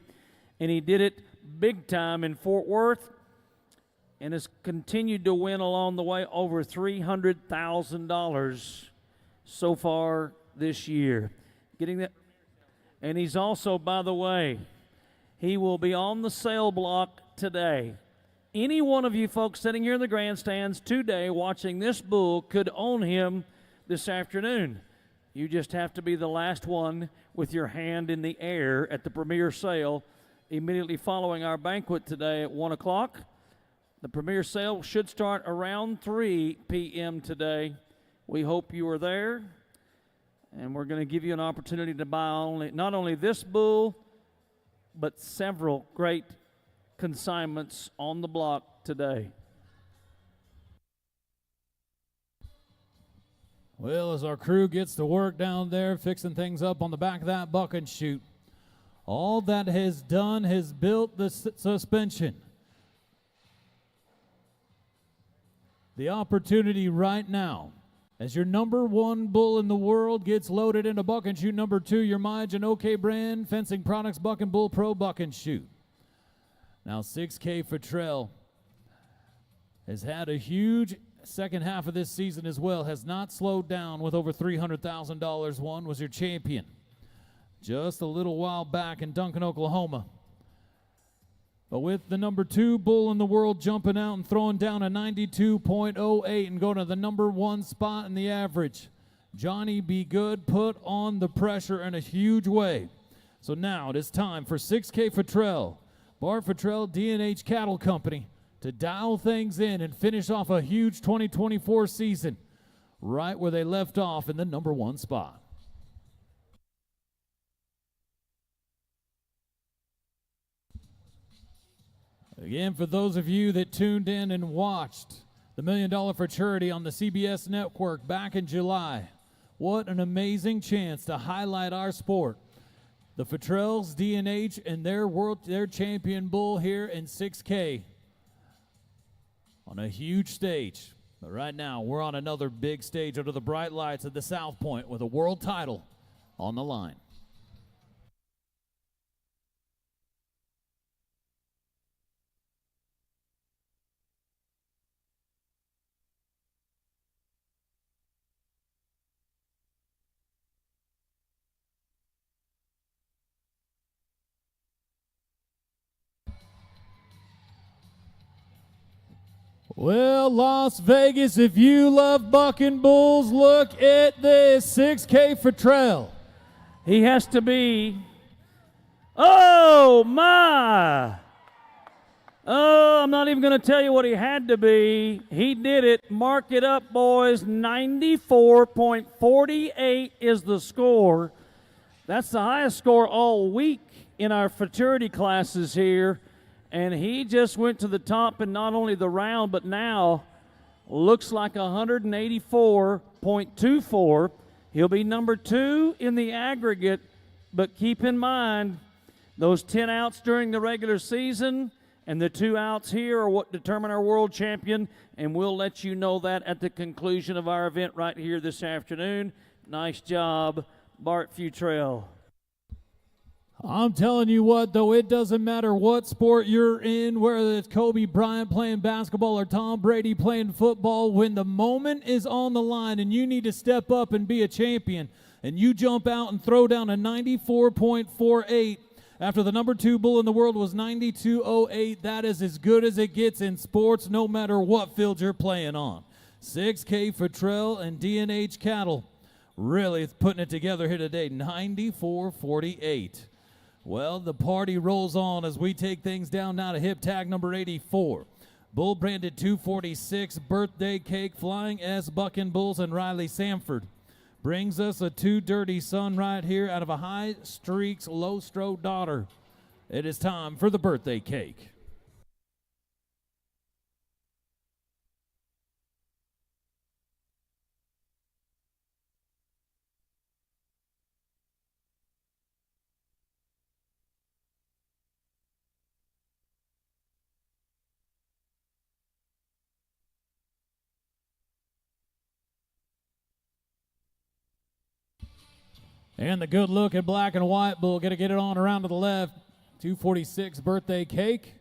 and he did it big time in Fort Worth and has continued to win along the way, over $300,000 so far this year. Getting that, and he's also, by the way, he will be on the sale block today. Any one of you folks sitting here in the grandstands today watching this bull could own him this afternoon. You just have to be the last one with your hand in the air at the premier sale immediately following our banquet today at 1 o'clock. The premier sale should start around 3 p.m. today. We hope you are there, and we're going to give you an opportunity to buy not only this bull, but several great consignments on the block today. Well, as our crew gets to work down there fixing things up on the back of that buck and shoot, all that has done has built the suspension. The opportunity right now As your number 1 bull in the world gets loaded into buck and shoot number 2, your Migen OK brand fencing products Buck and Bull Pro Buck and Shoot. Now 6K Futrell has had a huge second half of this season as well, has not slowed down with over $300,000 won, was your champion just a little while back in Duncan, Oklahoma. But with the number 2 bull in the world jumping out and throwing down a 92.08 and going to the number 1 spot in the average, Johnny Be Good put on the pressure in a huge way. So now it is time for 6K Futrell, Bart Futrell D&H Cattle Company, to dial things in and finish off a huge 2024 season right where they left off in the number 1 spot. Again, for those of you that tuned in and watched the $1 Million for Charity on the CBS network back in July, what an amazing chance to highlight our sport. The Futrells, D&H, and their champion bull here in 6K on a huge stage. But right now, we're on another big stage under the bright lights of the Southpoint with a world title on the line. Well, Las Vegas, if you love bucking bulls, look at this 6K Futrell. He has to be, oh my! Oh, I'm not even going to tell you what he had to be. He did it. Mark it up, boys. 94.48 is the score. That's the highest score all week in our fraternity classes here. And he just went to the top in not only the round, but now looks like 184.24. He'll be number 2 in the aggregate, but keep in mind those 10 outs during the regular season and the 2 outs here are what determine our world champion, and we'll let you know that at the conclusion of our event right here this afternoon. Nice job, Bart Futrell. I'm telling you what, though, it doesn't matter what sport you're in, whether it's Kobe Bryant playing basketball or Tom Brady playing football, when the moment is on the line and you need to step up and be a champion, and you jump out and throw down a 94.48 after the number 2 bull in the world was 92.08, that is as good as it gets in sports, no matter what field you're playing on. 6K Futrell and D&H Cattle really putting it together here today, 94.48. Well, the party rolls on as we take things down now to hip tag number 84. Bull branded 246, birthday cake, flying S Bucking Bulls, and Riley Sanford brings us a 2 dirty son right here out of a high streaks, low stroke daughter. It is time for the birthday cake. And the good-looking black and white bull going to get it on around to the left. 246 birthday cake.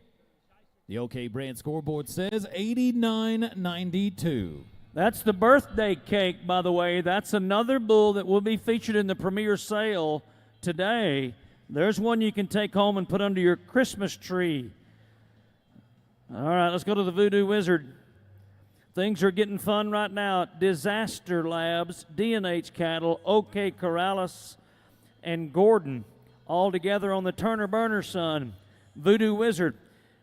The OK brand scoreboard says 89.92. That's the birthday cake, by the way. That's another bull that will be featured in the premier sale today. There's one you can take home and put under your Christmas tree. All right, let's go to the Voodoo Wizard. Things are getting fun right now at Disaster Labs, D&H Cattle, OK Corrales, and Gordon, all together on the Turner Burner son. Voodoo Wizard.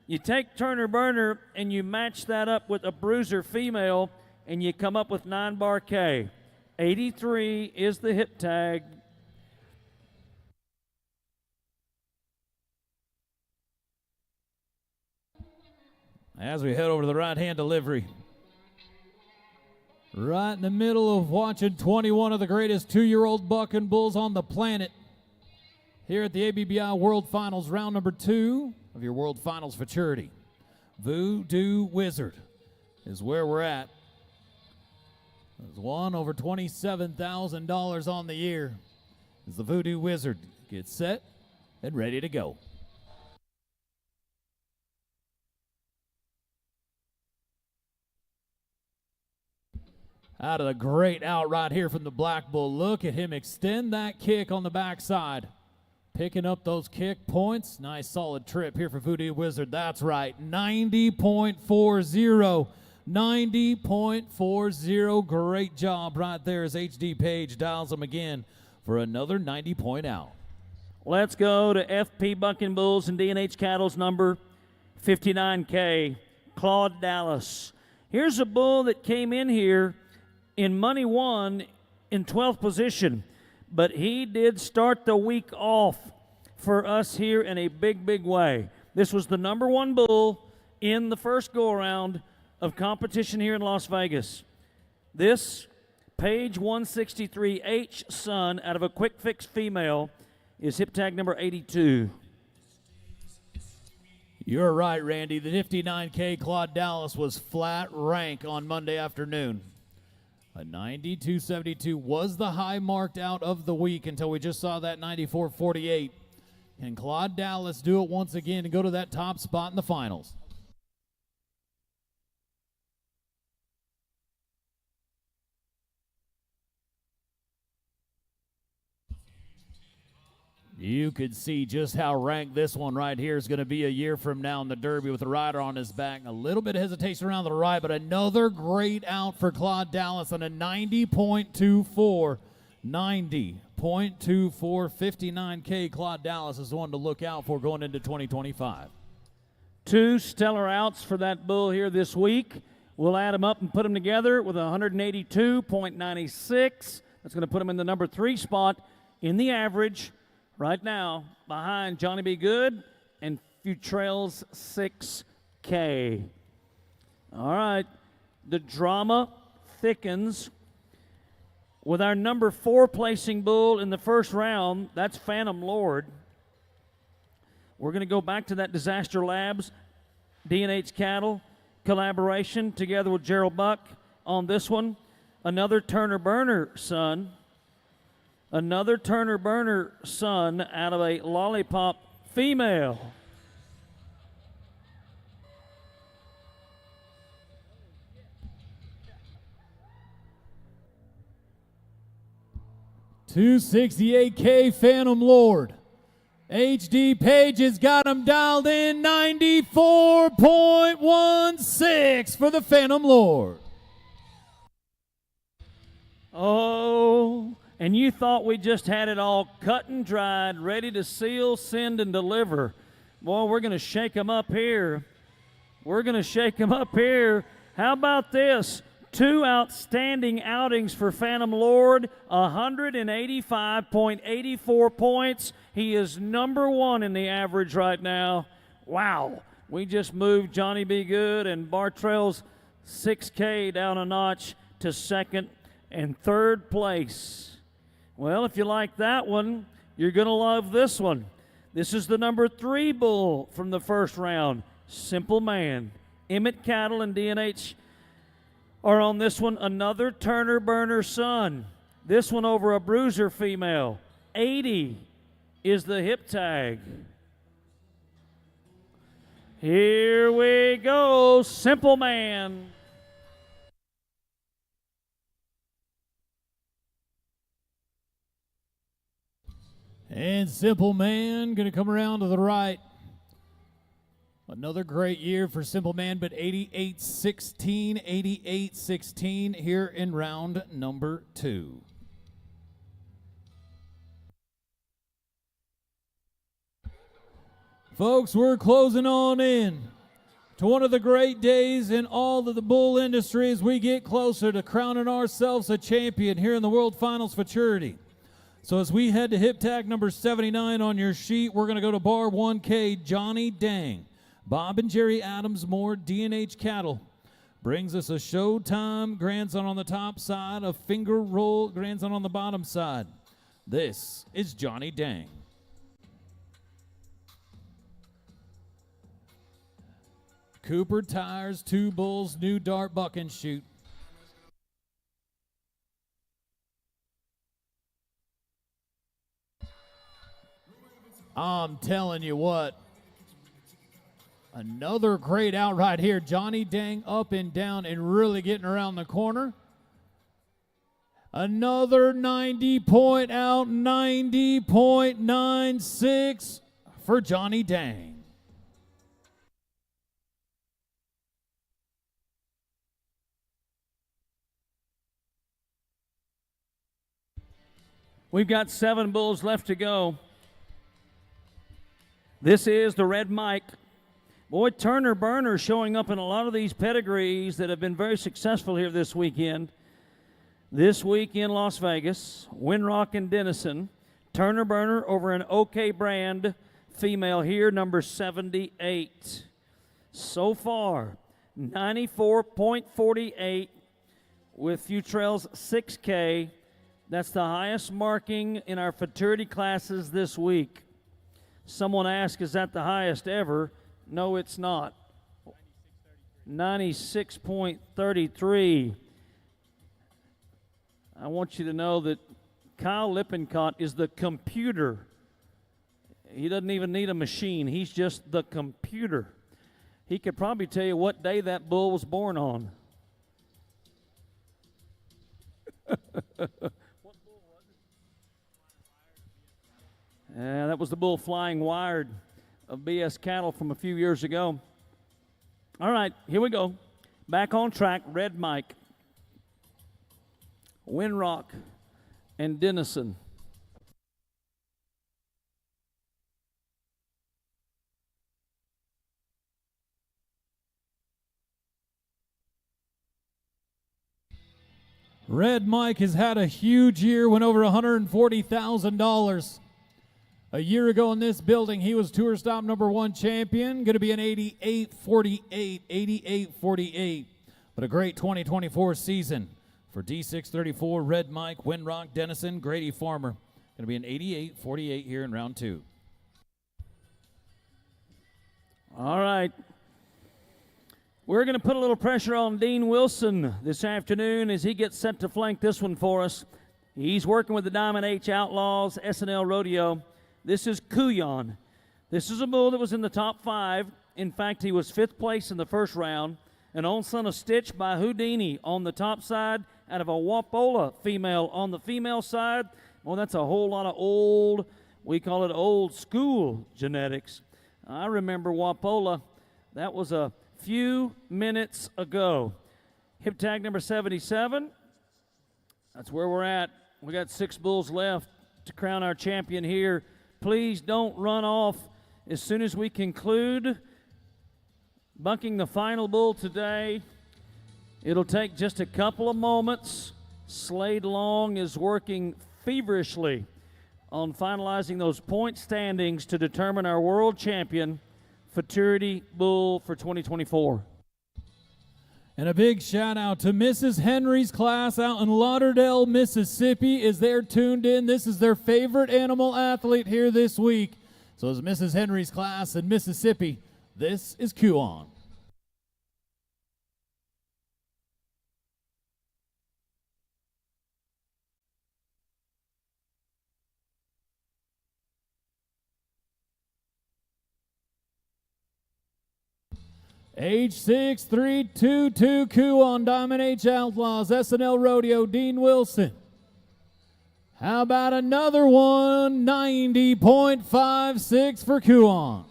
You take Turner Burner and you match that up with a bruiser female, and you come up with 9 bar K. 83 is the hip tag. As we head over to the right-hand delivery. Right in the middle of watching 21 of the greatest 2-year-old bucking bulls on the planet. Here at the ABBI World Finals, round number 2 of your World Finals Futurity. Voodoo Wizard is where we're at. Has won over $27,000 on the year. As the Voodoo Wizard gets set and ready to go. Out of the great out right here from the Black Bull. Look at him extend that kick on the backside. Picking up those kick points. Nice solid trip here for Voodoo Wizard. That's right, 90.40. 90.40. Great job right there as HD Paige dials him again for another 90-point out. Let's go to FP Bucking Bulls and D&H Cattle's number 59K, Claude Dallas. Here's a bull that came in here in money one in 12th position, but he did start the week off for us here in a big, big way. This was the number one bull in the first go-around of competition here in Las Vegas. This Paige 163H son out of a quick fix female is hip tag number 82. You're right, Randy. The 59K Claude Dallas was flat rank on Monday afternoon. A 92.72 was the high marked out of the week until we just saw that 94.48. Can Claude Dallas do it once again and go to that top spot in the finals? You could see just how ranked this one right here is going to be a year from now in the Derby with the rider on his back. A little bit of hesitation around the right, but another great out for Claude Dallas on a 90.24. 90.24, 59K. Claude Dallas is the one to look out for going into 2025. Two stellar outs for that bull here this week. We'll add them up and put them together with 182.96. That's going to put him in the number 3 spot in the average right now, behind Johnny B. Good and Futrell's 6K. All right, the drama thickens with our number 4 placing bull in the first round. That's Phantom Lord. We're going to go back to that Disaster Labs D&H Cattle collaboration together with Gerald Buck on this one. Another Turner Burner son. Another Turner Burner son out of a Lollipop female. $268K Phantom Lord. HD Paige has got him dialed in, 94.16 for the Phantom Lord. Oh, and you thought we just had it all cut and dried, ready to seal, send, and deliver. Boy, we're going to shake them up here. We're going to shake them up here. How about this? 2 outstanding outings for Phantom Lord, 185.84 points. He is number 1 in the average right now. Wow. We just moved Johnny B. Good and Bartrell's 6K down a notch to 2nd and 3rd place. Well, if you like that one, you're going to love this one. This is the number 3 bull from the first round, Simple Man. Emmett Cattle and D&H are on this one. Another Turner Burner son. This one over a Bruiser female. 80 is the hip tag. Here we go, Simple Man. And Simple Man going to come around to the right. Another great year for Simple Man, but 88-16, 88-16 here in round number 2. Folks, we're closing on in to one of the great days in all of the bull industry as we get closer to crowning ourselves a champion here in the World Finals Fatuity. So as we head to hip tag number 79 on your sheet, we're going to go to bar 1K, Johnny Dang. Bob and Jerry Adams Moore, D&H Cattle. Brings us a Showtime grandson on the top side, a finger roll grandson on the bottom side. This is Johnny Dang. Cooper tires, 2 bulls, new dart buck and shoot. I'm telling you what. Another great out right here. Johnny Dang up and down and really getting around the corner. Another 90-point out, 90.96 for Johnny Dang. We've got 7 bulls left to go. This is the red mic. Boy, Turner Burner showing up in a lot of these pedigrees that have been very successful here this weekend. This week in Las Vegas, Winrock and Denison. Turner Burner over an OK brand female here, number 78. So far, 94.48 with Futrell's 6K. That's the highest marking in our fatuity classes this week. Someone asked, is that the highest ever? No, it's not. 96.33. I want you to know that Kyle Lippincott is the computer. He doesn't even need a machine. He's just the computer. He could probably tell you what day that bull was born on. That was the bull Flying Wired of BS Cattle from a few years ago. All right, here we go. Back on track, red mic. Winrock and Denison. Red Mike has had a huge year, went over $140,000. A year ago in this building, he was Tour Stop #1 champion. Going to be an 88-48. But a great 2024 season for D634, Red Mike, Winrock, Denison, Grady Farmer. Going to be an 88-48 here in round 2. All right. We're going to put a little pressure on Dean Wilson this afternoon as he gets set to flank this one for us. He's working with the Diamond H Outlaws, SNL Rodeo. This is Kuyon. This is a bull that was in the top 5. In fact, he was 5th place in the first round. An old son of Stitch by Houdini on the top side, out of a Wapola female on the female side. Well, that's a whole lot of old, we call it old school genetics. I remember Wapola. That was a few minutes ago. Hip tag number 77. That's where we're at. We got 6 bulls left to crown our champion here. Please don't run off as soon as we conclude. Bucking the final bull today. It'll take just a couple of moments. Slade Long is working feverishly on finalizing those point standings to determine our world champion Fatuity Bull for 2024. And a big shout out to Mrs. Henry's class out in Lauderdale, Mississippi, as they're tuned in. This is their favorite animal athlete here this week. So as Mrs. Henry's class in Mississippi, this is Kuon. Age 6322 Kuon, Diamond H Outlaws, SNL Rodeo, Dean Wilson. How about another one? 90.56 for Kuon.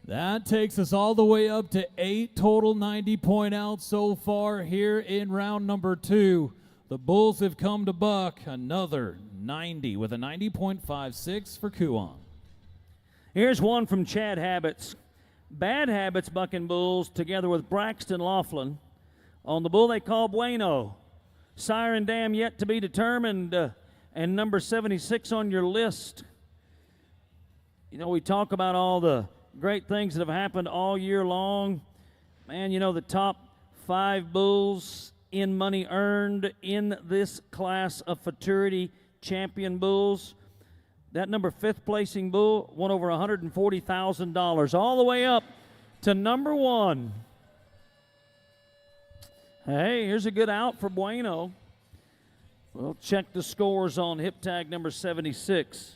That takes us all the way up to 8 total 90-point outs so far here in round number 2. The Bulls have come to buck another 90 with a 90.56 for Kuon. Here's one from Chad Habits. Bad Habits bucking bulls together with Braxton Laughlin on the bull they call Bueno. Sire and Dam yet to be determined, and number 76 on your list. You know, we talk about all the great things that have happened all year long. Man, you know, the top 5 bulls in money earned in this class of Fatuity champion bulls. That number 5th placing bull won over $140,000, all the way up to number 1. Hey, here's a good out for Bueno. We'll check the scores on hip tag number 76.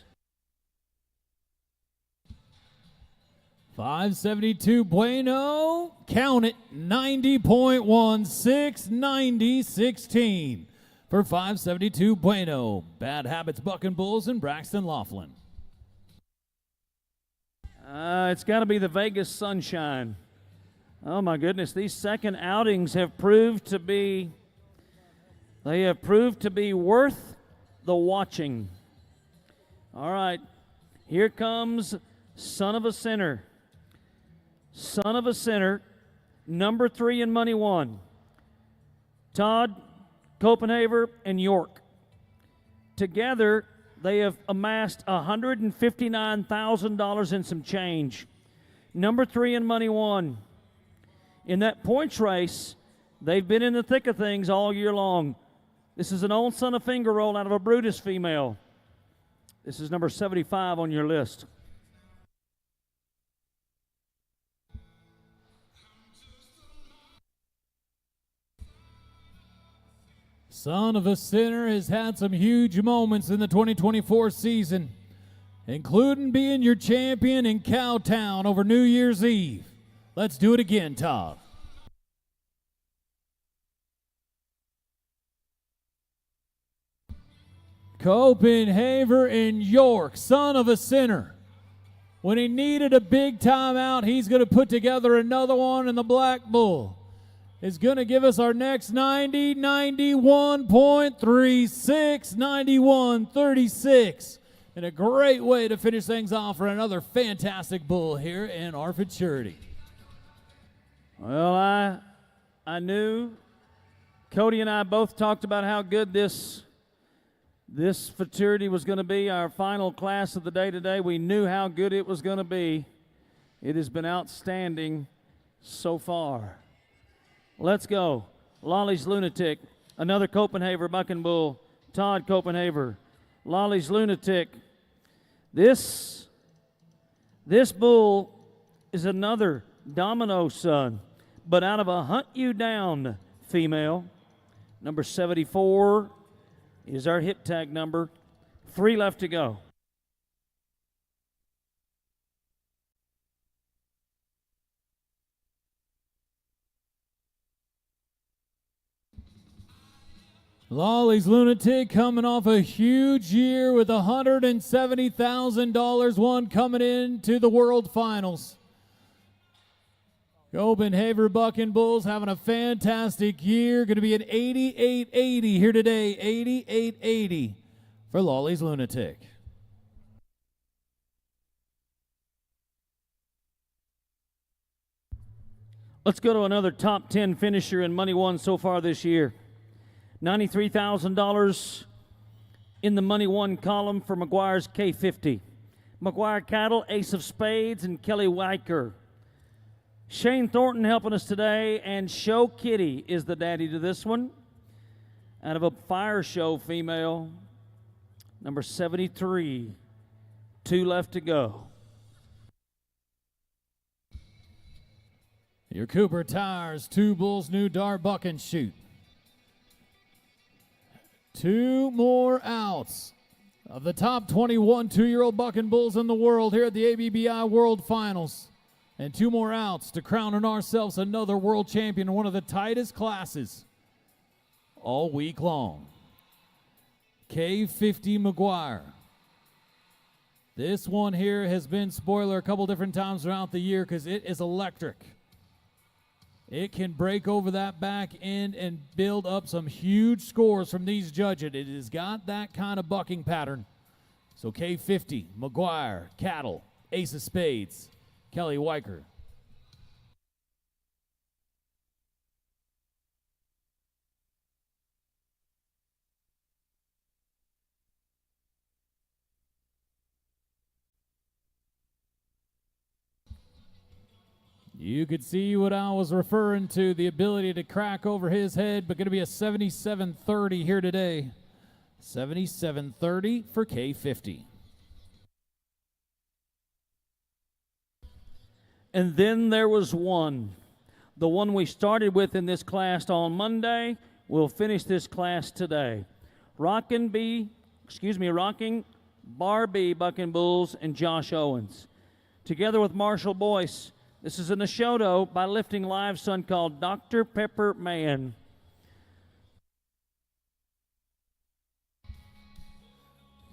572 Bueno, count it, 90.16, 90-16 for 572 Bueno. Bad Habits Bucking Bulls and Braxton Laughlin. It's got to be the Vegas Sunshine. Oh my goodness, these second outings have proved to be worth the watching. All right, here comes Son of a Sinner. Son of a Sinner, number 3 in Money One. Todd, Copenhagen, and York. Together, they have amassed $159,000 and some change. Number 3 in Money One. In that points race, they've been in the thick of things all year long. This is an old son of finger roll out of a Brutus female. This is number 75 on your list. Son of a Sinner has had some huge moments in the 2024 season, including being your champion in Cowtown over New Year's Eve. Let's do it again, Todd. Copenhagen and York, Son of a Sinner. When he needed a big time out, he's going to put together another one in the Black Bull. Is going to give us our next 90, 91.36, 91.36. And a great way to finish things off for another fantastic bull here in our futurity. Well, I knew Cody and I both talked about how good this futurity was going to be, our final class of the day today. We knew how good it was going to be. It has been outstanding so far. Let's go. Lolly's Lunatic, another Copenhagen Bucking Bull. Todd Copenhagen. Lolly's Lunatic. This bull is another Domino son, but out of a Hunt You Down female. Number 74 is our hip tag number. 3 left to go. Lolly's Lunatic coming off a huge year with $170,000 won coming into the World Finals. Copenhagen Bucking Bulls having a fantastic year. Going to be an 88.80 here today. 88.80 for Lolly's Lunatic. Let's go to another top 10 finisher in Money One so far this year. $93,000 in the Money One column for McGuire's K50. McGuire Cattle, Ace of Spades, and Kelly Weicker. Shane Thornton helping us today, and Show Kitty is the daddy to this one. Out of a Fire Show female, number 73. 2 left to go. Your Cooper Tires, 2 bulls, new dart, buck and shoot. 2 more outs of the top 21 2-year-old bucking bulls in the world here at the ABBI World Finals. And 2 more outs to crown ourselves another world champion in one of the tightest classes all week long. K50 McGuire. This one here has been spoiler a couple different times throughout the year because it is electric. It can break over that back end and build up some huge scores from these judges. It has got that kind of bucking pattern. So K50, McGuire, Cattle, Ace of Spades, Kelly Weicker. You could see what I was referring to, the ability to crack over his head, but going to be a 77.30 here today. 77.30 for K50. And then there was one. The one we started with in this class on Monday. We'll finish this class today. Rocking Barbie Bucking Bulls, and Josh Owens. Together with Marshall Boyce, this is in the Shoto by Lifting Live son called Dr. Pepper Man.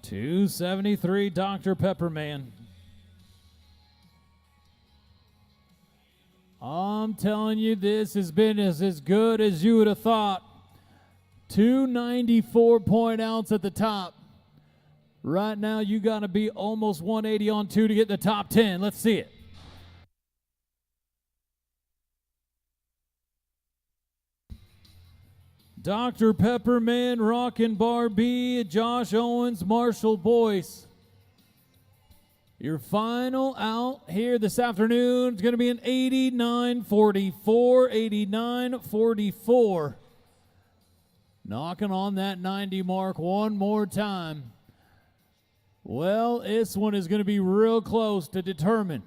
$273, Dr. Pepper Man. I'm telling you, this has been as good as you would have thought. 294 point ounce at the top. Right now, you got to be almost 180 on 2 to get the top 10. Let's see it. Dr. Pepperman, Rockin' Barbie, Josh Owens, Marshall Boyce. Your final out here this afternoon is going to be an 89.44, 89.44. Knocking on that 90 mark one more time. Well, this one is going to be real close to determine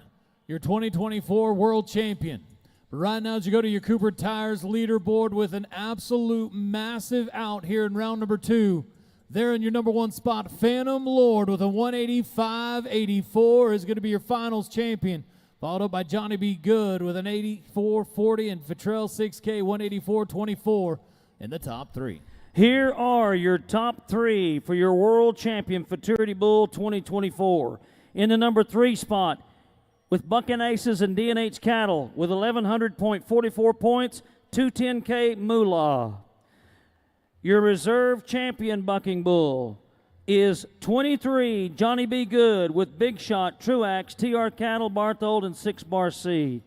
your 2024 world champion. But right now, as you go to your Cooper Tires leaderboard with an absolute massive out here in round number 2, there in your number 1 spot, Phantom Lord with a 185.84 is going to be your finals champion. Followed up by Johnny B. Good with an 84.40 and Fatrell 6K 184.24 in the top 3. Here are your top 3 for your World Champion Fatuity Bull 2024. In the number 3 spot, with Bucking Aces and D&H Cattle, with 1,100.44 points, 210K moolah. Your reserve champion bucking bull is 23, Johnny B. Good, with Big Shot, Truax, TR Cattle, Barthold, and 6 Bar C.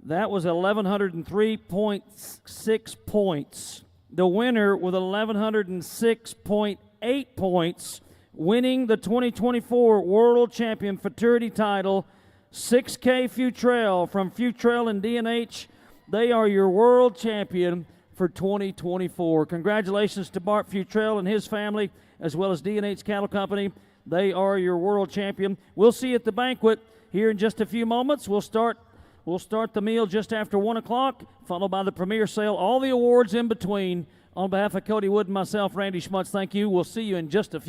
That was 1,103.6 points. The winner with 1,106.8 points, winning the 2024 World Champion Fatuity title, 6K Futrell from Futrell and D&H. They are your world champion for 2024. Congratulations to Bart Futrell and his family, as well as D&H Cattle Company. They are your world champion. We'll see you at the banquet here in just a few moments. We'll start the meal just after 1 o'clock, followed by the premiere sale, all the awards in between. On behalf of Cody Wood and myself, Randy Schmutz, thank you. We'll see you in just a few